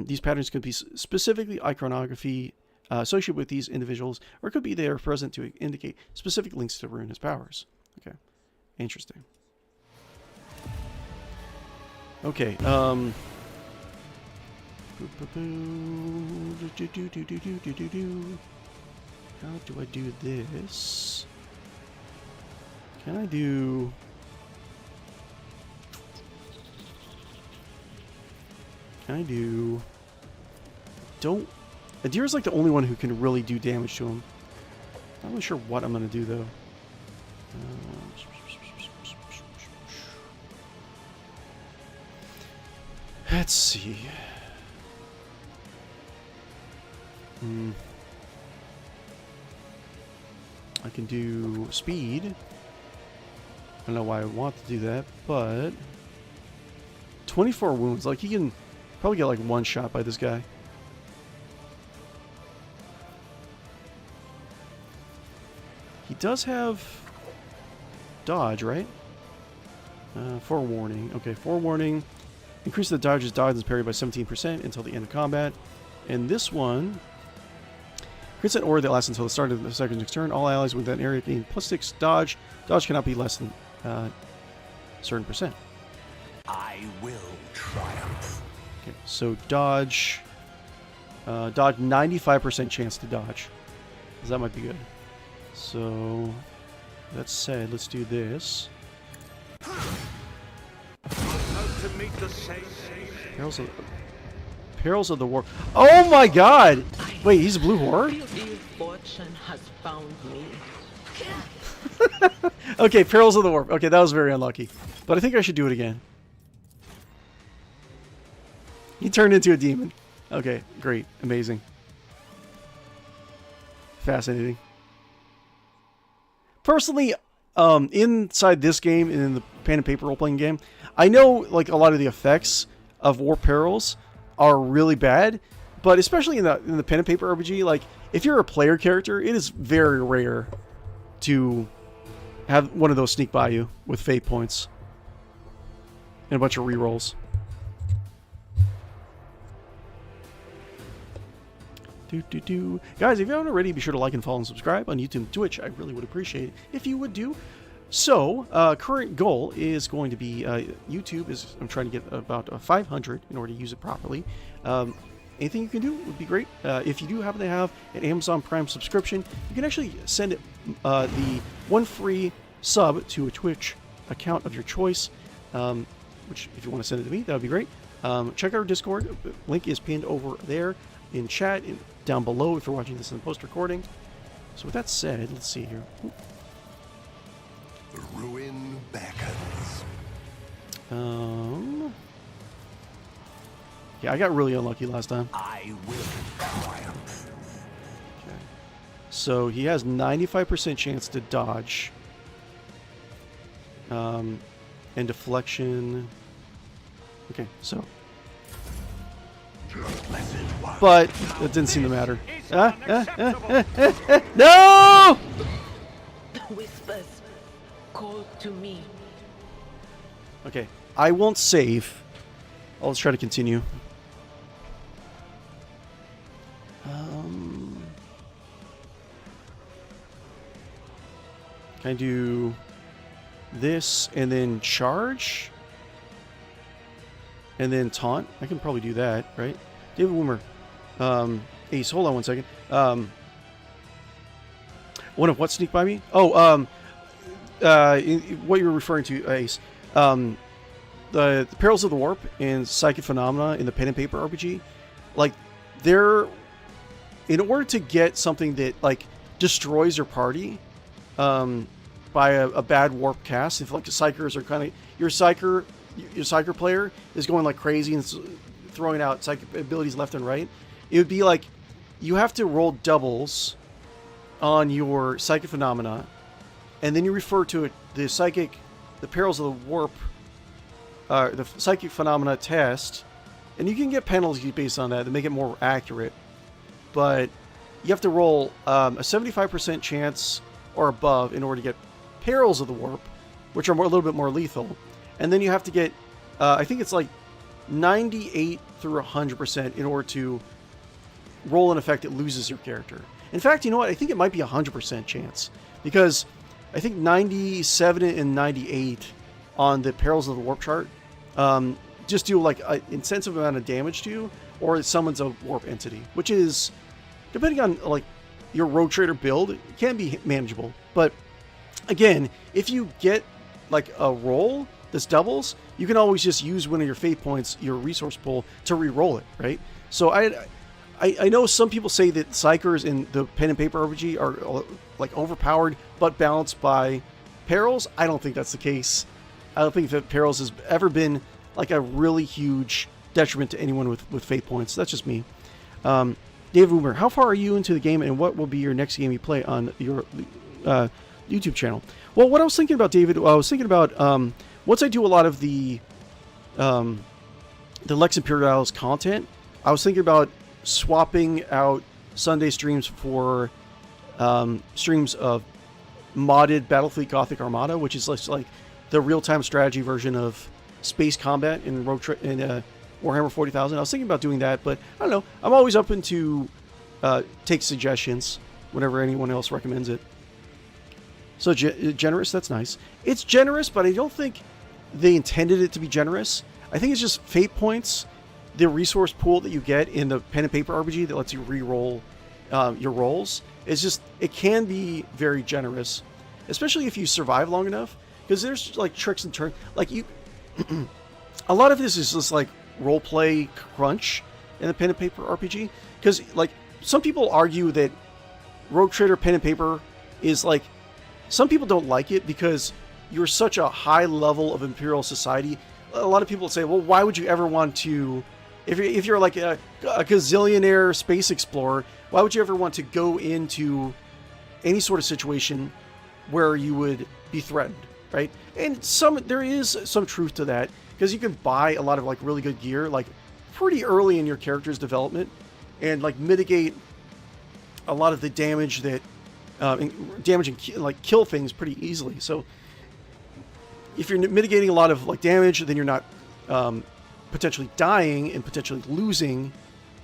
These patterns could be specifically iconography associated with these individuals, or it could be they are present to indicate specific links to ruinous powers. Okay, interesting. Okay, how do I do this? Can I do... Don't... Adira's like the only one who can really do damage to him. Not really sure what I'm going to do, though. Let's see. I can do speed. I don't know why I want to do that, but 24 wounds. Like, he can probably get like one shot by this guy. He does have dodge, right? Forewarning. Okay, forewarning. Increase the dodge's dodge and parry by 17% until the end of combat. And this one creates an aura that lasts until the start of the second next turn. All allies within that area gain +6 dodge. Dodge cannot be less than a certain percent. I will triumph. Okay, so dodge. Dodge 95% chance to dodge. So that might be good. So that said, let's do this. Perils of the War. Oh my god! Wait, he's a blue horde? Fortune has found me. Okay, Perils of the Warp. Okay, that was very unlucky. But I think I should do it again. He turned into a demon. Okay, great. Amazing. Fascinating. Personally, inside this game and in the pen and paper role-playing game, I know like a lot of the effects of Warp Perils are really bad, but especially in the pen and paper RPG, like if you're a player character, it is very rare to have one of those sneak by you with fate points and a bunch of rerolls. Guys, if you haven't already, be sure to like and follow and subscribe on YouTube and Twitch. I really would appreciate it if you would do. So, current goal is going to be YouTube is I'm trying to get about 500 in order to use it properly. Anything you can do would be great. If you do happen to have an Amazon Prime subscription, you can actually send it the one free sub to a Twitch account of your choice. Which, if you want to send it to me, that would be great. Check out our Discord. Link is pinned over there in chat and down below if you're watching this in the post recording. So with that said, let's see here. The ruin beckons. Yeah, I got really unlucky last time. I will triumph. Okay. So he has 95% chance to dodge. And deflection. Okay, so. But that didn't seem to matter. No! Whispers call to me. Okay, I won't save. I'll just try to continue. Can I do this and then charge? And then taunt? I can probably do that, right? David Woomer. Ace, hold on one second. One of what sneak by me? Oh, what you're referring to, Ace. The Perils of the Warp and Psychic Phenomena in the pen and paper RPG, like, they're, in order to get something that, like, destroys your party by a bad warp cast, if, like, the Psychers are kind of, your Psyker player is going like crazy and throwing out psychic abilities left and right, it would be like you have to roll doubles on your Psychic Phenomena, and then you refer to it, the Perils of the Warp, the Psychic Phenomena test, and you can get penalties based on that to make it more accurate, but you have to roll a 75% chance or above in order to get Perils of the Warp, which are a little bit more lethal. And then you have to get, I think it's like 98 through 100% in order to roll an effect that loses your character. In fact, you know what? I think it might be 100% chance. Because I think 97 and 98 on the Perils of the Warp chart just do like an intensive amount of damage to you, or it summons a warp entity. Which is, depending on like your Rogue Trader build, it can be manageable. But again, if you get like a roll this doubles, you can always just use one of your fate points, your resource pool, to re-roll it, right? So I know some people say that Psychers in the pen and paper RPG are like overpowered but balanced by Perils. I don't think that's the case. I don't think that Perils has ever been like a really huge detriment to anyone with fate points. That's just me. Dave Boomer, how far are you into the game, and what will be your next game you play on your YouTube channel? Well, what I was thinking about, David, I was thinking about once I do a lot of the Lex Imperialis content, I was thinking about swapping out Sunday streams for streams of modded Battlefleet Gothic Armada, which is like the real-time strategy version of space combat in Warhammer 40,000. I was thinking about doing that, but I don't know. I'm always open to take suggestions whenever anyone else recommends it. So generous, that's nice. It's generous, but I don't think they intended it to be generous. I think it's just fate points, the resource pool that you get in the pen and paper RPG that lets you re-roll your rolls. It's just, it can be very generous, especially if you survive long enough, because there's like tricks and turns. Like you, a lot of this is just like role play crunch in the pen and paper RPG, because like some people argue that Rogue Trader pen and paper is like, some people don't like it because you're such a high level of Imperial society. A lot of people say, well, why would you ever want to, if you're like a gazillionaire space explorer, why would you ever want to go into any sort of situation where you would be threatened, right? And there is some truth to that, because you can buy a lot of like really good gear like pretty early in your character's development and like mitigate a lot of the damage that damage and like kill things pretty easily. So if you're mitigating a lot of like damage, then you're not potentially dying and potentially losing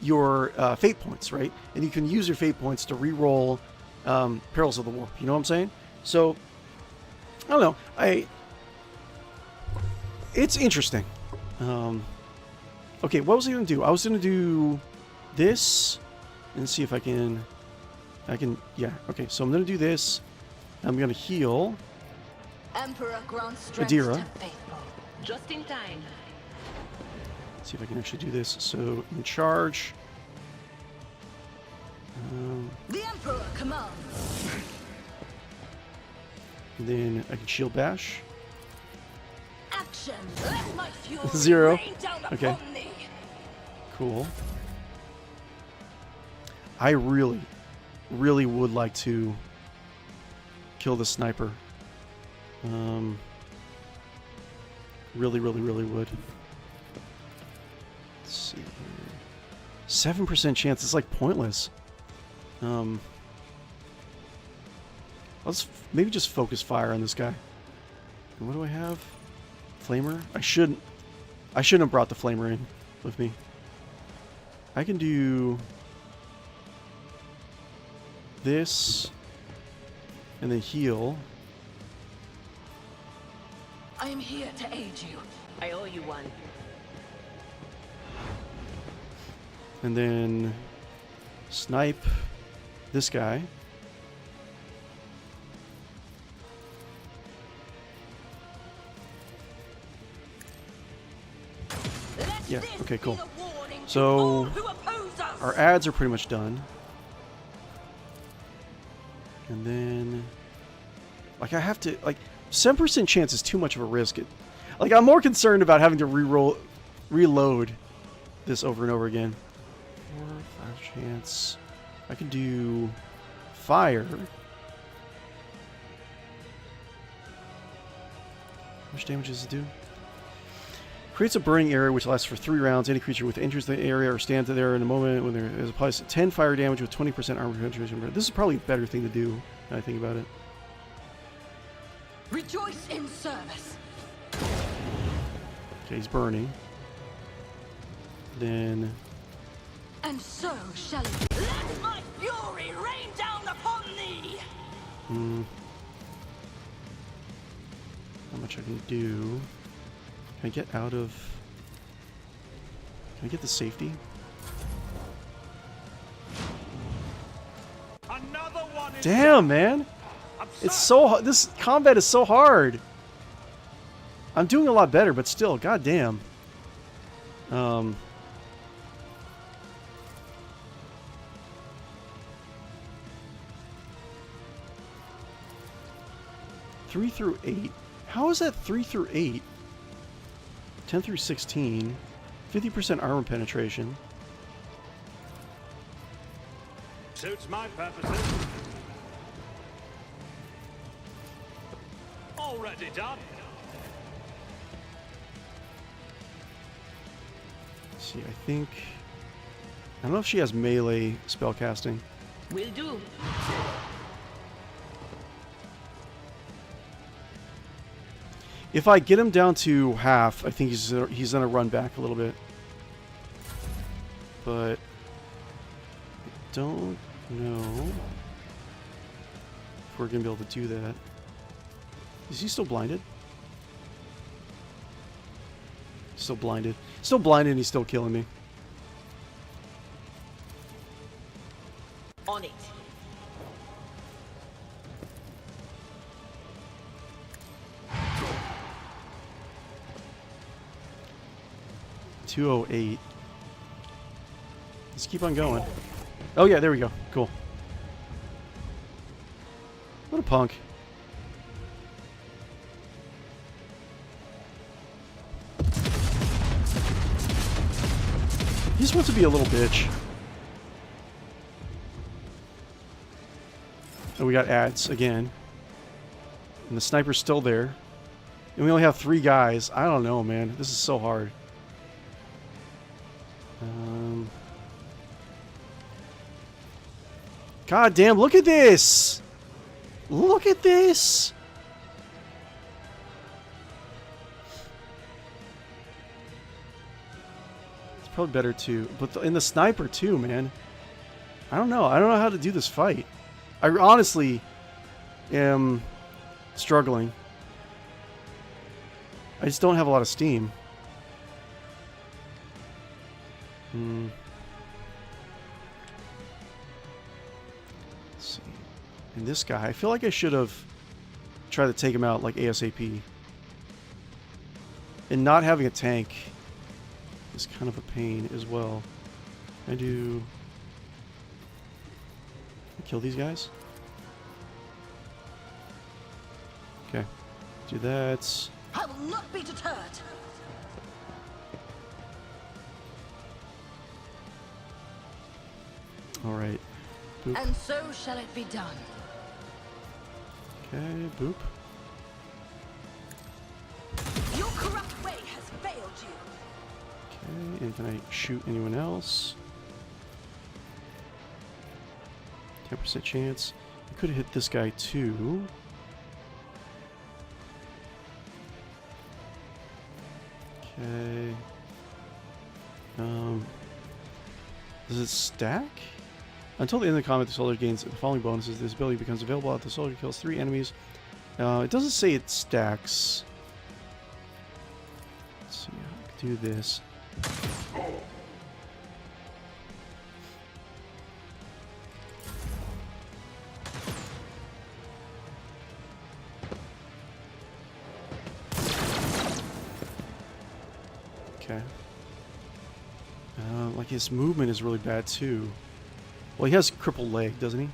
your fate points, right? And you can use your fate points to re-roll Perils of the Warp. You know what I'm saying? So I don't know. It's interesting. Okay, what was I going to do? I was going to do this and see if I can, yeah, okay, so I'm going to do this. I'm going to heal Emperor grants strength 𝕿𝖗𝖆𝖊𝖊. to faithful. Just in time. See if I can actually do this. So, in charge. The Emperor commands. And then I can shield bash. Action. Let my fury 0. rain down Okay. upon thee. Cool. I really, really would like to kill the sniper. Really, really, really would. Let's see here. 7% chance. It's like pointless. Let's maybe just focus fire on this guy. And what do I have? Flamer? I shouldn't have brought the flamer in with me. I can do this and then heal. I am here to aid you. I owe you one. And then snipe this guy. Yeah, okay, cool. So our ads are pretty much done. And then like I have to, like, 7% chance is too much of a risk. Like, I'm more concerned about having to reload this over and over again. 4 or 5 chance. I can do fire. How much damage does it do? Creates a burning area which lasts for 3 rounds. Any creature which enters the area or stands there in a moment when there is applies to 10 fire damage with 20% armor penetration. This is probably a better thing to do when I think about it. Rejoice in service. Okay, he's burning. Then And so shall it. Let my fury rain down upon thee. How much I can do? Can I get out of? Can I get the safety? Another one is Damn, man! It's so this combat is so hard. I'm doing a lot better, but still, goddamn. 3 through 8. How is that 3 through 8? 10 through 16. 50% armor penetration. Suits my purposes. Already done. Let's see, I think... I don't know if she has melee spellcasting. Will do. If I get him down to half, I think he's gonna run back a little bit. But I don't know if we're gonna be able to do that. Is he still blinded? Still blinded. Still blinded and he's still killing me. On it. .208. Let's keep on going. Oh yeah, there we go. Cool. What a punk. He just wants to be a little bitch. And we got ads again. And the sniper's still there. And we only have 3 guys. I don't know, man. This is so hard. God damn, look at this! Look at this! It's probably better too. But in the sniper too, man. I don't know. I don't know how to do this fight. I honestly am struggling. I just don't have a lot of steam. Let's see. And this guy, I feel like I should have tried to take him out like ASAP. And not having a tank is kind of a pain as well. I do... kill these guys? Okay. Do that. I will not be deterred. Alright. Boop. And so shall it be done. Okay, boop. Your corrupt way has failed you. Okay, and can I shoot anyone else? 10% chance. I could have hit this guy too. Okay. Does it stack? Until the end of the combat, the soldier gains the following bonuses. This ability becomes available after the soldier kills 3 enemies. It doesn't say it stacks. Let's see, I can do this. Okay. Like his movement is really bad too. Well, he has crippled leg, doesn't he?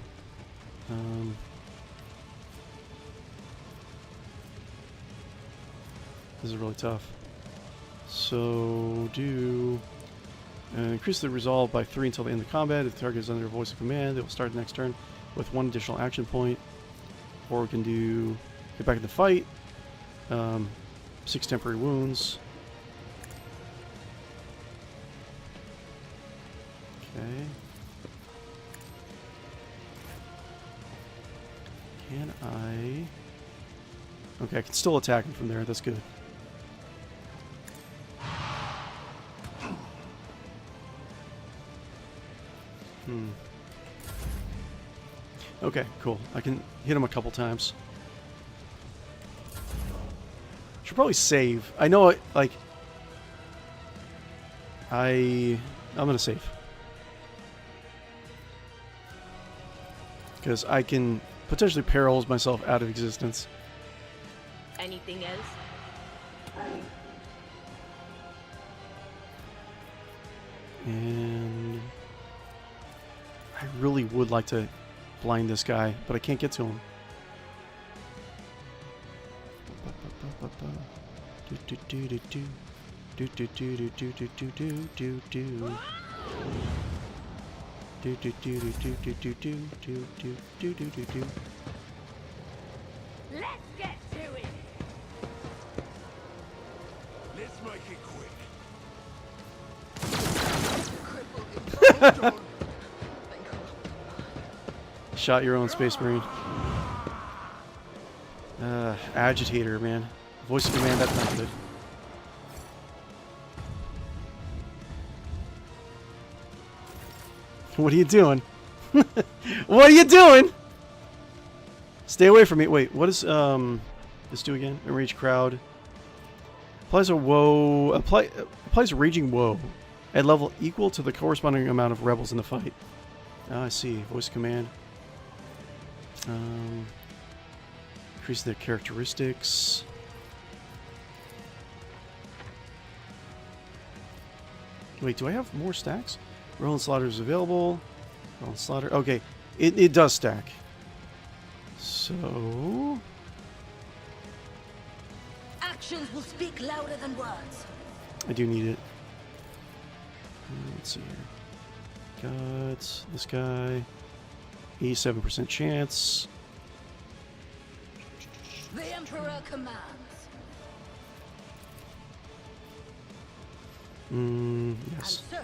This is really tough. So do increase the resolve by 3 until the end of combat. If the target is under a voice of command, it will start the next turn with 1 additional action point. Or we can do get back in the fight. 6 temporary wounds. Okay. Can I... Okay, I can still attack him from there. That's good. Okay, cool. I can hit him a couple times. Should probably save. I know it, like... I'm gonna save. Because I can potentially paralyze myself out of existence. Anything else? And I really would like to blind this guy, but I can't get to him. Let's get to it! Let's make it quick. Shot your own Space Marine. Agitator, man. Voice of command, that's not good. What are you doing? What are you doing? Stay away from me. Wait, what does this do again? Enrage crowd. Applies a woe. Applies raging woe at level equal to the corresponding amount of rebels in the fight. Ah, I see. Voice command. Increase their characteristics. Wait, do I have more stacks? Roll and slaughter is available. Roll and slaughter. Okay, it does stack. So Actions will speak louder than words. I do need it. Let's see here. Got this guy. 87% chance. The Emperor commands. Yes. And so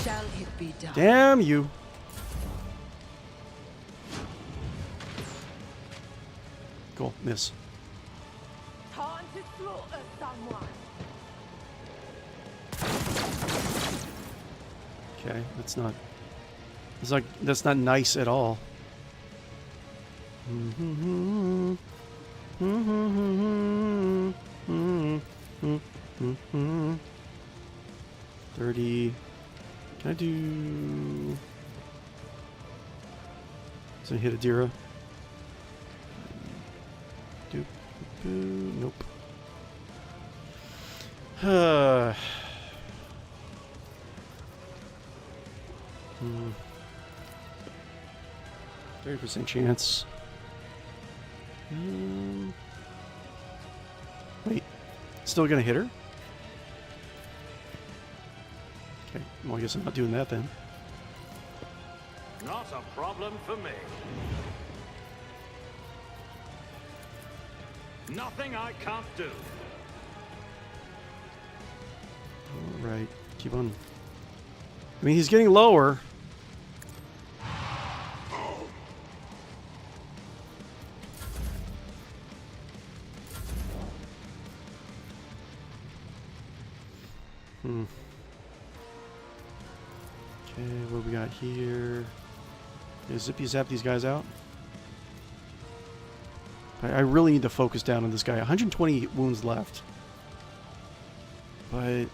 shall it be done. Damn you. Cool. Miss. Time to slaughter someone! Okay, that's not nice at all. 30. Can I do... So I hit a Dira. Nope. 30% chance. Wait. Still gonna hit her? Okay. Well, I guess I'm not doing that then. Not a problem for me. Nothing I can't do. Alright, keep on. I mean, he's getting lower. Okay, what we got here? Zippy zap these guys out. I really need to focus down on this guy. 120 wounds left. But I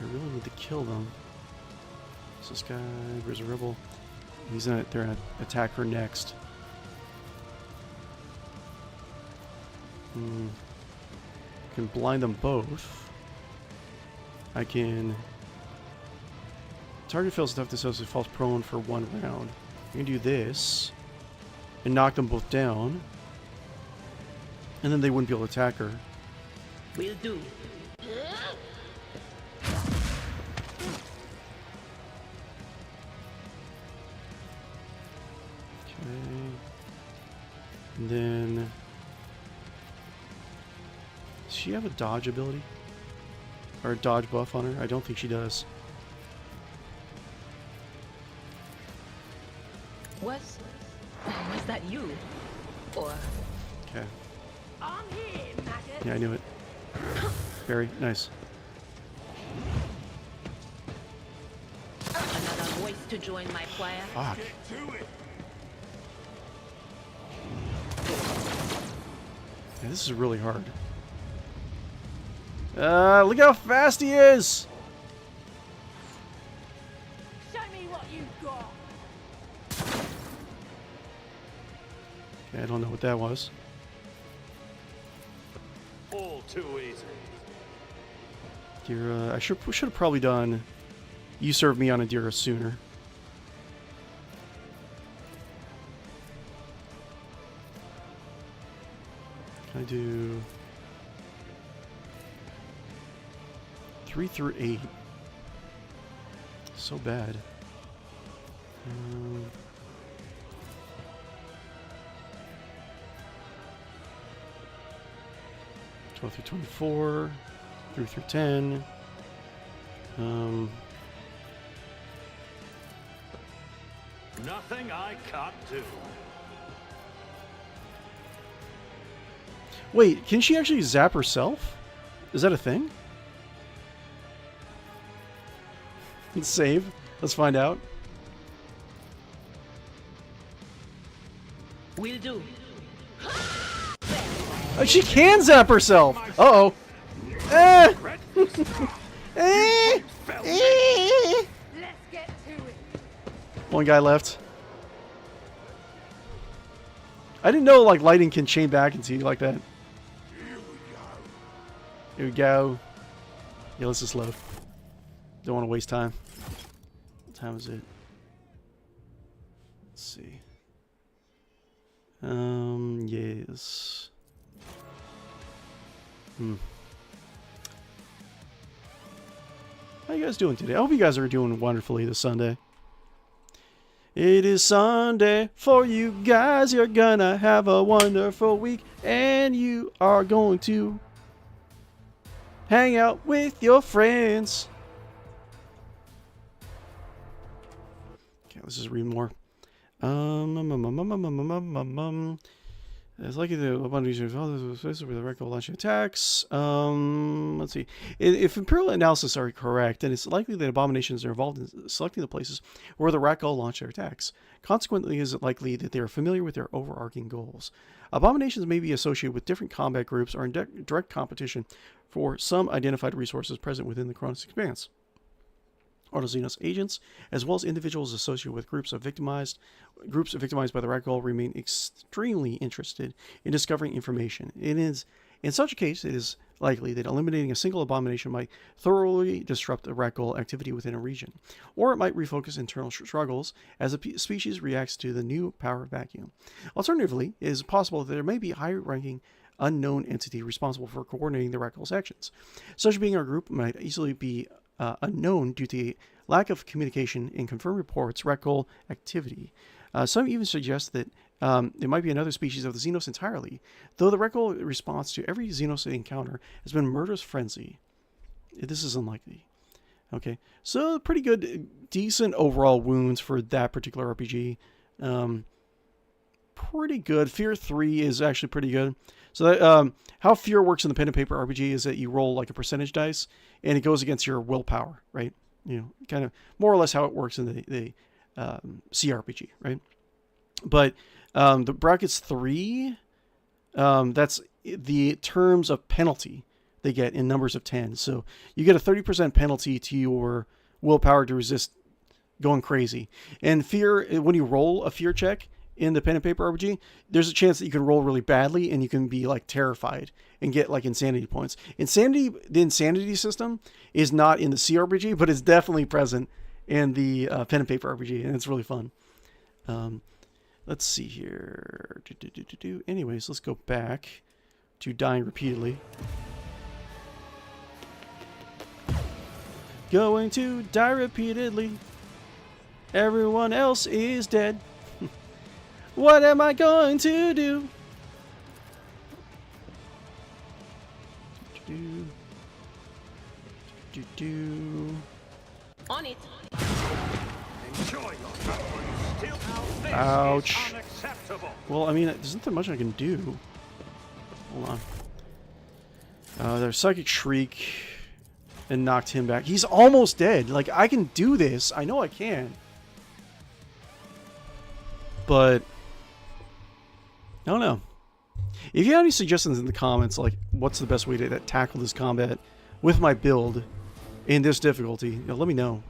really need to kill them. So this guy, where's a rebel? They're gonna attack her next. Can blind them both. I can target fails enough to so falls prone for 1 round. I can do this and knock them both down, and then they wouldn't be able to attack her. Will do. Okay. And then does she have a dodge ability? Or a dodge buff on her? I don't think she does. Was that you? Or Okay. I'm here, maggot. Yeah, I knew it. Very nice. Another voice to join my choir. Fuck. Yeah, this is really hard. Look how fast he is! Show me what you've got. Okay, I don't know what that was. All too easy. Dira, I should have probably done You Serve Me on a Dira sooner. Can I do 3 through 8? So bad. 12 through 24, 3 through 10. Nothing I can't do. Wait, can she actually zap herself? Is that a thing? Let's save. Let's find out. Will do. Oh, she can zap herself! Uh-oh. Eh! Eh! Eh! Let's get to it. One guy left. I didn't know, like, lighting can chain back and see like that. Here we go. Yeah, let's just load. Don't want to waste time. What time is it? Let's see. Yes. How you guys doing today? I hope you guys are doing wonderfully this Sunday. It is Sunday for you guys. You're gonna have a wonderful week, and you are going to hang out with your friends. Okay, let's just read more. It's likely that a bunch of with the record launching attacks. Let's see. If Imperial analysis are correct, then it's likely that abominations are involved in selecting the places where the Rakghoul launch their attacks. Consequently, is it likely that they are familiar with their overarching goals. Abominations may be associated with different combat groups or in direct competition for some identified resources present within the Chronos Expanse. Autoxenos agents, as well as individuals associated with groups victimized by the Rakghoul, remain extremely interested in discovering information. It is, in such a case, it is likely that eliminating a single abomination might thoroughly disrupt the Rakghoul activity within a region, or it might refocus internal struggles as a species reacts to the new power vacuum. Alternatively, it is possible that there may be a higher-ranking unknown entity responsible for coordinating the Rakghoul's actions. Such a being or group might easily be unknown due to lack of communication, and confirmed reports Rek'Gul activity. Some even suggest that it might be another species of the Xenos entirely, though the Rek'Gul response to every Xenos they encounter has been murderous frenzy. This is unlikely. Okay, so pretty good, decent overall wounds for that particular RPG. Pretty good. Fear 3 is actually pretty good. So that, how Fear works in the pen and paper RPG is that you roll like a percentage dice, and it goes against your willpower, right? You know, kind of more or less how it works in the cRPG, right? But the brackets 3, that's the terms of penalty they get in numbers of 10. So you get a 30% penalty to your willpower to resist going crazy. And Fear, when you roll a Fear check in the pen and paper RPG, there's a chance that you can roll really badly and you can be like terrified and get like insanity points. The insanity system is not in the cRPG, but it's definitely present in the pen and paper RPG, and it's really fun. Let's see here. Anyways, let's go back to dying repeatedly. Going to die repeatedly. Everyone else is dead. What am I going to do? On it. Enjoy your suffering. Still now this Ouch. is unacceptable. Well, I mean, there's not much I can do. Hold on. There's Psychic Shriek and knocked him back. He's almost dead. Like, I can do this. I know I can. But I don't know. If you have any suggestions in the comments, like what's the best way to tackle this combat with my build in this difficulty, you know, let me know.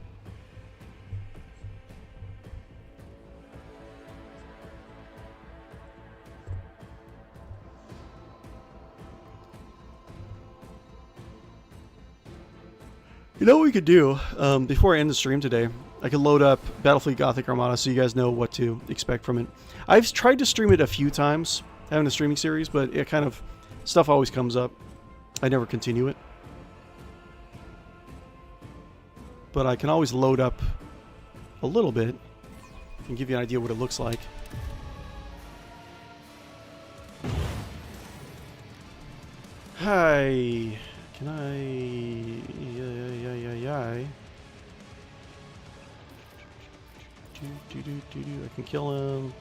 You know what we could do before I end the stream today? I could load up Battlefleet Gothic Armada so you guys know what to expect from it. I've tried to stream it a few times, having a streaming series, but it kind of, stuff always comes up. I never continue it. But I can always load up a little bit and give you an idea what it looks like. Hi. Can I... I can kill him.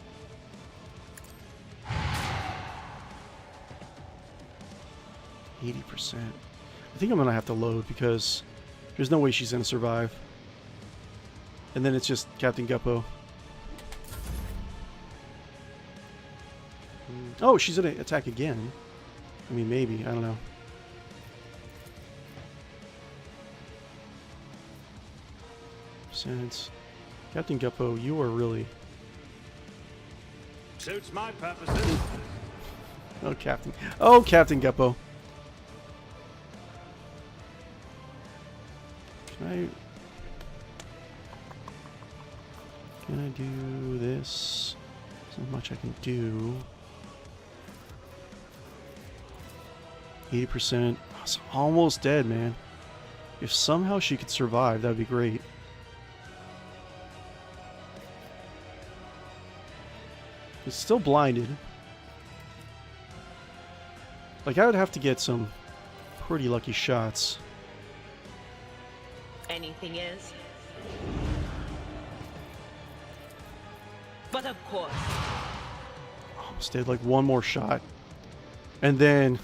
%. I think I'm gonna have to load because there's no way she's gonna survive. And then it's just Captain Guppo. Oh, she's gonna attack again. I mean, maybe. I don't know. Sense. Captain Guppo, you are really... Suits my purposes. Oh, Captain. Oh, Captain Guppo. Can I do this? There's not much I can do. 80%. I was almost dead, man. If somehow she could survive, that would be great. It's still blinded. Like, I would have to get some pretty lucky shots. Anything is. But of course. Almost did like one more shot. And then...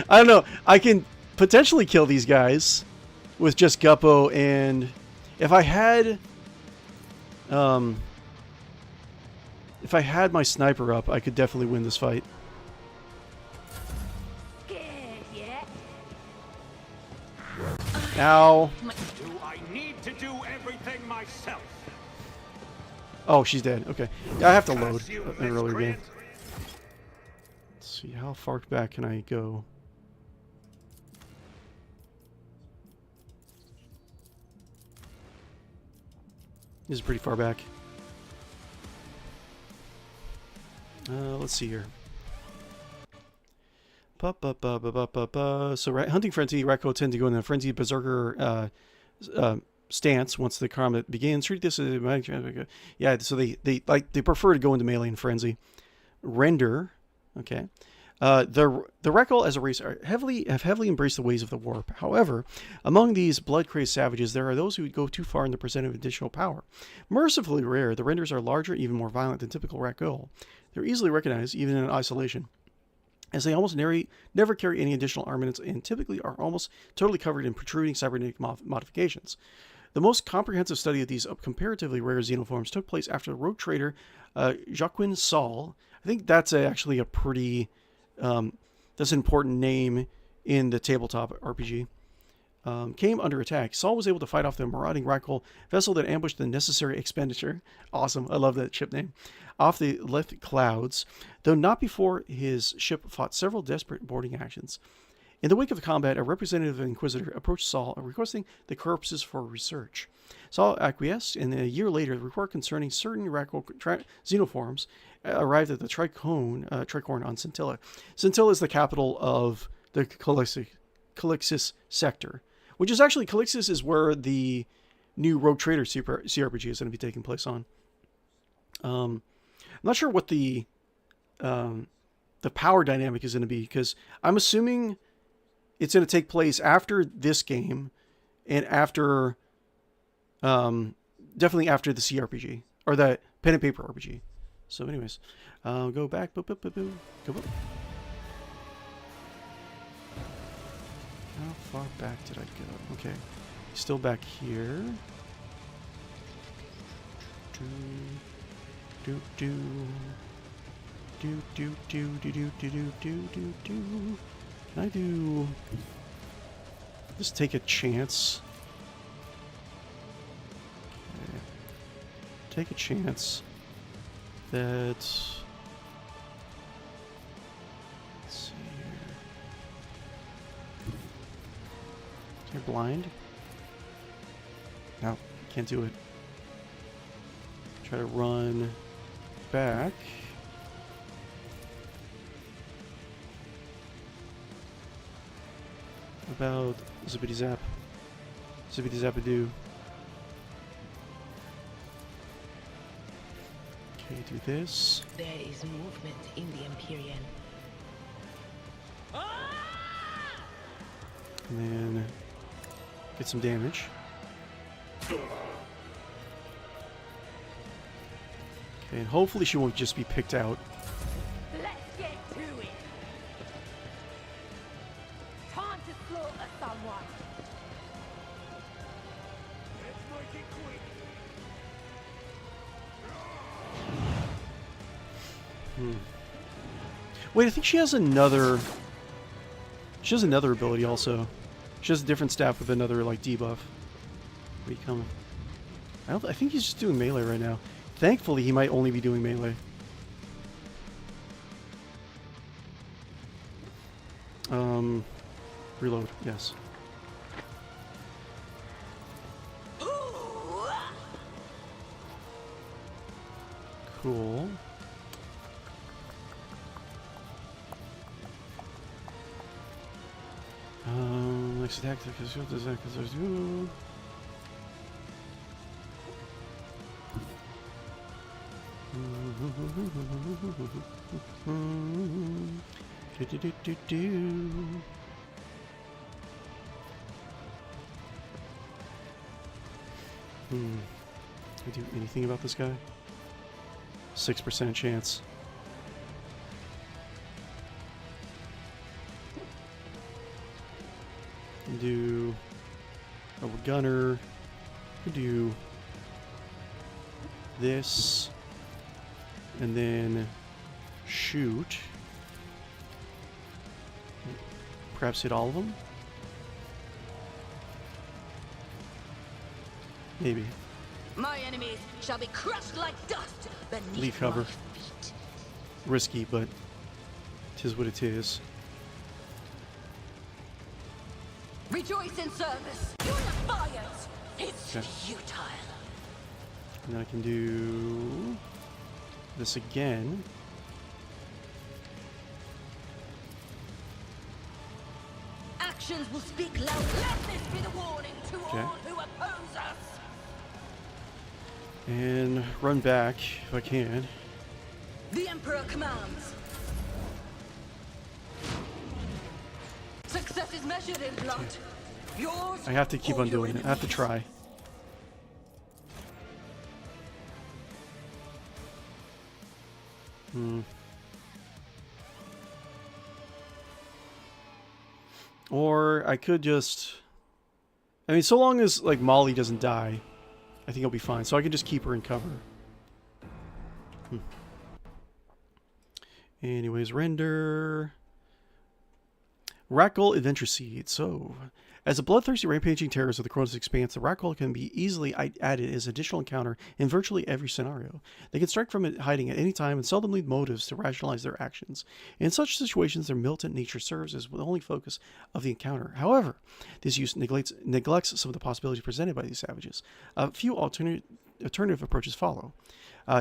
I don't know. I can potentially kill these guys with just Guppo, and if I had... if I had my sniper up, I could definitely win this fight. Ow. Do I need to do everything myself? Oh, she's dead. Okay. Yeah, I have to load an earlier game. Let's see, how far back can I go? This is pretty far back. Let's see here. So Hunting Frenzy, Rek'Gul tend to go in a Frenzy Berserker stance once the combat begins. Treat this as yeah. So they prefer to go into melee and frenzy. Render, okay. The Rek'El as a race have heavily embraced the ways of the warp. However, among these blood-crazed savages, there are those who would go too far in the pursuit of additional power. Mercifully rare, the Renders are larger, even more violent than typical Rek'El. They're easily recognized, even in isolation, as they almost never carry any additional armaments and typically are almost totally covered in protruding cybernetic modifications. The most comprehensive study of these comparatively rare xenoforms took place after the rogue trader 𝕿𝖌𝖚𝖊𝖊. I think that's actually a pretty... that's an important name in the tabletop RPG. Came under attack. Saul was able to fight off the marauding Rek'El vessel that ambushed the necessary expenditure. Awesome. I love that ship name. Off the left clouds, though not before his ship fought several desperate boarding actions. In the wake of the combat, a representative of the Inquisitor approached Saul, requesting the corpses for research. Saul acquiesced, and a year later, the report concerning certain Rek'El xenoforms arrived at the Tricorn on Scintilla. Scintilla is the capital of the Calixis sector, which is actually, Calixis is where the new Rogue Trader cRPG is going to be taking place on. I'm not sure what the power dynamic is going to be, because I'm assuming it's going to take place after this game and after, definitely after the cRPG or the pen and paper RPG. So anyways, go back. Go up. How far back did I go? Okay. Still back here. Can I do... just take a chance? Okay. Take a chance that... let's see here. You're blind? No, can't do it. Try to run back. About 𝕿𝖗𝖆𝖊𝖊𝖗. Okay, do this. There is movement in the Imperial. And then get some damage. Okay, and hopefully she won't just be picked out. Let's get to it. Time to slaughter someone. Let's make it quick. Wait, I think she has another... she has another ability also. She has a different staff with another, like, debuff. Where you come? I think he's just doing melee right now. Thankfully, he might only be doing melee. Reload, yes. Cool. Next attack, Can I do anything about this guy? 6% chance. Can do a gunner. Can do this, and then shoot. Perhaps hit all of them. Maybe. My enemies shall be crushed like dust beneath Leave cover. my feet. Risky, but 'tis what it is. Rejoice in service. Your defiance is Okay. futile. And then I can do this again. Actions will speak loud. Let this be the warning to all who oppose us. And run back if I can. The Emperor commands. Success is measured in blood. Yours. I have to keep or on your doing it. I have to enemies. try. Or I could just... I mean, so long as, like, Molly doesn't die, I think I'll be fine. So I can just keep her in cover. Anyways, render... Ratling Adventure Seed. So, as a bloodthirsty rampaging terrorist of the Chronos Expanse, the Ratling can be easily added as additional encounter in virtually every scenario. They can strike from it hiding at any time and seldom need motives to rationalize their actions. In such situations, their militant nature serves as the only focus of the encounter. However, this use neglects some of the possibilities presented by these savages. A few alternative approaches follow.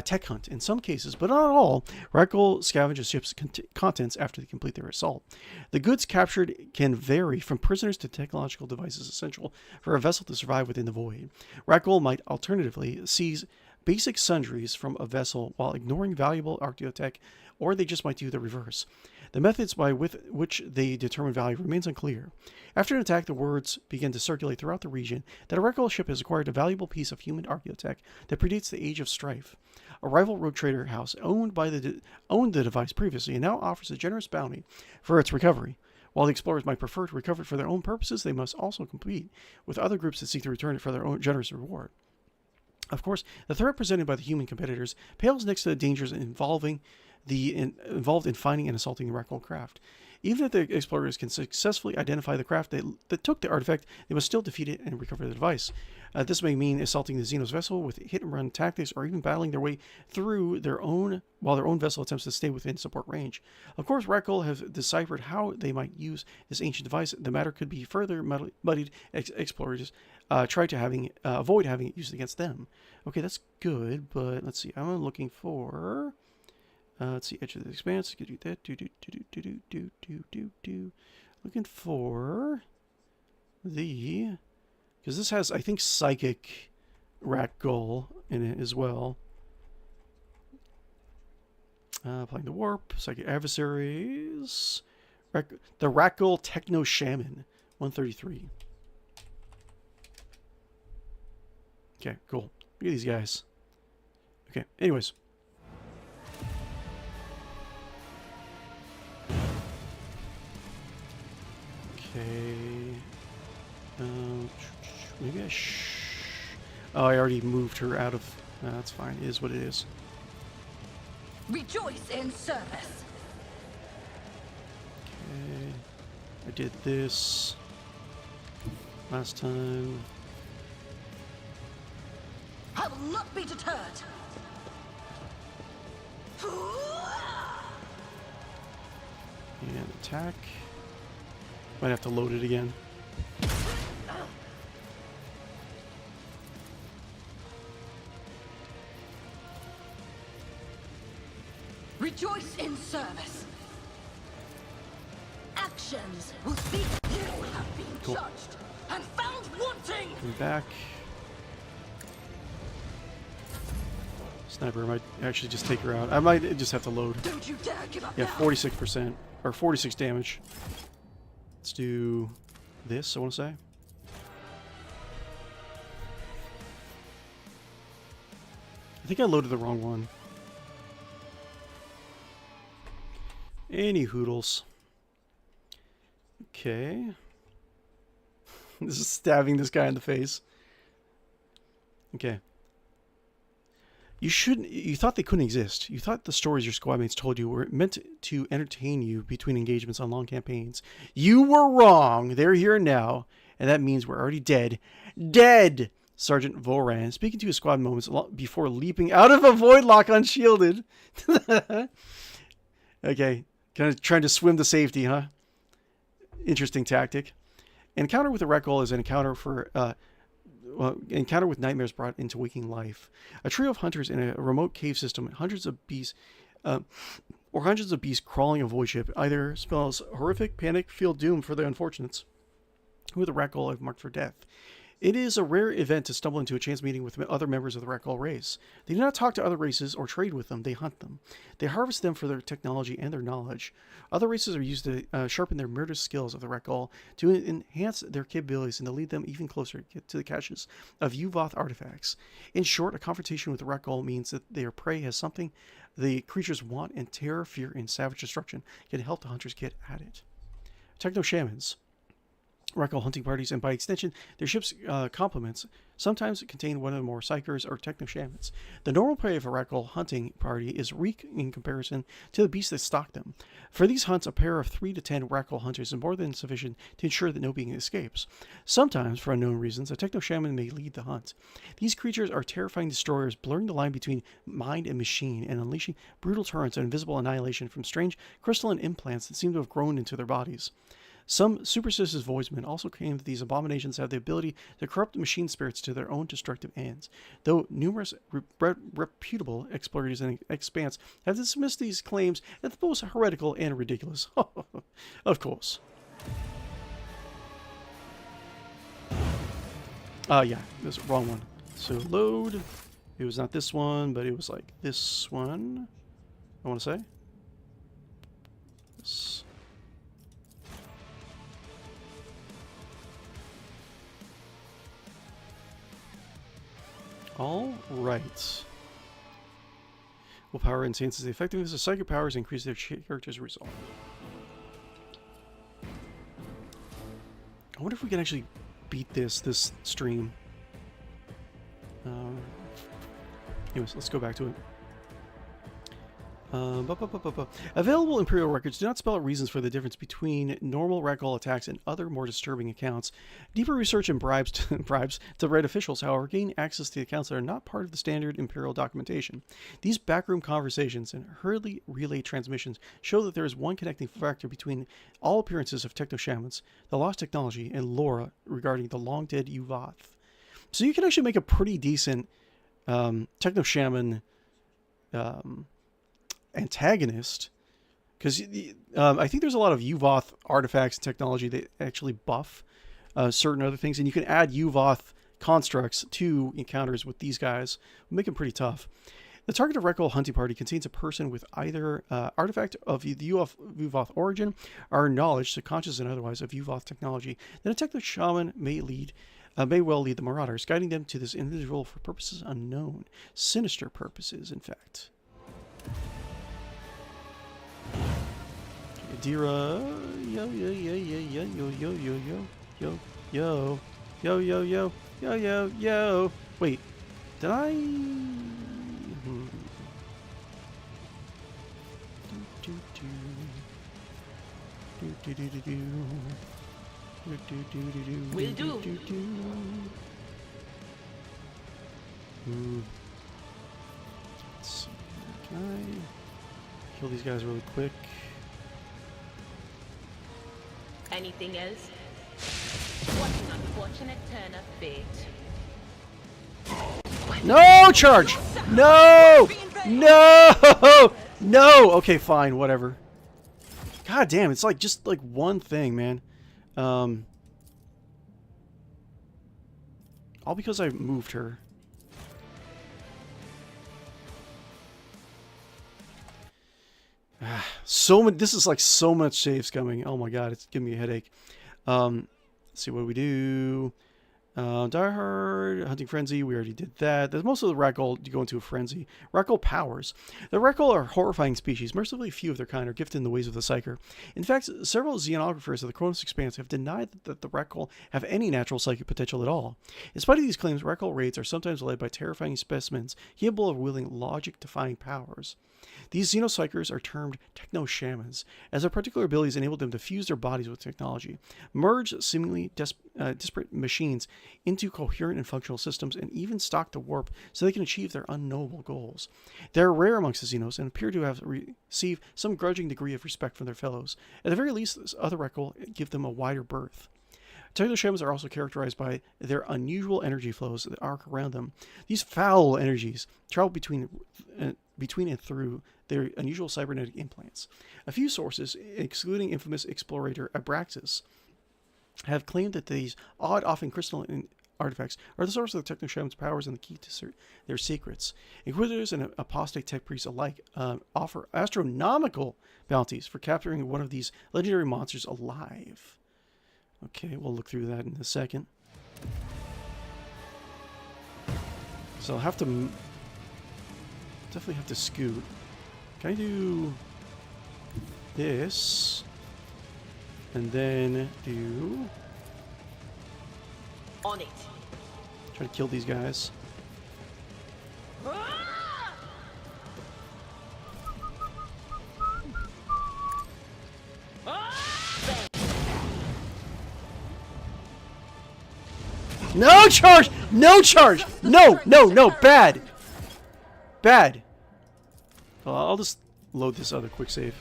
Tech hunt. In some cases, but not all, Ratling scavenge a ship's contents after they complete their assault. The goods captured can vary from prisoners to technological devices essential for a vessel to survive within the void. Ratling might alternatively seize basic sundries from a vessel while ignoring valuable archaeotech, or they just might do the reverse. The methods by which they determine value remains unclear. After an attack, the words begin to circulate throughout the region that a Ratling ship has acquired a valuable piece of human archaeotech that predates the Age of Strife. A rival rogue trader house owned the device previously and now offers a generous bounty for its recovery. While the explorers might prefer to recover it for their own purposes, they must also compete with other groups that seek to return it for their own generous reward. Of course, the threat presented by the human competitors pales next to the dangers involved in finding and assaulting the Ratling craft. Even if the explorers can successfully identify the craft that took the artifact, they must still defeat it and recover the device. This may mean assaulting the Xenos vessel with hit-and-run tactics, or even battling their way through while their own vessel attempts to stay within support range. Of course, Ratling have deciphered how they might use this ancient device. The matter could be further muddied. Explorers try to avoid having it used against them. Okay, that's good, but let's see. I'm looking for... let's see, Edge of the Expanse. Could do that. Looking for the... Because this has, I think, Psychic Ratling in it as well. Applying the Warp. Psychic Adversaries. The Ratling Techno Shaman. 133. Okay, cool. Look at these guys. Okay, anyways. Okay. Maybe I oh, I already moved her out of... that's fine. It is what it is. Rejoice in service. Okay. I did this last time. I will not be deterred. And attack. Might have to load it again. Rejoice in service. Actions will speak. You have been judged and found wanting. Come back. Sniper might actually just take her out. I might just have to load. Don't you dare give up. Yeah, now. 46%. Or 46 damage. Let's do this, I want to say. I think I loaded the wrong one. Any hoodles. Okay. This is stabbing this guy in the face. Okay. You thought they couldn't exist. You thought the stories your squad mates told you were meant to entertain you between engagements on long campaigns. You were wrong. They're here now, and that means we're already dead. Dead! Sergeant Voran, speaking to his squad moments before leaping out of a void lock unshielded. Okay, kind of trying to swim to safety, huh? Interesting tactic. Encounter with a Ratling is an encounter for... encounter with nightmares brought into waking life. A trio of hunters in a remote cave system, hundreds of beasts crawling a void ship, either spells horrific panic, feel doom for the unfortunates. who the Ratgle have marked for death. It is a rare event to stumble into a chance meeting with other members of the Ratgle race. They do not talk to other races or trade with them, they hunt them. They harvest them for their technology and their knowledge. Other races are used to sharpen their murderous skills of the Ratgle, to enhance their capabilities and to lead them even closer to the caches of 𝕽𝖆𝖊𝖊𝖚 artifacts. In short, a confrontation with the Ratgle means that their prey has something the creatures want, and terror, fear, and savage destruction can help the hunters get at it. Techno-shamans. Ratgle hunting parties, and by extension, their ship's complements, sometimes contain one or more psychers or techno-shamans. The normal prey of a Ratgle hunting party is weak in comparison to the beasts that stalk them. For these hunts, a pair of 3 to 10 Ratgle hunters is more than sufficient to ensure that no being escapes. Sometimes, for unknown reasons, a techno-shaman may lead the hunt. These creatures are terrifying destroyers, blurring the line between mind and machine, and unleashing brutal torrents of invisible annihilation from strange crystalline implants that seem to have grown into their bodies. Some superstitious voidsmen also claim that these abominations have the ability to corrupt machine spirits to their own destructive ends, though numerous reputable explorators in the expanse have dismissed these claims as both heretical and ridiculous. Of course. Yeah, this is the wrong one. So load. It was not this one, but it was like this one. I want to say. This. All right. Willpower enhances the effectiveness of psychic powers and increases their character's resolve. I wonder if we can actually beat this stream. Anyways, let's go back to it. Available Imperial records do not spell out reasons for the difference between normal Ratgle attacks and other more disturbing accounts. Deeper research and bribes to red officials, however, gain access to accounts that are not part of the standard Imperial documentation. These backroom conversations and hurriedly relayed transmissions show that there is one connecting factor between all appearances of techno-shamans, the lost technology, and lore regarding the long-dead 𝕽𝖆𝖊𝖊𝖚. So you can actually make a pretty decent techno-shaman antagonist, because I think there's a lot of 𝕽𝖆𝖊𝖊𝖚 artifacts and technology that actually buff certain other things, and you can add 𝕽𝖆𝖊𝖊𝖚 constructs to encounters with these guys, make them pretty tough. The target of Ratgle hunting party contains a person with either artifact of the 𝕽𝖆𝖊𝖊𝖚 origin or knowledge, so conscious and otherwise, of 𝕽𝖆𝖊𝖊𝖚 technology. Then a techno-shaman may well lead the marauders, guiding them to this individual for purposes unknown. Sinister purposes, in fact. Dira, yo, wait, did I? Will do. Let's see. Can I kill these guys really quick? Anything else? What an unfortunate turn of fate. No charge! No! No! No! Okay, fine, whatever. God damn, it's like just like one thing, man. All because I moved her. So much. This is like so much saves coming. Oh my god, it's giving me a headache. Let's see what we do. Die Hard, Hunting Frenzy, we already did that. There's most of the Ratgle go into a frenzy. Ratgle powers. The Ratgle are horrifying species. Mercifully few of their kind are gifted in the ways of the Psyker. In fact, several xenographers of the Chronos Expanse have denied that the Ratgle have any natural psychic potential at all. In spite of these claims, Ratgle raids are sometimes led by terrifying specimens capable of wielding logic-defying powers. These xenopsychers are termed techno-shamans, as their particular abilities enable them to fuse their bodies with technology, merge seemingly disparate machines into coherent and functional systems, and even stalk the warp so they can achieve their unknowable goals. They are rare amongst the Xenos and appear to have received some grudging degree of respect from their fellows. At the very least, other Ratgle give them a wider berth. Techno-shamans are also characterized by their unusual energy flows that arc around them. These foul energies travel between and through their unusual cybernetic implants. A few sources, excluding infamous explorator Abraxas, have claimed that these odd, often crystalline artifacts are the source of the 𝕽𝖗𝖆𝖉𝖊𝖗's powers and the key to their secrets. Inquisitors and apostate tech priests alike offer astronomical bounties for capturing one of these legendary monsters alive. Okay, we'll look through that in a second. So I'll have to definitely have to scoot. Can I do this and then do On it. try to kill these guys? No charge! No charge! No, no, no, bad! Bad. Well, I'll just load this other quick save.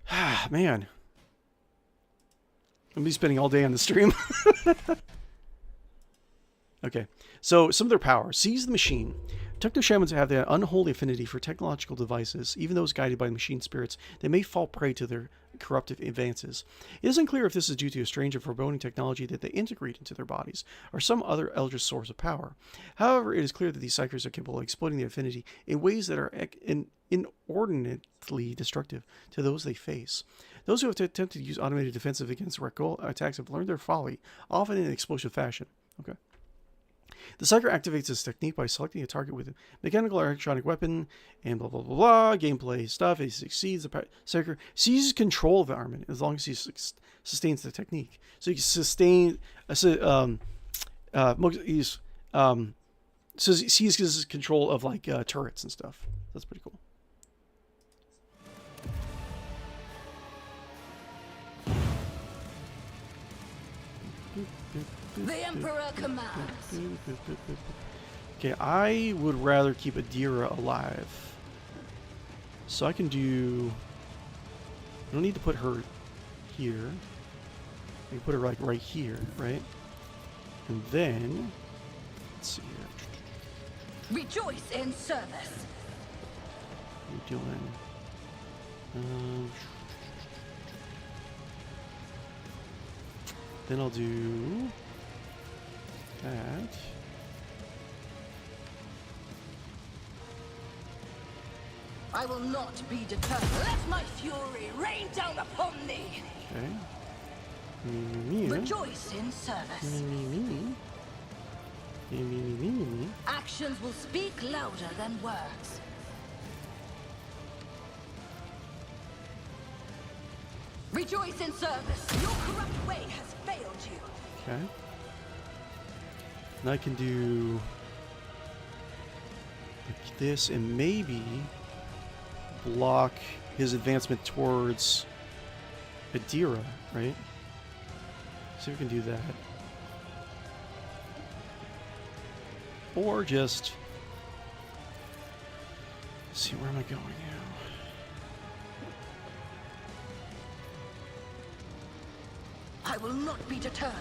Ah, man. I'm gonna be spending all day on the stream. Okay, so some of their power. Seize the machine. 𝕽𝖗𝖆𝖊𝖗s have the unholy affinity for technological devices. Even those guided by machine spirits, they may fall prey to their corruptive advances. It is unclear if this is due to a strange and foreboding technology that they integrate into their bodies, or some other eldritch source of power. However, it is clear that these psykers are capable of exploiting the affinity in ways that are inordinately destructive to those they face. Those who have attempted to use automated defensive against recall attacks have learned their folly, often in an explosive fashion. Okay. The psyker activates this technique by selecting a target with a mechanical or electronic weapon and blah blah blah blah. Gameplay stuff. He succeeds. The psyker seizes control of the armament as long as he sustains the technique. So he can sustain. So he seizes control of like turrets and stuff. That's pretty cool. The Emperor commands. Okay, I would rather keep 𝕿𝖗𝖆𝖊𝖗 alive. So I can do... I don't need to put her here. I can put her like right here, right? And then... Let's see here. Rejoice in service. What are you doing? Then I'll do that. I will not be deterred. Let my fury rain down upon thee. Okay. Rejoice in service. Actions will speak louder than words. Rejoice in service. Your corrupt way has failed you. Okay. And I can do like this and maybe block his advancement towards 𝕿𝖗𝖆𝖊𝖗, right? See if we can do that. Or just... Let's see, where am I going now? I will not be deterred.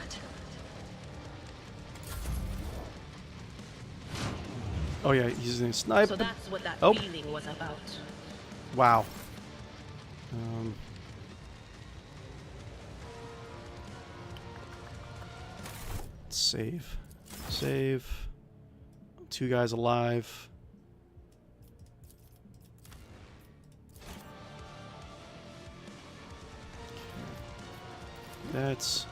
Oh yeah, he's using a sniper. So that's what that Oh. feeling was about. Wow. Save. Save. 2 guys alive. That's...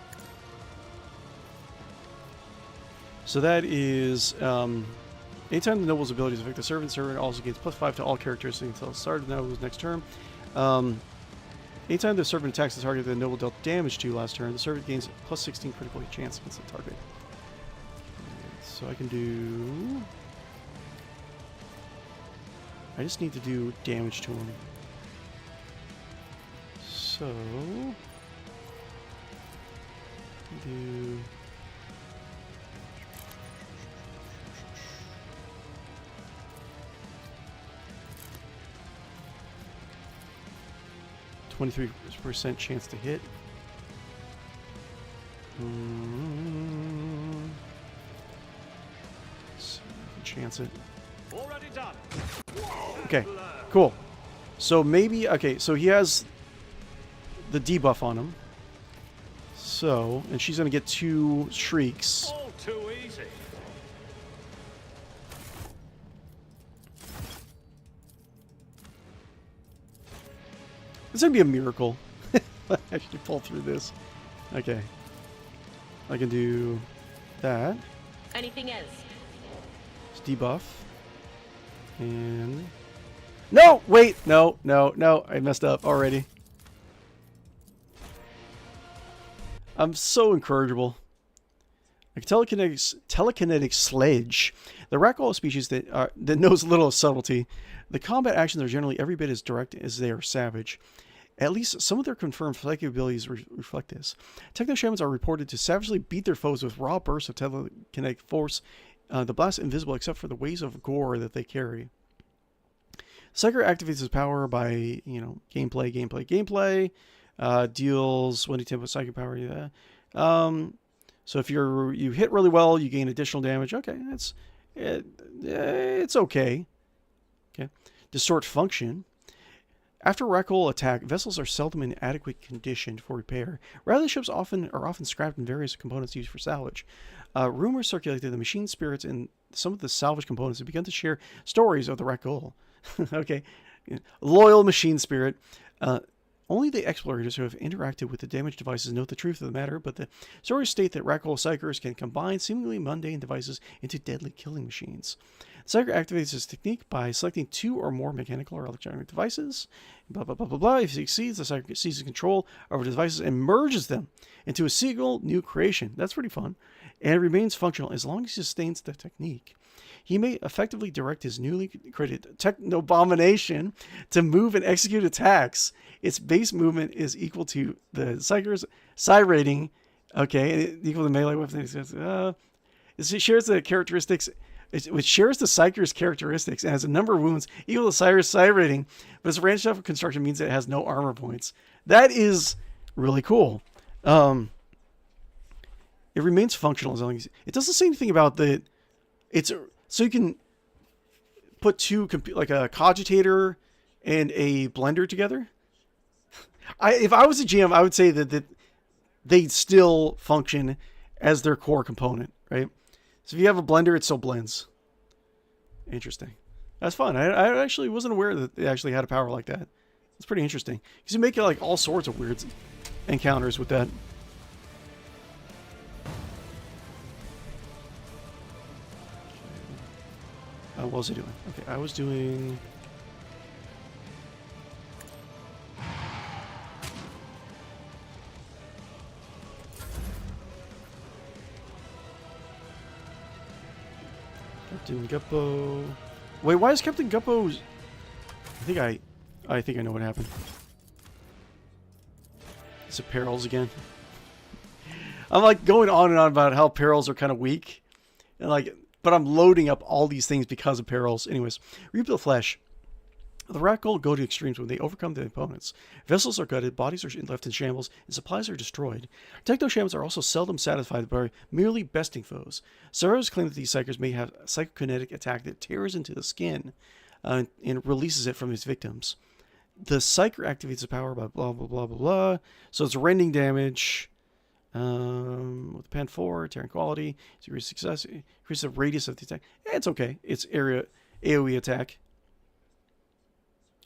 So that is... anytime the noble's abilities affect the servant also gains +5 to all characteristics until the start of the noble's next turn. Anytime the servant attacks the target that the noble dealt damage to last turn, the servant gains +16 critical hit chance against the target. So I can do... I just need to do damage to him. So... do... %23% chance to hit. So I can chance it. Already done. Okay, cool. So maybe, okay, so he has the debuff on him. So, and she's going to get 2 shrieks. All too easy. It's going to be a miracle. I actually pull through this. Okay. I can do that. Anything else? It's debuff. And... No! Wait! No, no, no. I messed up already. I'm so incorrigible. Like telekinetic sledge. The raccoon species that knows little of subtlety. The combat actions are generally every bit as direct as they are savage. At least some of their confirmed psychic abilities reflect this. Techno-shamans are reported to savagely beat their foes with raw bursts of telekinetic force. The blast invisible except for the waves of gore that they carry. Psyker activates his power by, you know, gameplay. Deals 1d10 with psychic power. Yeah. So if you hit really well, you gain additional damage. Okay, it's okay. Okay. Distort function. After a raccoon attack, vessels are seldom in adequate condition for repair. Rather, ships are often scrapped and various components used for salvage. Rumors circulate that the machine spirits and some of the salvage components have begun to share stories of the raccoon. Okay, loyal machine spirit. Only the explorators who have interacted with the damaged devices know the truth of the matter, but the stories state that raccoon psychers can combine seemingly mundane devices into deadly killing machines. The psyker activates his technique by selecting 2 or more mechanical or electronic devices. Blah, blah, blah, blah, blah. If he succeeds, the psyker seizes control over the devices and merges them into a single new creation. That's pretty fun. And remains functional as long as he sustains the technique. He may effectively direct his newly created techno-abomination to move and execute attacks. Its base movement is equal to the Psyker's psi rating. Okay, equal to melee weapons. It shares the characteristics. It shares the Psyker's characteristics and has a number of wounds equal to Psyker's psi rating, but its ranged of construction means that it has no armor points. That is really cool. It remains functional as long as it doesn't say anything about the. So you can put 2 like a cogitator and a blender together. If I was a GM, I would say that they still function as their core component, right? So if you have a blender, it still blends. Interesting. That's fun. I actually wasn't aware that they actually had a power like that. It's pretty interesting because you make like all sorts of weird encounters with that. What was I doing? Okay, I was doing... Captain Guppo... Wait, why is Captain Guppo... I think I know what happened. It's a perils again. I'm like going on and on about how perils are kind of weak. And like... But I'm loading up all these things because of perils. Anyways, reap the flesh. The raccoon go to extremes when they overcome their opponents. Vessels are gutted, bodies are left in shambles, and supplies are destroyed. Techno-shamans are also seldom satisfied by merely besting foes. Survivors claim that these psychers may have a psychokinetic attack that tears into the skin and releases it from its victims. The psyker activates the power by blah, blah, blah, blah, blah. So it's rending damage. With pen 4, tearing quality, increase success, increase the radius of the attack. It's okay. It's area AoE attack.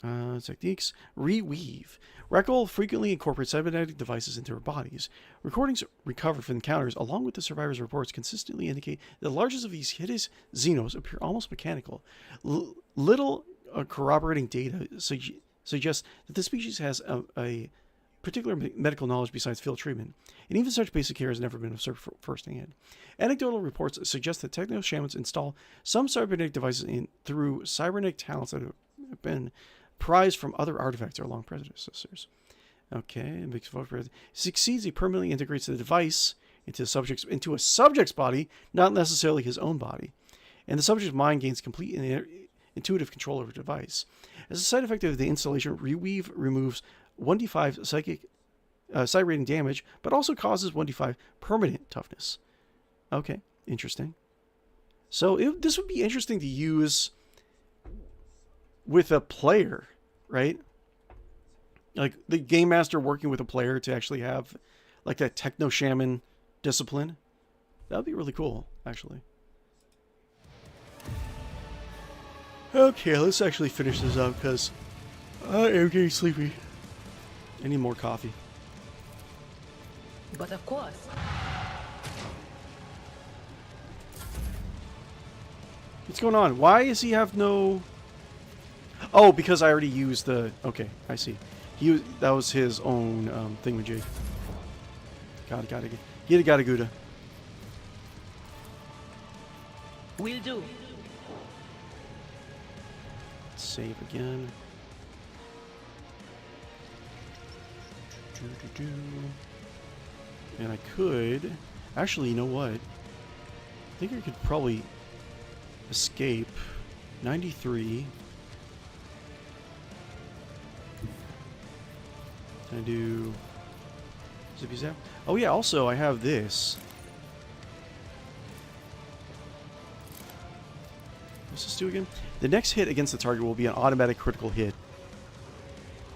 Techniques. Reweave. Raccoon frequently incorporates cybernetic devices into her bodies. Recordings recovered from encounters, along with the survivors' reports, consistently indicate that the largest of these hideous xenos appear almost mechanical. Little corroborating data suggests that the species has a particular medical knowledge besides field treatment, and even such basic care has never been observed firsthand. Anecdotal reports suggest that techno-shamans install some cybernetic devices through cybernetic talents that have been prized from other artifacts or long predecessors. Okay, succeeds, he permanently integrates the device into a subject's body, not necessarily his own body, and the subject's mind gains complete and intuitive control over the device. As a side effect of the installation, Reweave removes 1d5 psychic psi rating damage, but also causes 1d5 permanent toughness. Okay, interesting. So this would be interesting to use with a player, right? Like the game master working with a player to actually have like that techno shaman discipline. That would be really cool, actually. Okay, let's actually finish this up because I am getting sleepy. I need more coffee. But of course. What's going on? Why does he have no... Oh, because I already used the... Okay, I see. That was his own thingamajig. Gotta get a Gouda. Will do. Save again. And I could... Actually, you know what? I think I could probably escape. 93. Can I do... Zippy zap? Oh yeah, also I have this. What's this do again? The next hit against the target will be an automatic critical hit.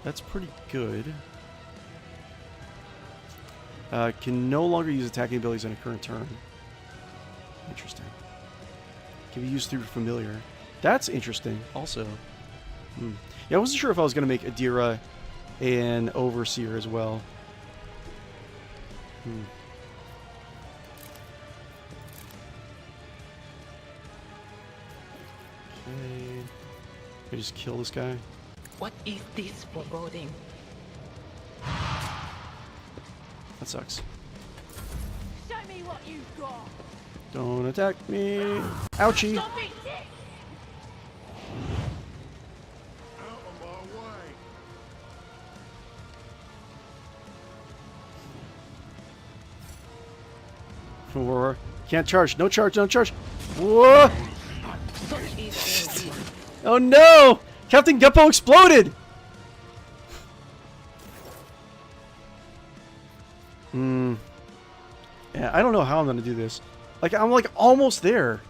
That's pretty good. Can no longer use attacking abilities on a current turn. Interesting. Can be used through familiar. That's interesting, also. Yeah, I wasn't sure if I was going to make Adira an Overseer as well. Okay. I just kill this guy. What is this foreboding? That sucks. Show me what you've got. Don't attack me. Ouchie. Stop it! Out of my way. Or can't charge. No charge. No charge. Whoa! Such is their will. Oh no! Captain Guppo exploded! Yeah, I don't know how I'm gonna do this. Like, I'm like almost there.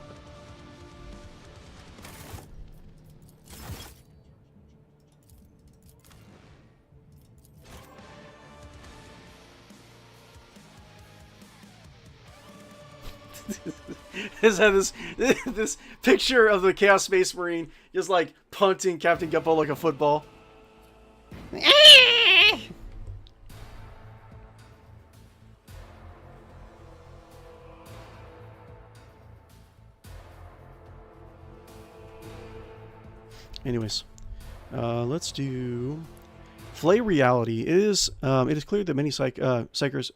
this picture of the Chaos Space Marine just like punting Captain Guppo like a football. Anyways, let's do Flay Reality. It is clear that many psychers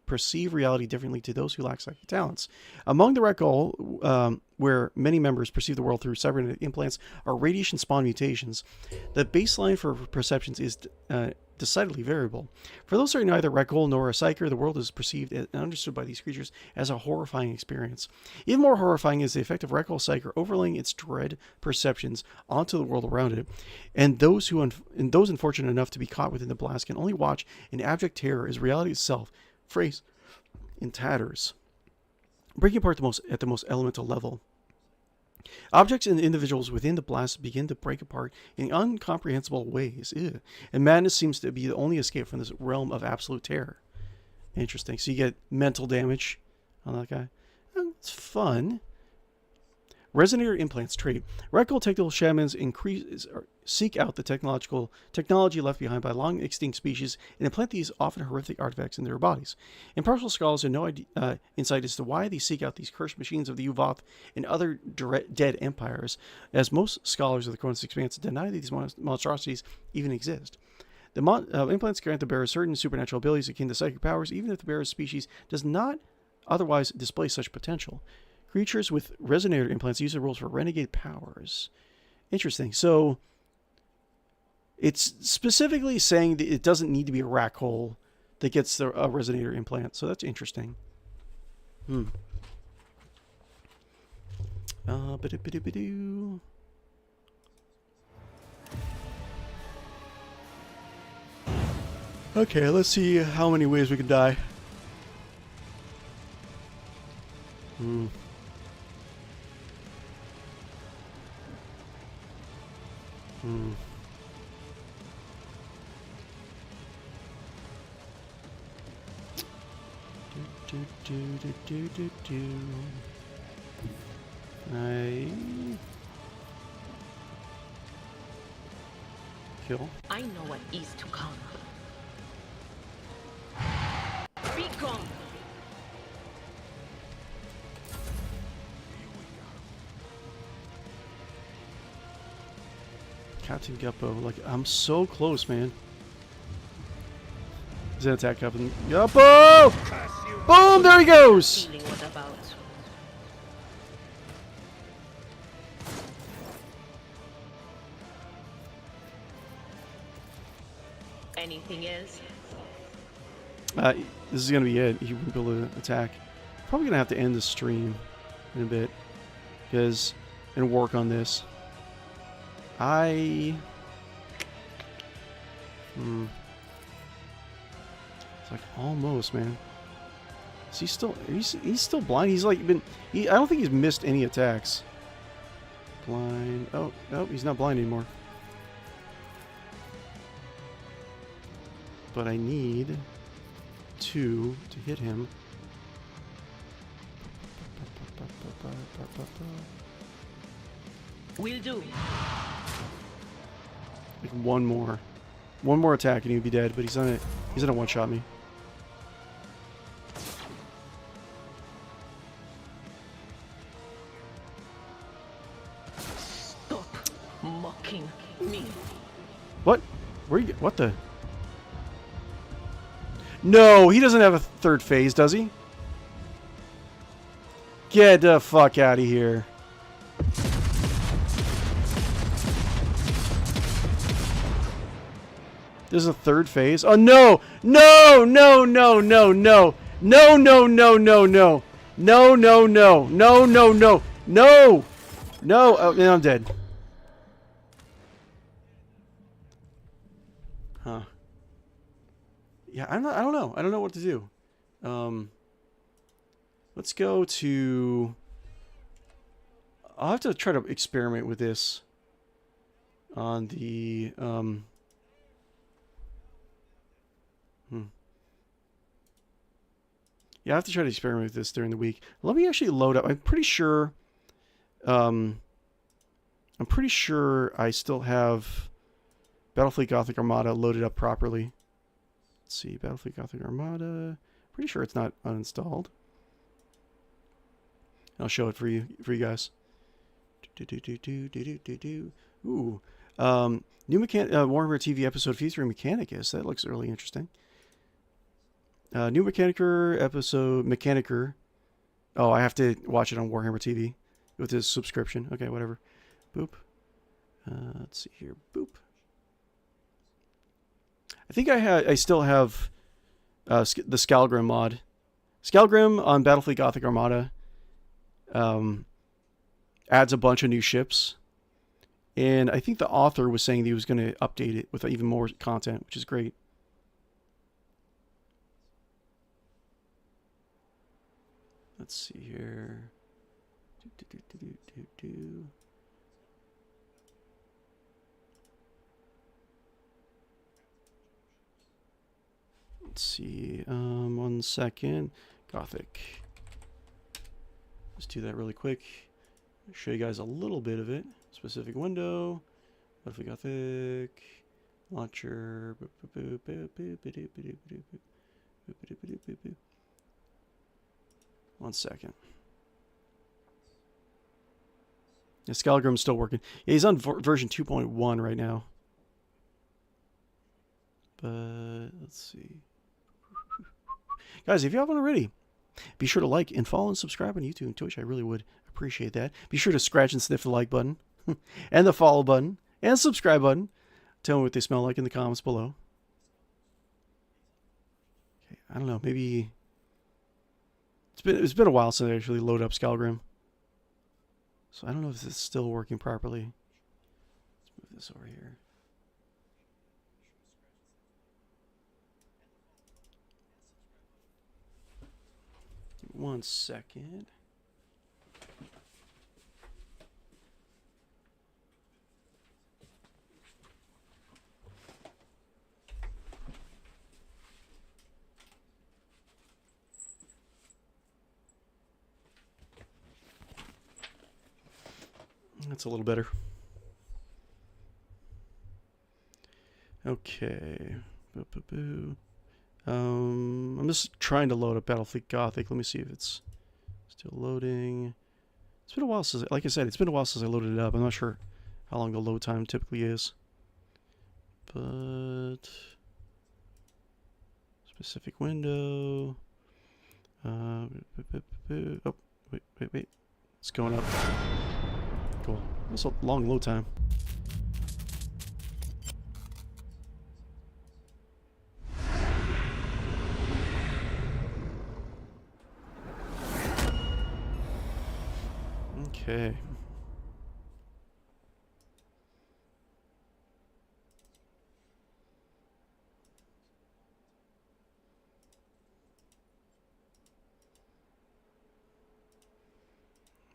perceive reality differently to those who lack psychic talents. Among the Ratling, where many members perceive the world through cybernetic implants or radiation spawn mutations, the baseline for perceptions is decidedly variable. For those who are neither Ratling nor a psyker, the world is perceived and understood by these creatures as a horrifying experience. Even more horrifying is the effect of Ratling psyker overlaying its dread perceptions onto the world around it, and those unfortunate enough to be caught within the blast can only watch in abject terror as reality itself phrase in tatters, breaking apart at the most elemental level. Objects and individuals within the blast begin to break apart in incomprehensible ways. Ew. And madness seems to be the only escape from this realm of absolute terror. Interesting. So you get mental damage on that guy. It's fun. Resonator implants trait. Radical technical shamans seek out the technology left behind by long extinct species and implant these often horrific artifacts in their bodies. Impartial scholars have no insight as to why they seek out these cursed machines of the Uvoth and other dead empires, as most scholars of the Chronos Expanse deny that these monstrosities even exist. The implants grant the bearer certain supernatural abilities akin to psychic powers, even if the bearer's species does not otherwise display such potential. Creatures with resonator implants use the rules for renegade powers. Interesting. So it's specifically saying that it doesn't need to be a rack hole that gets a resonator implant. So that's interesting. Okay, let's see how many ways we can die. I kill. I know what is to come. Be gone. Captain Guppo, like I'm so close, man. He's gonna attack Captain Guppo! Boom! There he goes! Feeling what about? Anything else? This is gonna be it. He won't be able to attack. Probably gonna have to end the stream in a bit, because and work on this. It's like almost, man. Is he still? He's still blind. He's like been. I don't think he's missed any attacks. Blind. Oh no, he's not blind anymore. But I need 2 to hit him. Will do. Like one more attack and he'd be dead. But he's gonna one-shot me. Stop mocking me. What? What the? No, he doesn't have a third phase, does he? Get the fuck out of here. There's a third phase? Oh, no! No, no, no, no, no. No, no, no, no, no. No, no, no. No, no, no. No! No! Oh, now I'm dead. Huh. Yeah, I don't know. I don't know what to do. Let's go to... I'll have to try to experiment with this on the... Yeah, I have to try to experiment with this during the week. Let me actually load up. I'm pretty sure I still have Battlefleet Gothic Armada loaded up properly. Let's see, Battlefleet Gothic Armada. Pretty sure it's not uninstalled. I'll show it for you guys. Ooh, new Warhammer TV episode featuring Mechanicus. That looks really interesting. New Mechanicer episode, Mechanicer. Oh, I have to watch it on Warhammer TV with his subscription. Okay, whatever. Boop. Let's see here. Boop. I think I still have the Skalgrim mod. Skalgrim on Battlefleet Gothic Armada adds a bunch of new ships. And I think the author was saying that he was going to update it with even more content, which is great. Let's see here. Let's see. 1 second. Gothic. Let's do that really quick. I'll show you guys a little bit of it. Specific window. Gothic. Gothic. Launcher. 1 second. Yeah, Skalgrim's still working. Yeah, he's on version 2.1 right now. But let's see. Guys, if you haven't already, be sure to like and follow and subscribe on YouTube and Twitch. I really would appreciate that. Be sure to scratch and sniff the like button and the follow button and subscribe button. Tell me what they smell like in the comments below. Okay, I don't know. Maybe it's been a while since I actually load up Skalgrim. So I don't know if this is still working properly. Let's move this over here. Give me 1 second. That's a little better. Okay. Boo, boo, boo. I'm just trying to load up Battlefleet Gothic. Let me see if it's still loading. It's been a while since, like I said, it's been a while since I loaded it up. I'm not sure how long the load time typically is. But specific window. Oh, wait. It's going up. Cool. That's a long load time. Okay.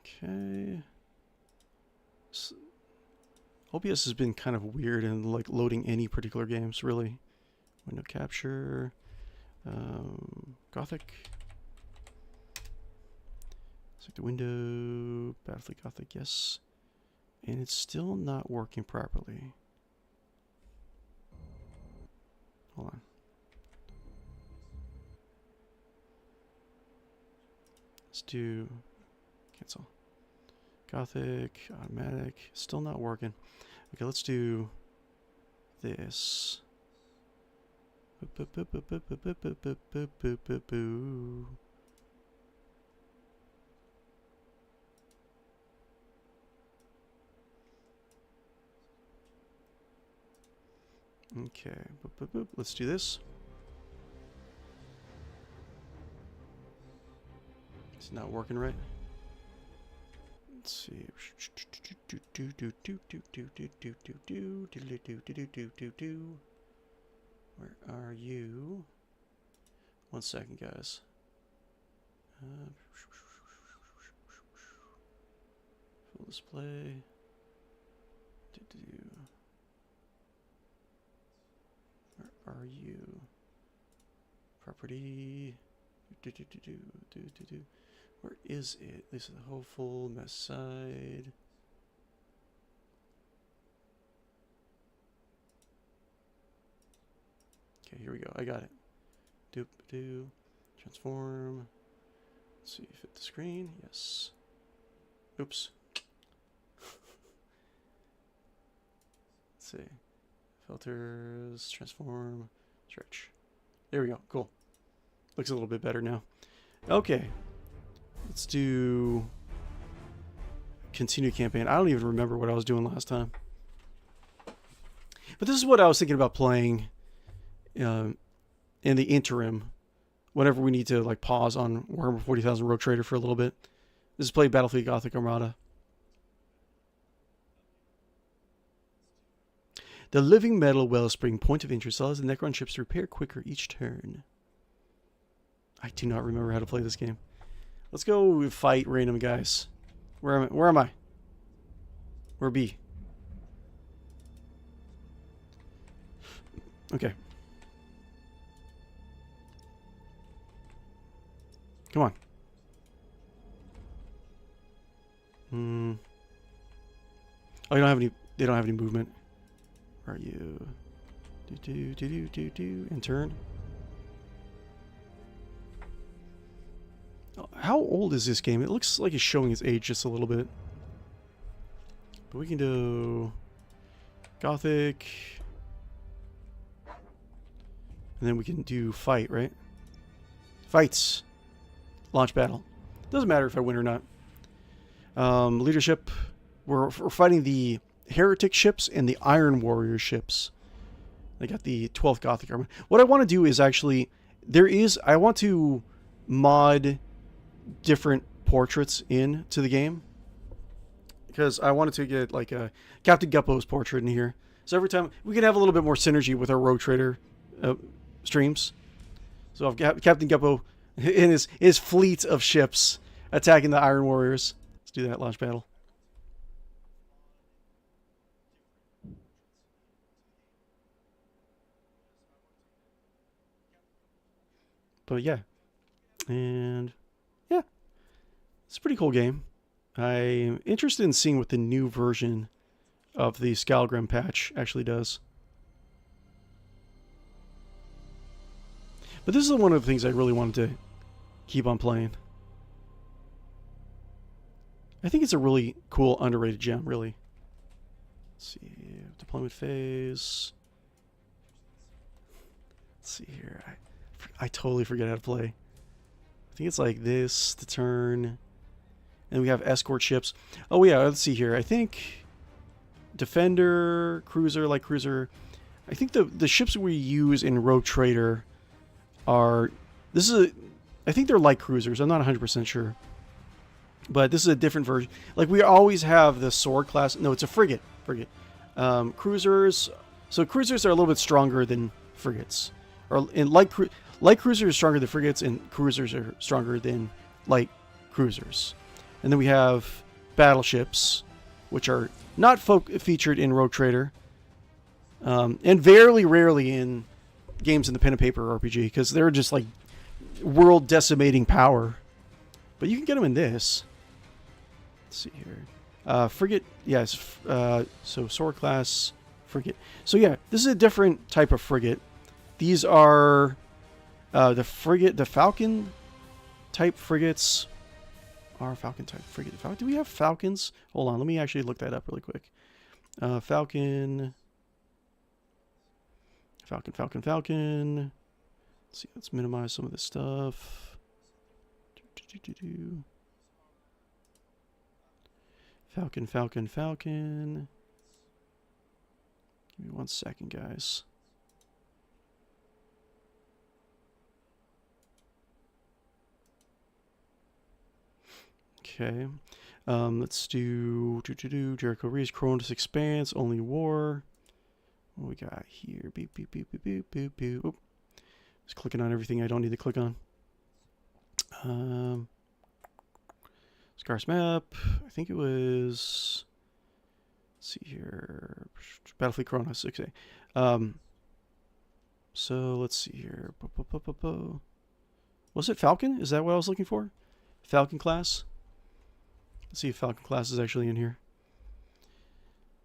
Okay. OBS has been kind of weird in like loading any particular games, really. Window capture. Gothic. Select the window. Battlefleet Gothic, yes. And it's still not working properly. Hold on. Let's do cancel. Gothic, automatic, still not working. Okay, let's do this. Okay, let's do this. It's not working right. Let's see. Where are you? 1 second, guys. Full display. Where are you? Property. Where is it? This is the hopeful mess side. Okay, here we go. I got it. Do transform. Let's see, fit the screen. Yes. Oops. Let's see. Filters, transform, stretch. There we go. Cool. Looks a little bit better now. Okay. Let's do continue campaign. I don't even remember what I was doing last time. But this is what I was thinking about playing in the interim, whenever we need to like pause on Warhammer 40,000 Rogue Trader for a little bit. This is play Battlefleet Gothic Armada. The living metal wellspring point of interest allows the Necron ships to repair quicker each turn. I do not remember how to play this game. Let's go fight random guys. Where am I? Where B? Okay. Come on. Oh, you don't have any. They don't have any movement. Where are you? And turn. How old is this game? It looks like it's showing its age just a little bit. But we can do Gothic. And then we can do fight, right? Fights. Launch battle. Doesn't matter if I win or not. Leadership. We're fighting the Heretic ships and the Iron Warrior ships. I got the 12th Gothic army. What I want to do is actually... I want to mod different portraits into the game. Because I wanted to get like a Captain Guppo's portrait in here. So every time... We can have a little bit more synergy with our Rogue Trader streams. So I've got Captain Guppo in his fleet of ships attacking the Iron Warriors. Let's do that launch battle. But yeah. And yeah. It's a pretty cool game. I'm interested in seeing what the new version of the Skalgrim patch actually does. But this is one of the things I really wanted to keep on playing. I think it's a really cool, underrated gem, really. Let's see, deployment phase. Let's see here. I totally forget how to play. I think it's like this, the turn. And we have escort ships. Oh yeah, let's see here. I think Defender, Cruiser, Light Cruiser. I think the ships we use in Rogue Trader are... I think they're Light Cruisers. I'm not 100% sure. But this is a different version. Like, we always have the sword class. No, it's a frigate. Cruisers. So cruisers are a little bit stronger than frigates. Or in light cruisers are stronger than frigates, and cruisers are stronger than light cruisers. And then we have battleships, which are not featured in Rogue Trader, and very rarely in games in the pen and paper RPG, because they're just like world decimating power. But you can get them in this. Let's see here. Frigate, yes. So sword class frigate. So yeah, this is a different type of frigate. These are the Falcon type frigates. Are Falcon type frigate? Do we have Falcons? Hold on, let me actually look that up really quick. Falcon. Let's see, let's minimize some of this stuff. Falcon. Give me 1 second, guys. Okay. Let's do Jericho Reese, Cronus Expanse, Only War. What we got here? Beep. Oh, just clicking on everything I don't need to click on. Scarce map. I think it was. Let's see here. Battlefleet Kronos 6A. So let's see here. Was it Falcon? Is that what I was looking for? Falcon class. Let's see if Falcon class is actually in here.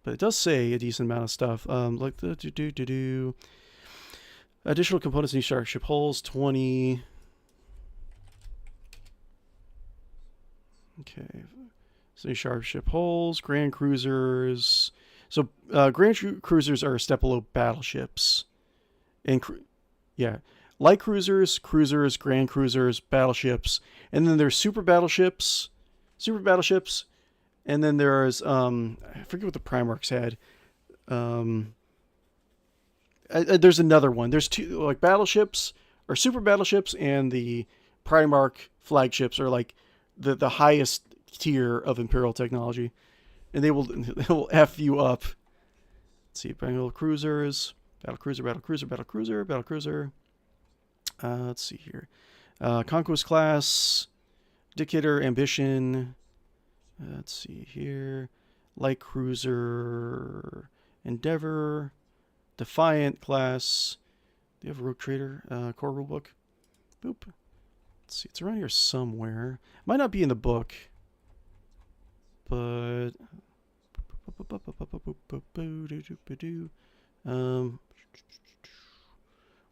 But it does say a decent amount of stuff. Like the additional components, new starship hulls, 20. Okay. So new starship hulls, grand cruisers. So grand cruisers are a step below battleships. And yeah, light cruisers, grand cruisers, battleships, and then there's super battleships. And then there's, I forget what the Primarchs had. There's another one. There's two, like battleships, or super battleships, and the Primarch flagships are like the highest tier of Imperial technology. And they will F you up. Let's see, battle cruisers, battle cruiser. Let's see here. Conquest class, Dictator, Ambition. Let's see here. Light Cruiser, Endeavor, Defiant class. Do you have a Rogue Trader core rulebook? Boop. Let's see. It's around here somewhere. Might not be in the book, but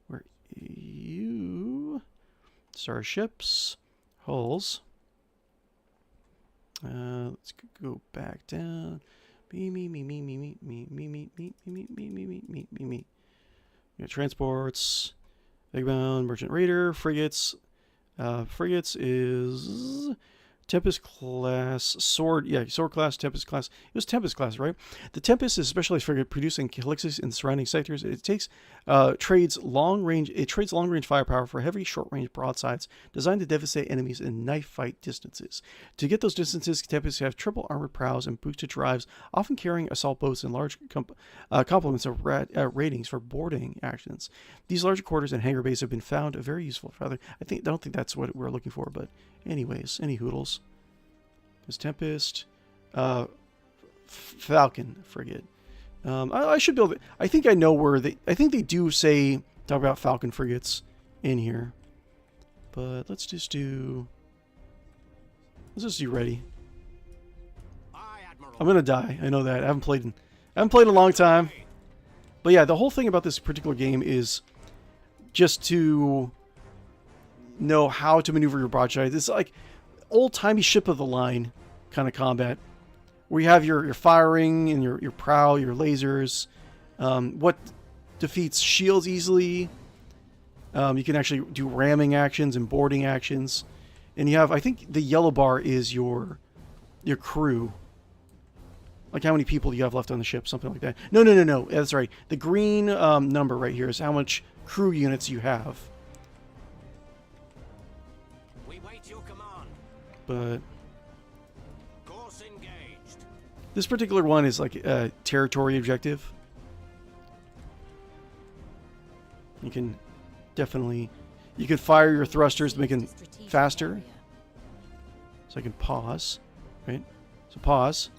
where you starships hulls. Let's go back down. Me. Yeah, transports, Eggbound, Merchant Raider, frigates. Frigates is Tempest class, sword class, Tempest class. It was Tempest class, right? The Tempest is a specialized frigate producing Calixis in surrounding sectors. It trades long range firepower for heavy, short range broadsides designed to devastate enemies in knife fight distances. To get those distances, Tempests have triple armored prows and boosted drives, often carrying assault boats and large complements of ratings for boarding actions. These larger quarters and hangar bays have been found very useful for other. I don't think that's what we're looking for, but anyways, any hoodles. There's Tempest, Falcon frigate. I should build it. I think I know where I think they do talk about Falcon frigates in here, but let's just do ready. I'm gonna die. I know that. I haven't played in a long time. But yeah, the whole thing about this particular game is just to know how to maneuver your broadside. It's like old-timey ship of the line kind of combat, where you have your firing and your prow, your lasers, what defeats shields easily. You can actually do ramming actions and boarding actions. And you have, I think the yellow bar is your crew. Like how many people do you have left on the ship, something like that. No. That's right. The green number right here is how much crew units you have. We wait your command. But Course engaged. this particular one is like a territory objective. You can definitely, you can fire your thrusters to make them faster. So I can pause, right? So pause.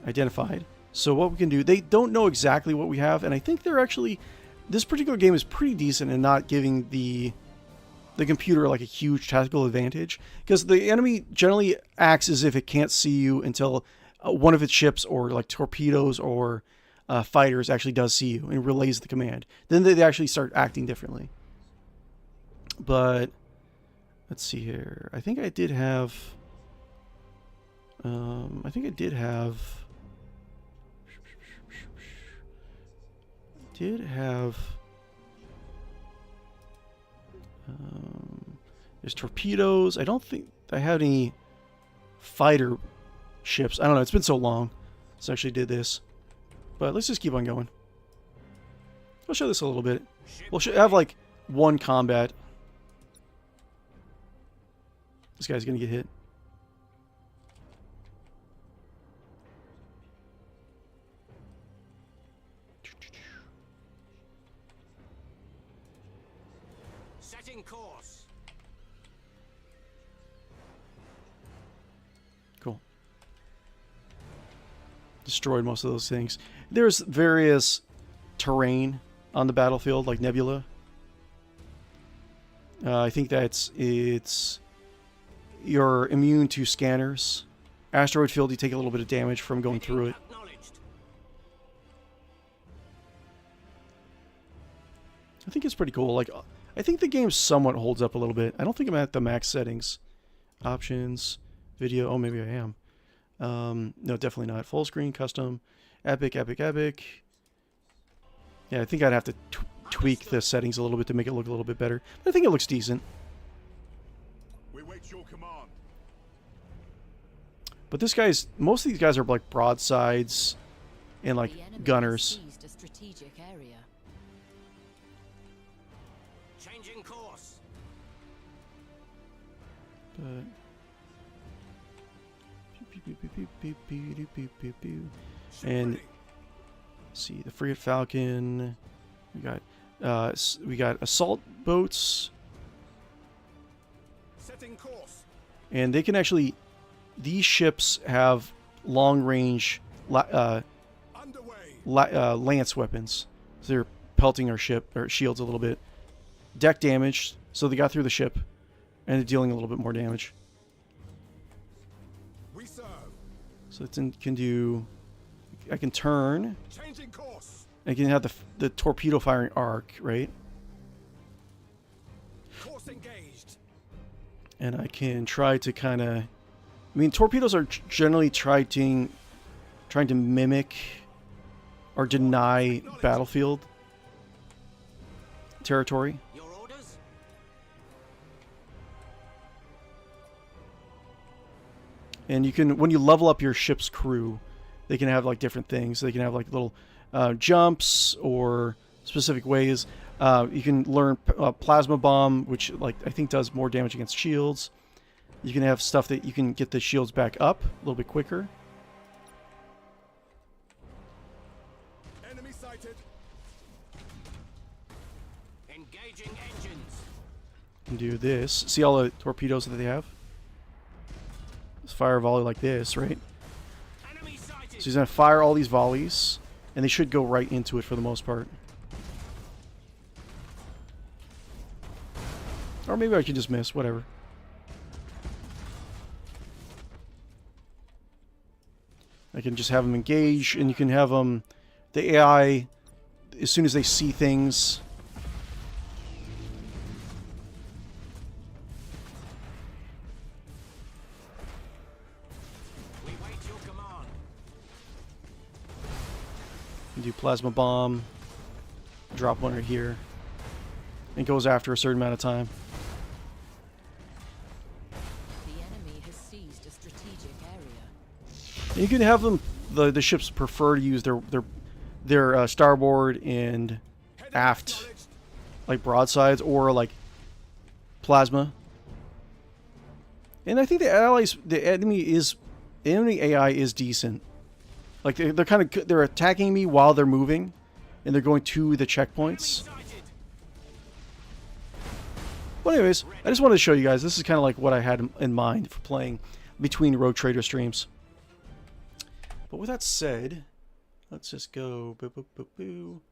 Identified. So what we can do, they don't know exactly what we have, and I think they're actually, this particular game is pretty decent in not giving the computer like a huge tactical advantage, because the enemy generally acts as if it can't see you until one of its ships or like torpedoes or fighters actually does see you and relays the command. Then they actually start acting differently. But let's see here. I think I did have there's torpedoes. I don't think I had any fighter ships. I don't know. It's been so long since I actually did this. But let's just keep on going. I'll show this a little bit. We'll have like one combat. This guy's going to get hit. Setting course. Cool. Destroyed most of those things. There's various terrain on the battlefield, like nebula. I think it's you're immune to scanners. Asteroid field, you take a little bit of damage from going through it. I think it's pretty cool. Like, I think the game somewhat holds up a little bit. I don't think I'm at the max settings. Options, video. Oh, maybe I am. No, definitely not. Full screen, custom, epic. Yeah, I think I'd have to tweak the settings a little bit to make it look a little bit better. But I think it looks decent. We wait your command. But this guy's, most of these guys are like broadsides and like gunners. Seized a strategic area. Changing course. But and see the frigate Falcon. We got assault boats, Setting course. and they can actually. These ships have long range Underway. lance weapons. So they're pelting our ship or shields a little bit. Deck damage, so they got through the ship, and they're dealing a little bit more damage. We serve. So it can do. I can turn. Changing course. I can have the torpedo firing arc, right? Course engaged. And I can try to kind of. I mean, torpedoes are generally trying to mimic or deny battlefield territory. Your orders? And you can, when you level up your ship's crew, they can have like different things. They can have like little jumps or specific ways. You can learn plasma bomb, which like I think does more damage against shields. You can have stuff that you can get the shields back up a little bit quicker. Enemy sighted. Engaging engines. You can do this. See all the torpedoes that they have? Let's fire a volley like this, right? Enemy sighted. So he's going to fire all these volleys, and they should go right into it for the most part. Or maybe I can just miss, whatever. can just have them engage, and you can have them, the AI, as soon as they see things. We wait your command. You do plasma bomb, drop one right here. It goes after a certain amount of time. The enemy has seized a strategic area. And you can have them. The ships prefer to use their starboard and aft, like broadsides or like plasma. And I think the enemy AI is decent. Like they're attacking me while they're moving, and they're going to the checkpoints. Well, anyways, I just wanted to show you guys. This is kind of like what I had in mind for playing between Rogue Trader streams. But with that said, let's just go go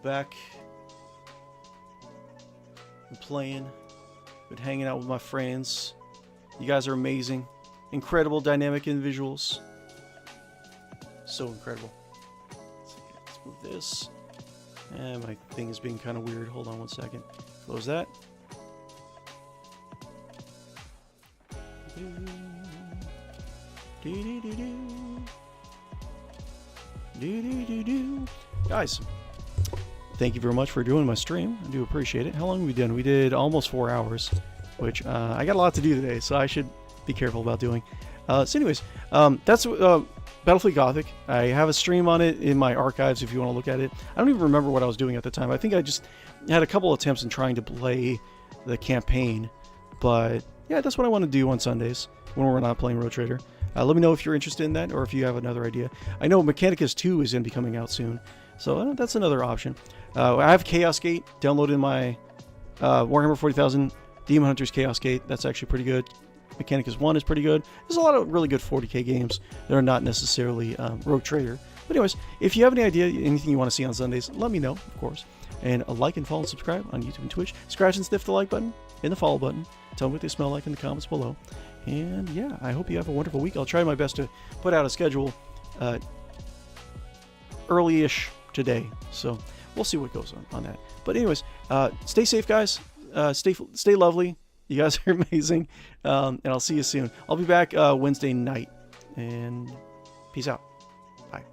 back. I'm playing, been hanging out with my friends. You guys are amazing, incredible, dynamic individuals. So incredible. Let's move this. And my thing is being kind of weird. Hold on one second. Close that. Guys, thank you very much for doing my stream. I do appreciate it. How long have we done? We did almost 4 hours, which I got a lot to do today, so I should be careful about doing. So anyways, that's Battlefleet Gothic. I have a stream on it in my archives if you want to look at it. I don't even remember what I was doing at the time. I think I just had a couple attempts in trying to play the campaign. But yeah, that's what I want to do on Sundays when we're not playing Rogue Trader. Let me know if you're interested in that or if you have another idea. I know Mechanicus 2 is going to be coming out soon. So that's another option. I have Chaos Gate downloaded in my Warhammer 40,000 Demon Hunters Chaos Gate. That's actually pretty good. Mechanicus 1 is pretty good. There's a lot of really good 40k games that are not necessarily Rogue Trader. But anyways, if you have any idea, anything you want to see on Sundays, let me know, of course. And like and follow and subscribe on YouTube and Twitch. Scratch and sniff the like button and the follow button. Tell me what they smell like in the comments below. And yeah, I hope you have a wonderful week. I'll try my best to put out a schedule early-ish today. So we'll see what goes on that. But anyways, stay safe, guys. Stay lovely. You guys are amazing. And I'll see you soon. I'll be back Wednesday night. And peace out. Bye.